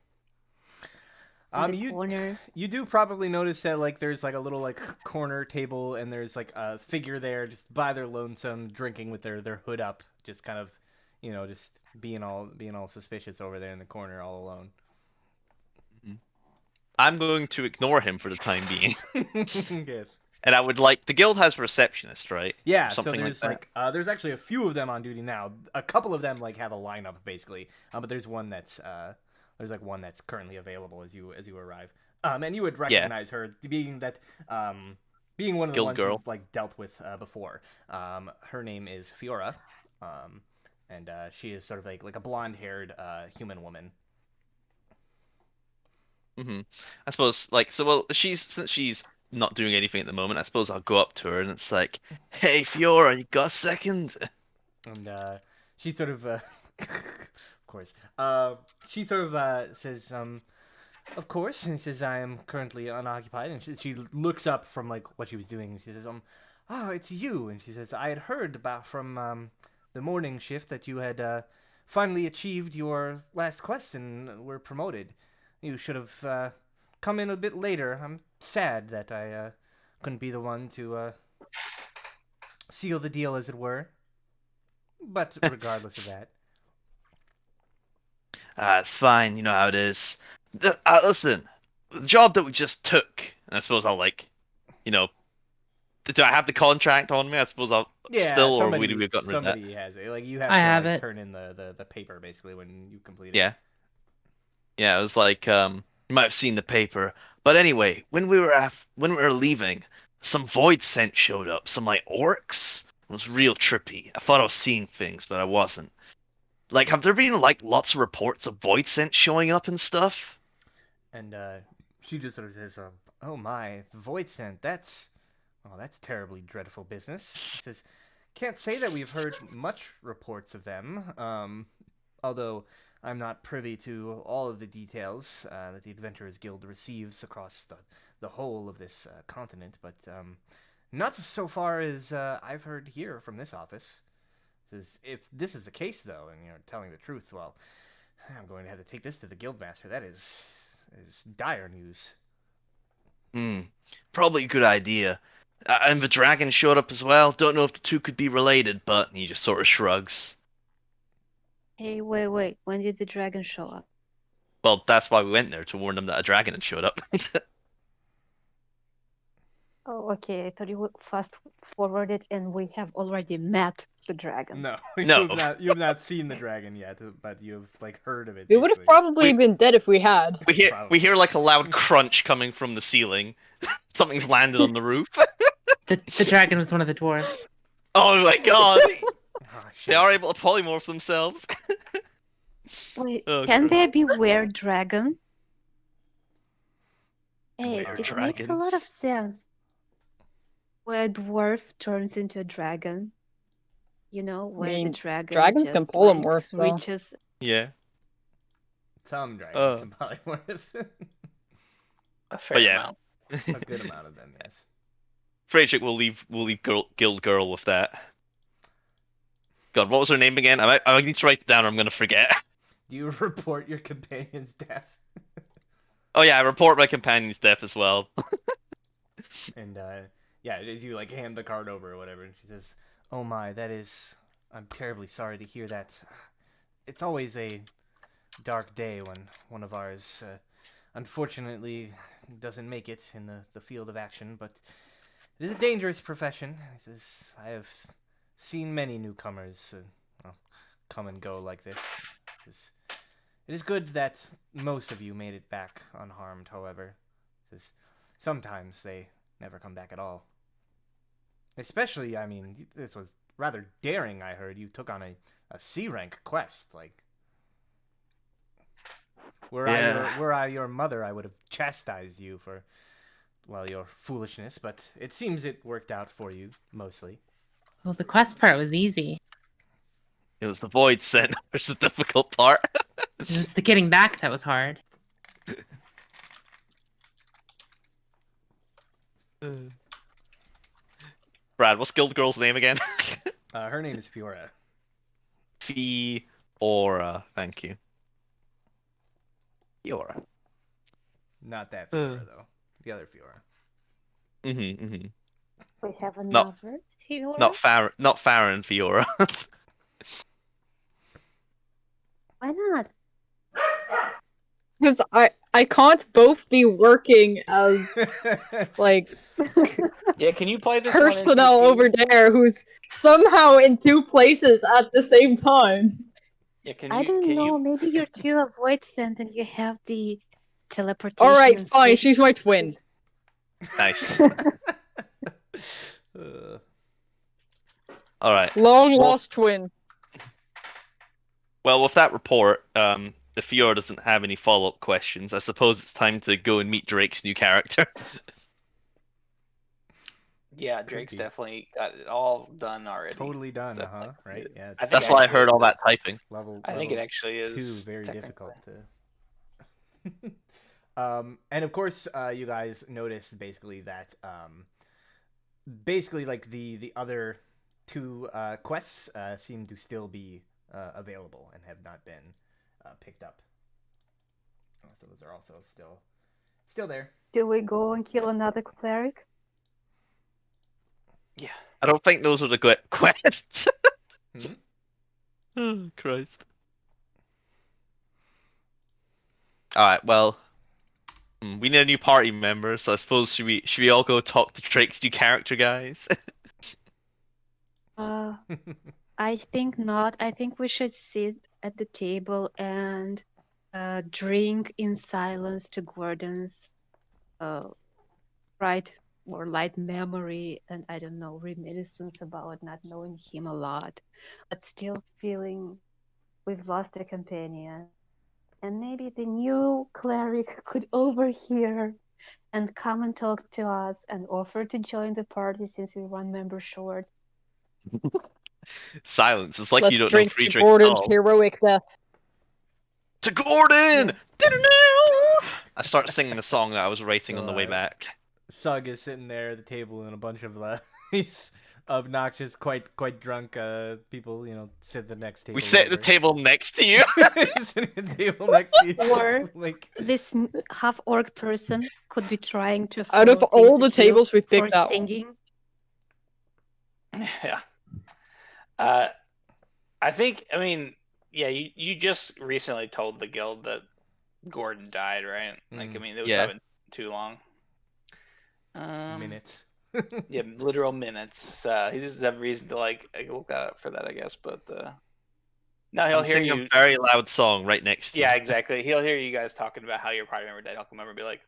in the corner? You do probably notice that like there's like a little like corner table and there's like a figure there just by their lonesome drinking with their hood up, just kind of, just being all suspicious over there in the corner all alone. I'm going to ignore him for the time being. Yes. And I would like the guild has a receptionist, right? Yeah, Something so there's like that. there's actually a few of them on duty now. A couple of them like have a lineup basically, but there's one that's one that's currently available as you arrive. And you would recognize her being one of the Guild ones girl. you've like dealt with before. Her name is Fiora, and she is sort of like a blonde-haired human woman. I suppose since she's not doing anything at the moment, I suppose I'll go up to her and it's like, hey Fiora, you got a second? And she sort of, of course, she sort of says, of course, and says, I am currently unoccupied. And she looks up from like what she was doing, and she says, oh, it's you. And she says, I had heard about from the morning shift that you had finally achieved your last quest and were promoted. You should have come in a bit later. I'm sad that I couldn't be the one to seal the deal, as it were. But regardless of that, It's fine. You know how it is. Listen, the job that we just took, and I suppose I'll like, you know, do I have the contract on me? I suppose I'll yeah, still, or would we somebody have gotten rid of that? somebody has it. Like you have I to have like it. turn in the paper basically when you complete it. Yeah. Yeah, it was like you might have seen the paper. But anyway, when we were leaving, some void scent showed up. Some like orcs. It was real trippy. I thought I was seeing things, but I wasn't. Like, have there been like lots of reports of void scent showing up and stuff? And she just sort of says, "Oh my, the void scent. That's terribly dreadful business." He says, "Can't say that we've heard much reports of them. Although I'm not privy to all of the details that the Adventurers Guild receives across the whole of this continent, but not so far as I've heard here from this office." Says, "If this is the case, though, and you're telling the truth, well, I'm going to have to take this to the guildmaster. That is dire news." Hmm. Probably a good idea. And the dragon showed up as well. Don't know if the two could be related, but he just sort of shrugs. Hey, wait. When did the dragon show up? Well, that's why we went there, to warn them that a dragon had showed up. Oh, okay. I thought you would fast forward it and we have already met the dragon. No, No. you have not seen the dragon yet, but you've like heard of it. We would have basically. probably been dead if we had. We Probably. hear like a loud crunch coming from the ceiling. Something's landed on the roof. The dragon was one of the dwarves. Oh my god! Ah, shit. They are able to polymorph themselves. Wait, Oh, can God. there be were dragons? Hey, Were it makes a lot of dragons? sense. Where a dwarf turns into a dragon. You know, where the mean, dragon dragons can just like polymorph, though. reaches. Yeah. Some dragons Uh. can polymorph. A fair yeah. amount. A good amount of them, yes. Frederick, we'll leave Guild Girl with that. God, what was her name again? I need to write it down or I'm gonna forget. Do you report your companion's death? Oh yeah, I report my companion's death as well. And yeah, as you like hand the card over or whatever, and she says, "Oh my, I'm terribly sorry to hear that. It's always a dark day when one of ours, unfortunately, doesn't make it in the field of action, but it is a dangerous profession." He says, "I have seen many newcomers come and go like this. It is good that most of you made it back unharmed, however. He says, sometimes they never come back at all. Especially, I mean, this was rather daring, I heard. You took on a C rank quest. Like, were I your mother, I would have chastised you for, well, your foolishness, but it seems it worked out for you, mostly." Well, the quest part was easy. It was the void scent, which is the difficult part. It was the getting back that was hard. Brad, what's Guild Girl's name again? Her name is Fiora. Fiora, thank you. Fiora. Not that Fiora, though. The other Fiora. We have Not- another Theodore. Not Farron Fiora. Why not? Because I can't both be working as, like, Yeah, can you play this one in personnel PC? over there who's somehow in two places at the same time. Yeah, can I you? don't Can know. you? Maybe you're too avoid scent and you have the teleportation. Alright, and fine, switch. she's my twin. Nice. Uh, Alright. Long lost twin. Well, with that report, the Fiora doesn't have any follow-up questions. I suppose it's time to go and meet Drake's new character. Yeah, Drake's be. definitely got it all done already. Totally done, Stuff like right? that. Yeah. I think That's why I actually heard all it that is. typing. Level. I think it level actually is 2, very technically. difficult to. And of course, you guys noticed basically that, basically like the other two quests seem to still be available and have not been picked up. So those are also still Still there. Do we go and kill another cleric? Yeah. I don't think those are the quests. Hmm? Oh, Christ. Alright, well. We need a new party member, so I suppose should we all go talk to Drake's new character, guys? Uh, I think not. I think we should sit at the table and drink in silence to Gordon's bright or light memory and I don't know, reminiscence about not knowing him a lot, but still feeling we've lost a companion. And maybe the new cleric could overhear and come and talk to us and offer to join the party since we're one member short. Silence. It's like you Let's don't know drink to Friedrich Gordon's Dahl. heroic death. To Gordon! Yeah. I start singing the song that I was writing So, on the way back. Sug is sitting there at the table, and a bunch of these obnoxious, quite drunk people, sit at the next table. We sit at the table next to you. Sitting at the table next to you. Or like this half orc person could be trying to Out of throw all things the at you tables we for picked out, singing. Yeah. I think, I mean, yeah, you just recently told the guild that Gordon died, right? Like, I mean, it was Yeah. not too long. minutes. Yeah, literal minutes. He doesn't have reason to look out for that, I guess. But no, he'll I'm hear singing you. a very loud song right next to Yeah, you. exactly. He'll hear you guys talking about how your party member died. He'll come over and be like,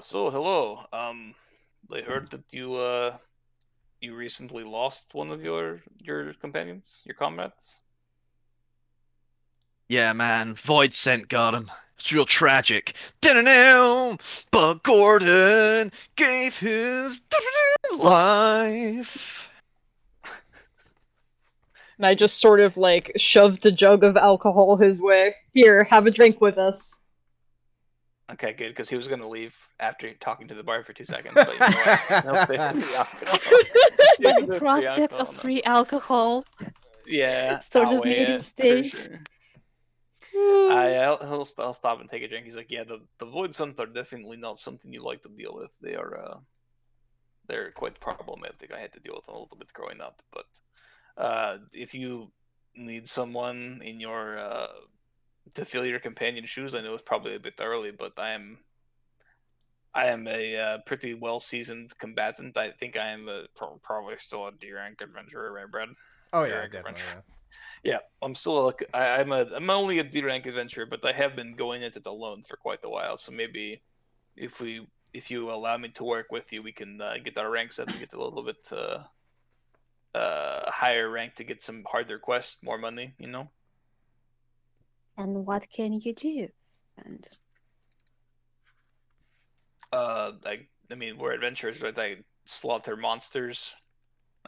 "So hello. I heard that you recently lost one of your companions, your comrades." Yeah, man. Void Scent got him. It's real tragic. Da-da-da! But Gordon gave his life. and I just sort of like shoved a jug of alcohol his way. Here, have a drink with us. Okay, good, because he was going to leave after talking to the bar for 2 seconds. But you know what? He'll stay for the alcohol. But Yeah, the free prospect alcohol, of no. free alcohol Yeah, sort of outweigh made him it, stay. for sure. He'll stop and take a drink. He's like, yeah, the void suns are definitely not something you like to deal with. They're quite problematic. I had to deal with them a little bit growing up. But if you need someone in your to fill your companion's shoes, I know it's probably a bit early, but I am a pretty well seasoned combatant. I think I am probably still a D rank adventurer, right, Brad? Oh D yeah, rank definitely. adventurer. Yeah. Yeah, I'm still I'm only a D rank adventurer, but I have been going into it alone for quite a while. So maybe if you allow me to work with you, we can get our ranks up and get a little bit higher rank to get some harder quests, more money, you know. And what can you do? And I mean, we're adventurers, right? I slaughter monsters.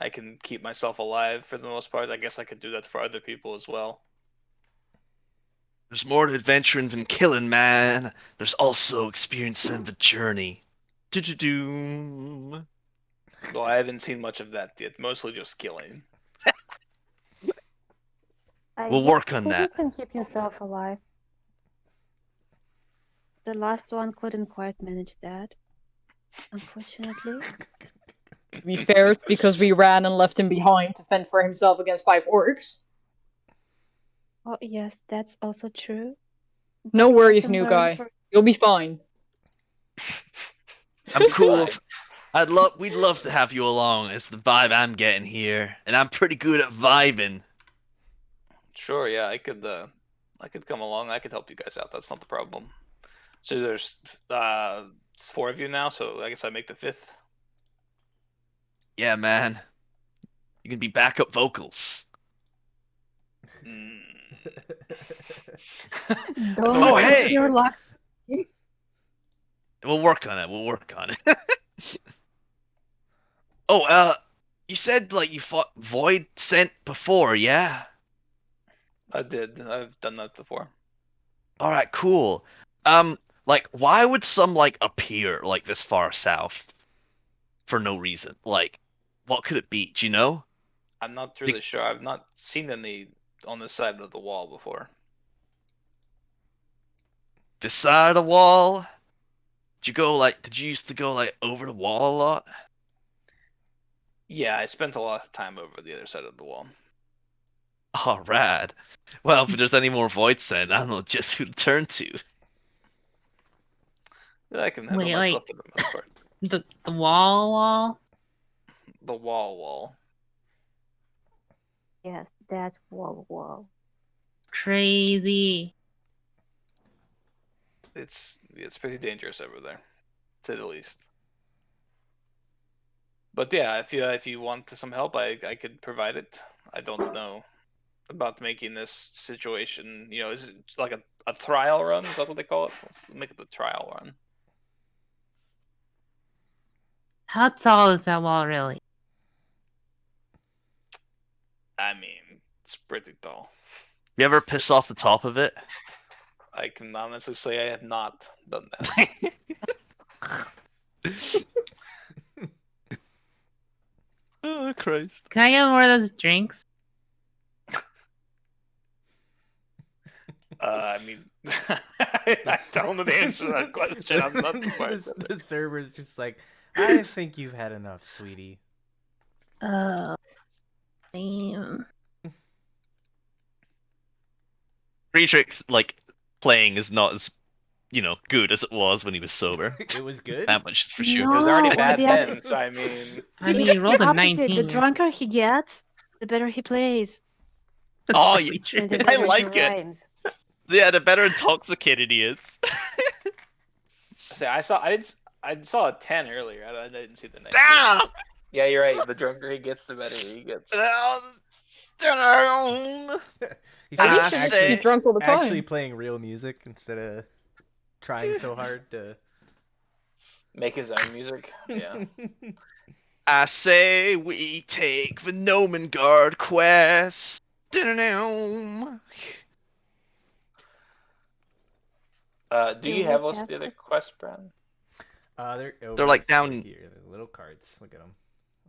I can keep myself alive for the most part. I guess I could do that for other people as well. There's more to adventuring than killing, man. There's also experiencing the journey. Do-do-do. Well, I haven't seen much of that yet. Mostly just killing. I We'll guess work on you that. can keep yourself alive. The last one couldn't quite manage that, unfortunately. To be fair, it's because we ran and left him behind to fend for himself against 5 orcs. Oh yes, that's also true. No But worries, lesson new learned guy. for- You'll be fine. I'm cool. We'd love to have you along. It's the vibe I'm getting here, and I'm pretty good at vibing. Sure, yeah, I could come along. I could help you guys out. That's not the problem. So there's 4 of you now, so I guess I make the 5th. Yeah, man. You can be backup vocals. Mm. Don't Oh, waste hey! your luck. We'll work on it. We'll work on it. Oh, you said like you fought Void Scent before, yeah? I did. I've done that before. All right, cool. Like, why would some like appear like this far south for no reason? Like, what could it be? Do you know? I'm not really sure. I've not seen any on this side of the wall before. this side of the wall? Did you used to go like over the wall a lot? Yeah, I spent a lot of time over the other side of the wall. Oh, rad. Well, if there's any more void send, I don't know just who to turn to. I can handle Wait, myself like for the most part. the wall. The wall. Yes, that's wall. Crazy. It's pretty dangerous over there, to say the least. But yeah, if you want some help, I could provide it. I don't know about making this situation. You know, is it like a trial run? Is that what they call it? Let's make it the trial run. How tall is that wall really? I mean, it's pretty tall. You ever piss off the top of it? I can honestly say I have not done that. Oh, Christ. Can I get more of those drinks? I mean, I don't know the answer to that question. I'm not quite. The server's just like, I think you've had enough, sweetie. Damn. Friedrich's like playing is not as good as it was when he was sober. It was good. That much is for sure. It was already No, bad the then, other- so I mean, I mean, you rolled the a opposite. 19. The drunker he gets, the better he plays. That's Oh, probably true. And the I better he like it. rhymes. Yeah, the better intoxicated he is. I saw a 10 earlier. I didn't see the next. Damn! Yeah, you're right. The drunker he gets, the better he gets. He's I actually, say- He's drunk all the time. actually playing real music instead of trying so hard to Make his own music. Yeah. I say we take the Nomengard quest. Da-da-dum. Do you Yeah, have we us the have other to- quest, Brad? they're like over down- here. They're little cards. Look at them.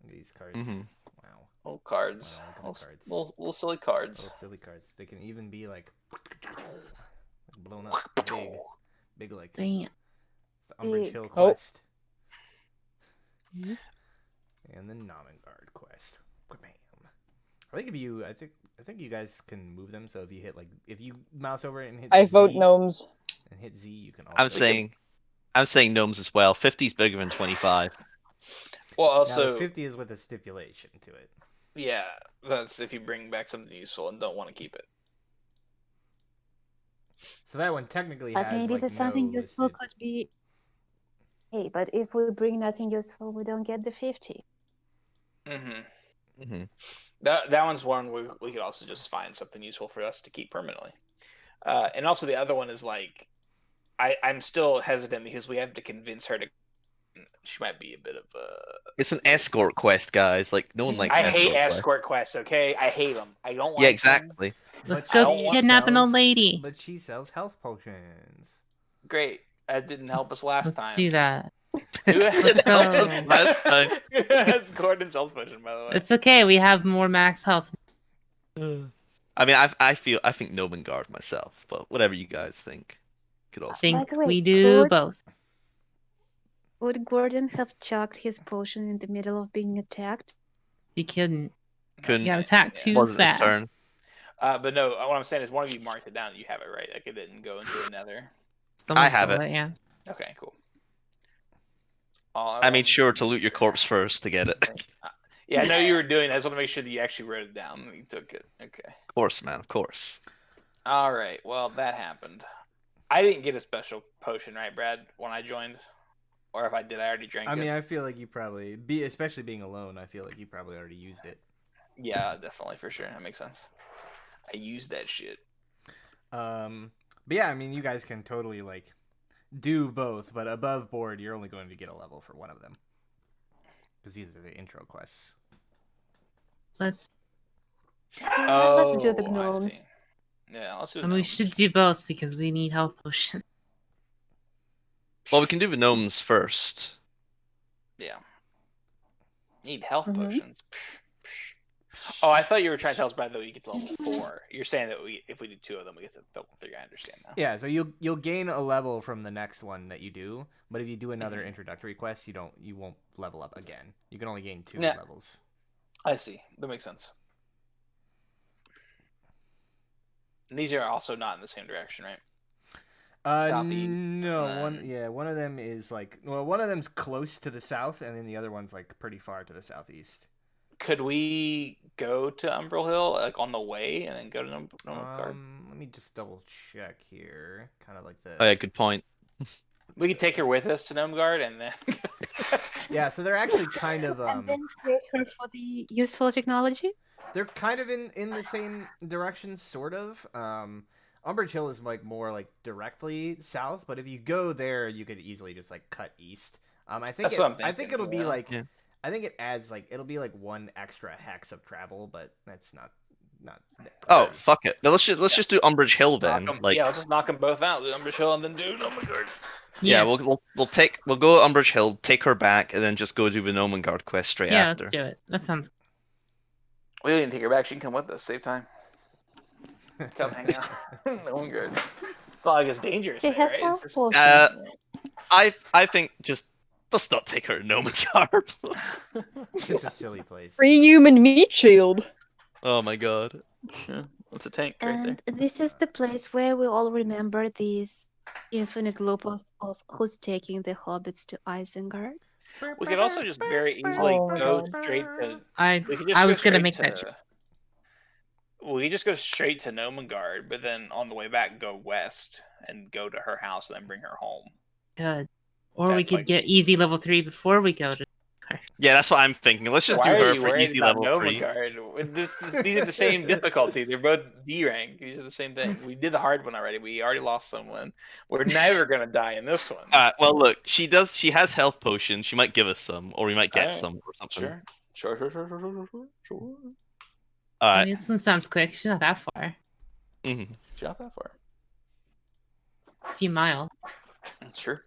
Look at these cards. Mhm. Wow, Oh, cards. Wow, look at the cards. Little silly cards. little silly cards. They can even be like blown up, big like. Damn. It's the Umbridge Big. Hill Oh. quest. And the Nomengard quest. Bam. I think you guys can move them. So if you mouse over it and hit I Z, vote gnomes. and hit Z, you can also. I'm saying gnomes as well. 50 is bigger than 25. Well, Now, also, the 50 is with a stipulation to it. yeah, that's if you bring back something useful and don't want to keep it. So that one technically But has maybe like the something no useful listed. could be. Hey, but if we bring nothing useful, we don't get the 50. Mm-hmm. Mm-hmm. That one's one we could also just find something useful for us to keep permanently. And also the other one is like, I'm still hesitant because we have to convince her to. She might be a bit of a. It's an escort quest, guys. Like no one likes. I hate quests. escort quests. Okay, I hate them. I don't like. Yeah, them. exactly. Let's But go she kidnap an old sells- lady. But she sells health potions. Great. That didn't help us last Let's time. do that. It helped us go. last time. That's Gordon's health potion, by the way. It's okay. We have more max health. I mean, I think Nomengard myself, but whatever you guys think, could I also. think the way, we do could- both. Would Gordon have chucked his potion in the middle of being attacked? You couldn't. Couldn't. You got attacked too Wasn't his fast. turn. But no, what I'm saying is one of you marked it down. You have it right. Like it didn't go into another. Someone have stole it. Yeah. Okay, cool. I made sure to loot your corpse first to get it. Yeah, I know you were doing that. I just want to make sure that you actually wrote it down. You took it. Okay. Of course, man. Of course. All right. Well, that happened. I didn't get a special potion, right, Brad, when I joined? Or if I did, I already drank I it. mean, I feel like you probably especially being alone. I feel like you probably already used it. Yeah, definitely, for sure. That makes sense. I used that shit. But yeah, I mean, you guys can totally like do both, but above board, you're only going to get a level for one of them because these are the intro quests. Let's. Let's do the I gnomes. see. Yeah, let's do the And we gnomes. should do both because we need health potion. Well, we can do the gnomes first. Yeah. Need health Mhm. potions. Oh, I thought you were trying to tell us by the way you get to level 4. You're saying that if we do 2 of them, we get to level 3. I understand now. Yeah, so you'll gain a level from the next one that you do, but if you do another introductory quest, you won't level up again. You can only gain 2 Yeah. levels. I see. That makes sense. And these are also not in the same direction, right? Southeast, No, and one of them is one of them's close to the south, and then the other one's like pretty far to the southeast. Could we go to Umbrel Hill like on the way and then go to Guard? Let me just double check here. Kind of like the Oh yeah, good point. We could take her with us to Gnome Guard and then. Yeah, so they're actually kind of And then trade her for the useful technology. they're kind of in the same direction, sort of. Umbrage Hill is like more like directly south, but if you go there, you could easily just like cut east. I think That's what I'm I think thinking, it'll be yeah. like Yeah. I think it adds like it'll be like 1 extra hex of travel, but that's not. Oh fuck it. But let's just do Umbridge Hill then. Like Yeah, let's just knock them both out. Do Umbrel Hill and then do Gnome Guard. yeah, we'll go Umbridge Hill, take her back, and then just go do the Nomengard quest straight Yeah, after. let's do it. That sounds. We didn't take her back. She can come with us. Save time. Come hang out. Gnome Guard. It's not like it's dangerous. She There, has right? health It's just... potions. I think just let's not take her to Nomengard. It's a silly place. Free human meat shield. Oh my god. Yeah, it's a tank right there. And this is the place where we all remember this infinite loop of who's taking the hobbits to Isengard. We could also just very easily Oh my go God. straight to. I We could just I go was gonna straight make to, that joke. We could just go straight to Nomengard, but then on the way back go west and go to her house and then bring her home. Good. Or we That's could like- get easy level 3 before we go to. Yeah, that's what I'm thinking. Let's just Why do are her you for worried easy about level 3. Nomengard? These are the same difficulty. They're both D rank. These are the same thing. We did the hard one already. We already lost someone. We're never gonna die in this one. Well, look, she has health potions. She might give us some, or we might get Alright. some or something. Sure. All I right. mean, this one sounds quick. She's not that far. Mhm. She's not that far. A few miles. Sure.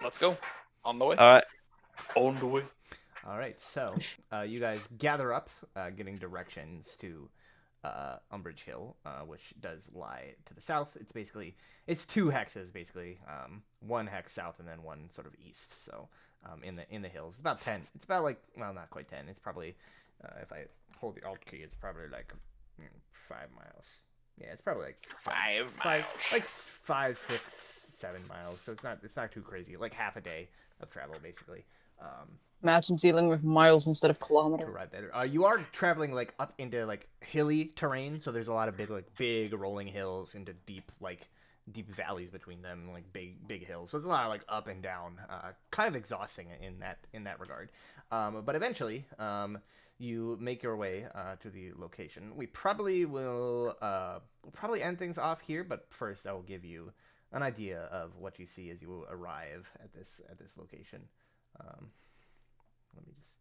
Let's go. On the way. All right. On the way. All right, so you guys gather up, getting directions to Umbridge Hill, which does lie to the south. It's 2 hexes basically, 1 hex south and then 1 sort of east. So in the hills, it's about 10. It's about like not quite 10. It's probably if I hold the alt key, it's probably like 5 miles. Yeah, it's probably like 5 miles. like 5, 6, 7 miles. So it's not too crazy. Like half a day of travel basically. Imagine dealing with miles instead of To kilometers. ride there. You are traveling like up into like hilly terrain, so there's a lot of big rolling hills into deep valleys between them, like big hills. So it's a lot of like up and down, kind of exhausting in that regard. But eventually, you make your way to the location. We probably will we'll probably end things off here, but first I will give you an idea of what you see as you arrive at this location. Let me just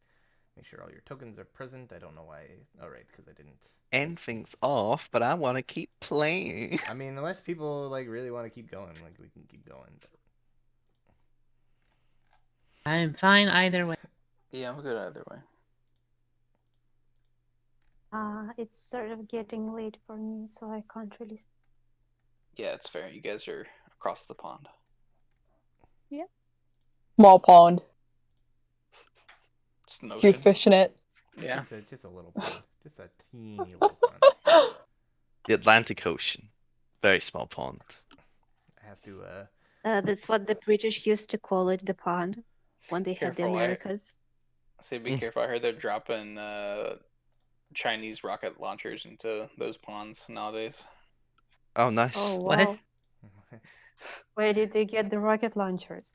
make sure all your tokens are present. I don't know why. Oh, right, because I didn't. End things off, but I want to keep playing. I mean, unless people like really want to keep going, like we can keep going. But... I'm fine either way. Yeah, I'm good either way. It's sort of getting late for me, so I can't really. Yeah, it's fair. You guys are across the pond. Small pond. It's an Cute ocean. fish in it. Yeah. Just a little pond. Just a teeny little pond. The Atlantic Ocean, very small pond. I have to. That's what the British used to call it, the pond, when they had the Careful, Americas. Say be careful. I heard they're dropping Chinese rocket launchers into those ponds nowadays. Oh, nice. Oh What? wow! Where did they get the rocket launchers?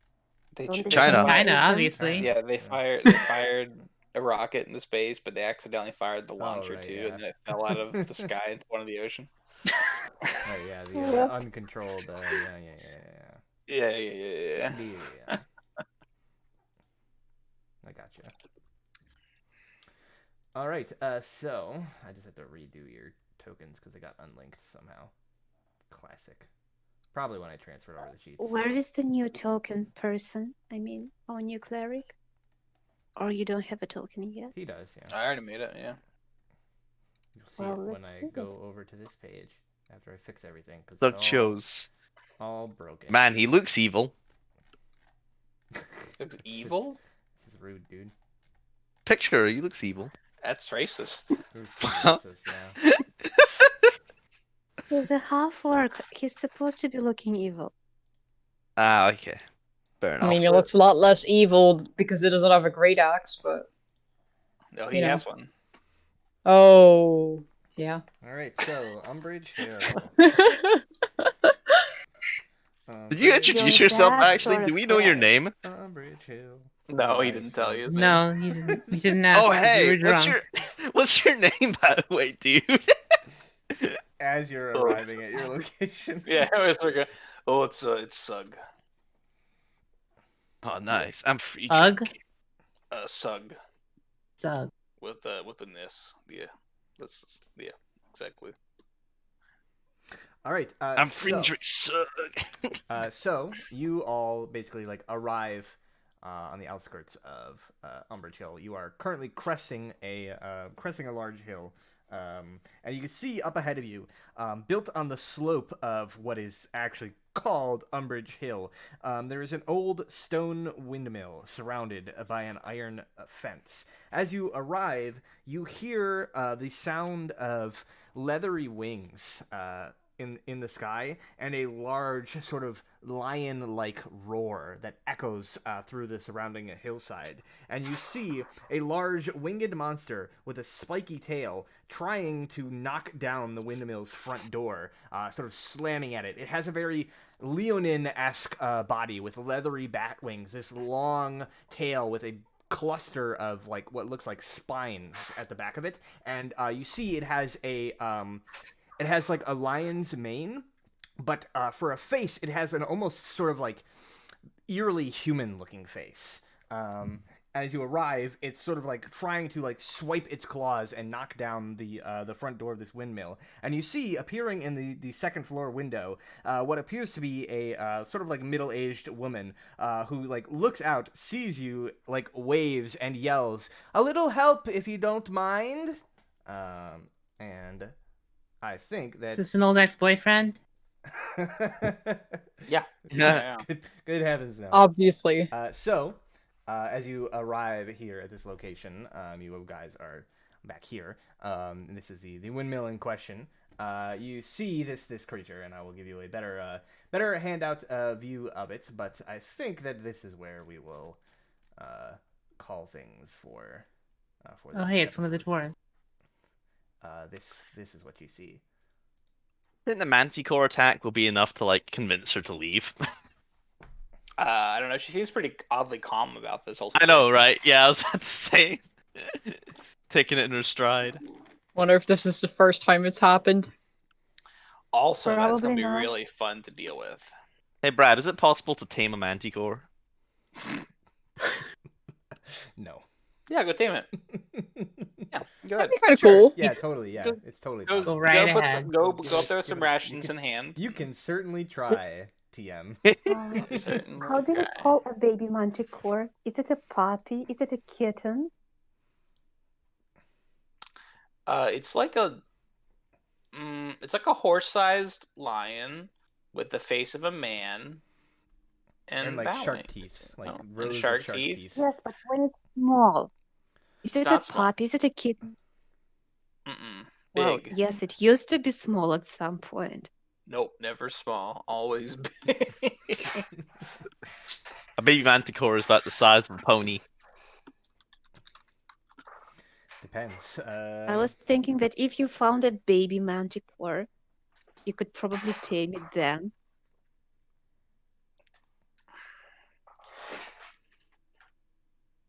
They Don't they China. supply China, them? obviously. Yeah, they fired a rocket into space, but they accidentally fired the launcher right, too, yeah. and then it fell out of the sky into one of the ocean. Oh yeah, the Yep. uncontrolled. Yeah. Yeah. I gotcha. All right. So I just have to redo your tokens because they got unlinked somehow. Classic. Probably when I transferred over the cheats. Where is the new token person? I mean, our new cleric? Or you don't have a token yet? He does, yeah. I already made it. Yeah. You'll see Well, it when let's I see it. go over to this page after I fix everything, because Look, it's shows. all broken. Man, he looks evil. Looks evil. This is rude, dude. Picture, he looks evil. That's racist. Who's being Wow. racist now? He's a half-orc. He's supposed to be looking evil. Ah, okay. Fair I enough. mean, he looks a lot less evil because he doesn't have a great axe, but No, he You know. has one. oh yeah. All right, so Umbridge Hill. Did you introduce You're yourself, that actually? sort Do of we know your guy. name? Umbridge Hill. No, he Alright, didn't so tell you. No, you didn't. You didn't ask. Oh, 'cause you hey, were drunk. what's your name, by the way, dude? As you're Oh, arriving at your location. Yeah, I was like, oh, it's Sug. Oh, nice. I'm free. Ugh. Sug Zug. with an S. Yeah, exactly. All right. I'm Friedrich Sug. So you all basically like arrive on the outskirts of Umbridge Hill. You are currently cresting a large hill, and you can see up ahead of you, built on the slope of what is actually called Umbridge Hill, there is an old stone windmill surrounded by an iron fence. As you arrive, you hear the sound of leathery wings in the sky, and a large sort of lion-like roar that echoes through the surrounding hillside. And you see a large winged monster with a spiky tail trying to knock down the windmill's front door, sort of slamming at it. It has a very Leonin-esque body with leathery bat wings, this long tail with a cluster of like what looks like spines at the back of it, and you see it has like a lion's mane, but for a face, it has an almost sort of like eerily human-looking face. As you arrive, it's sort of like trying to like swipe its claws and knock down the front door of this windmill. And you see appearing in the second floor window what appears to be a sort of like middle-aged woman who like looks out, sees you, like waves and yells, "A little help if you don't mind." And I think Is that this an old ex-boyfriend? Yeah. Yeah. good heavens no. Obviously. So as you arrive here at this location, you guys are back here. And this is the windmill in question. You see this creature, and I will give you a better handout view of it. But I think that this is where we will call things for this. Oh, hey, it's one of the episode. dwarves. This is what you see. I think the Manticore attack will be enough to like convince her to leave. I don't know. She seems pretty oddly calm about this whole I know, situation. right? Yeah, I was about to say. Taking it in her stride. Wonder if this is the first time it's happened. Also, that's Probably gonna be not. really fun to deal with. Hey, Brad, is it possible to tame a Manticore? No. Yeah, go tame it. Yeah, go ahead. That'd be kind of Sure. cool. Yeah, totally. Yeah, Go- it's totally Go, possible. Go right go, ahead. go Give up it- there with some give it- rations you in hand. You can certainly try, TM. Certainly How do you try. call a baby manticore? Is it a puppy? Is it a kitten? It's like a horse-sized lion with the face of a man and like shark bowing. teeth, like Oh, and rows shark of shark teeth. teeth. Yes, but when it's small. Is It's it a not small. puppy? Is it a kitten? Mm-mm. Well, Big. yes, it used to be small at some point. Nope, never small. Always big. A baby Manticore is about the size of a pony. Depends. I was thinking that if you found a baby manticore, you could probably tame it then.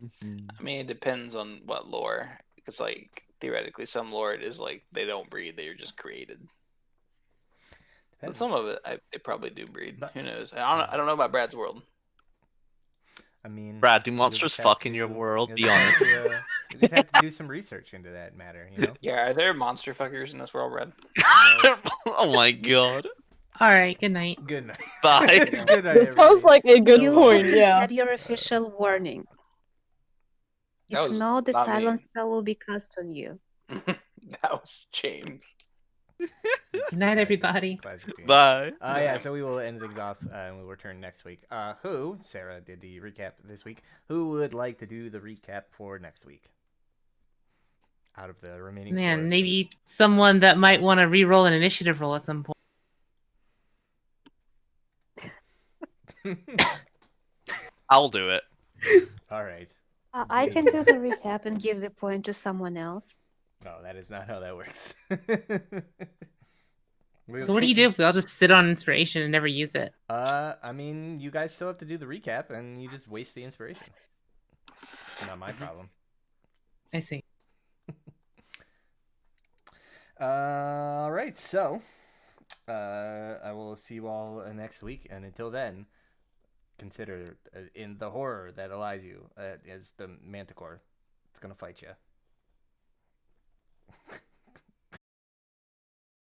I mean, it depends on what lore. Because, like, theoretically, some lore it is like they don't breed; they are just created. But some of it, they probably do breed. But- Who knows? I don't know about Brad's world. I mean, Brad, do you'll monsters just have fuck in your to- world? you'll Be just have honest. to, you just have to do some research into that matter, you know? Yeah, are there monster fuckers in this world, Brad? Oh my god. All right. Good night. Good night. Bye. Good night, This sounds everybody. like a good So, point, Just yeah. had your official warning. That If was not, the not me. silence spell will be cast on you. That was James. Good night, everybody. Classic James. Bye. Yeah, so we will end things off and we'll return next week. Sarah did the recap this week. Who would like to do the recap for next week? Out of the remaining four Man, of you. maybe someone that might want to re-roll an initiative roll at some point. I'll do it. All right. I can do the recap and give the point to someone else. No, that is not how that works. So what do you do if we all just sit on inspiration and never use it? I mean, you guys still have to do the recap, and you just waste the inspiration. It's not my problem. I see. All right, so I will see you all next week, and until then, consider in the horror that allies you as the Manticore. It's gonna fight you.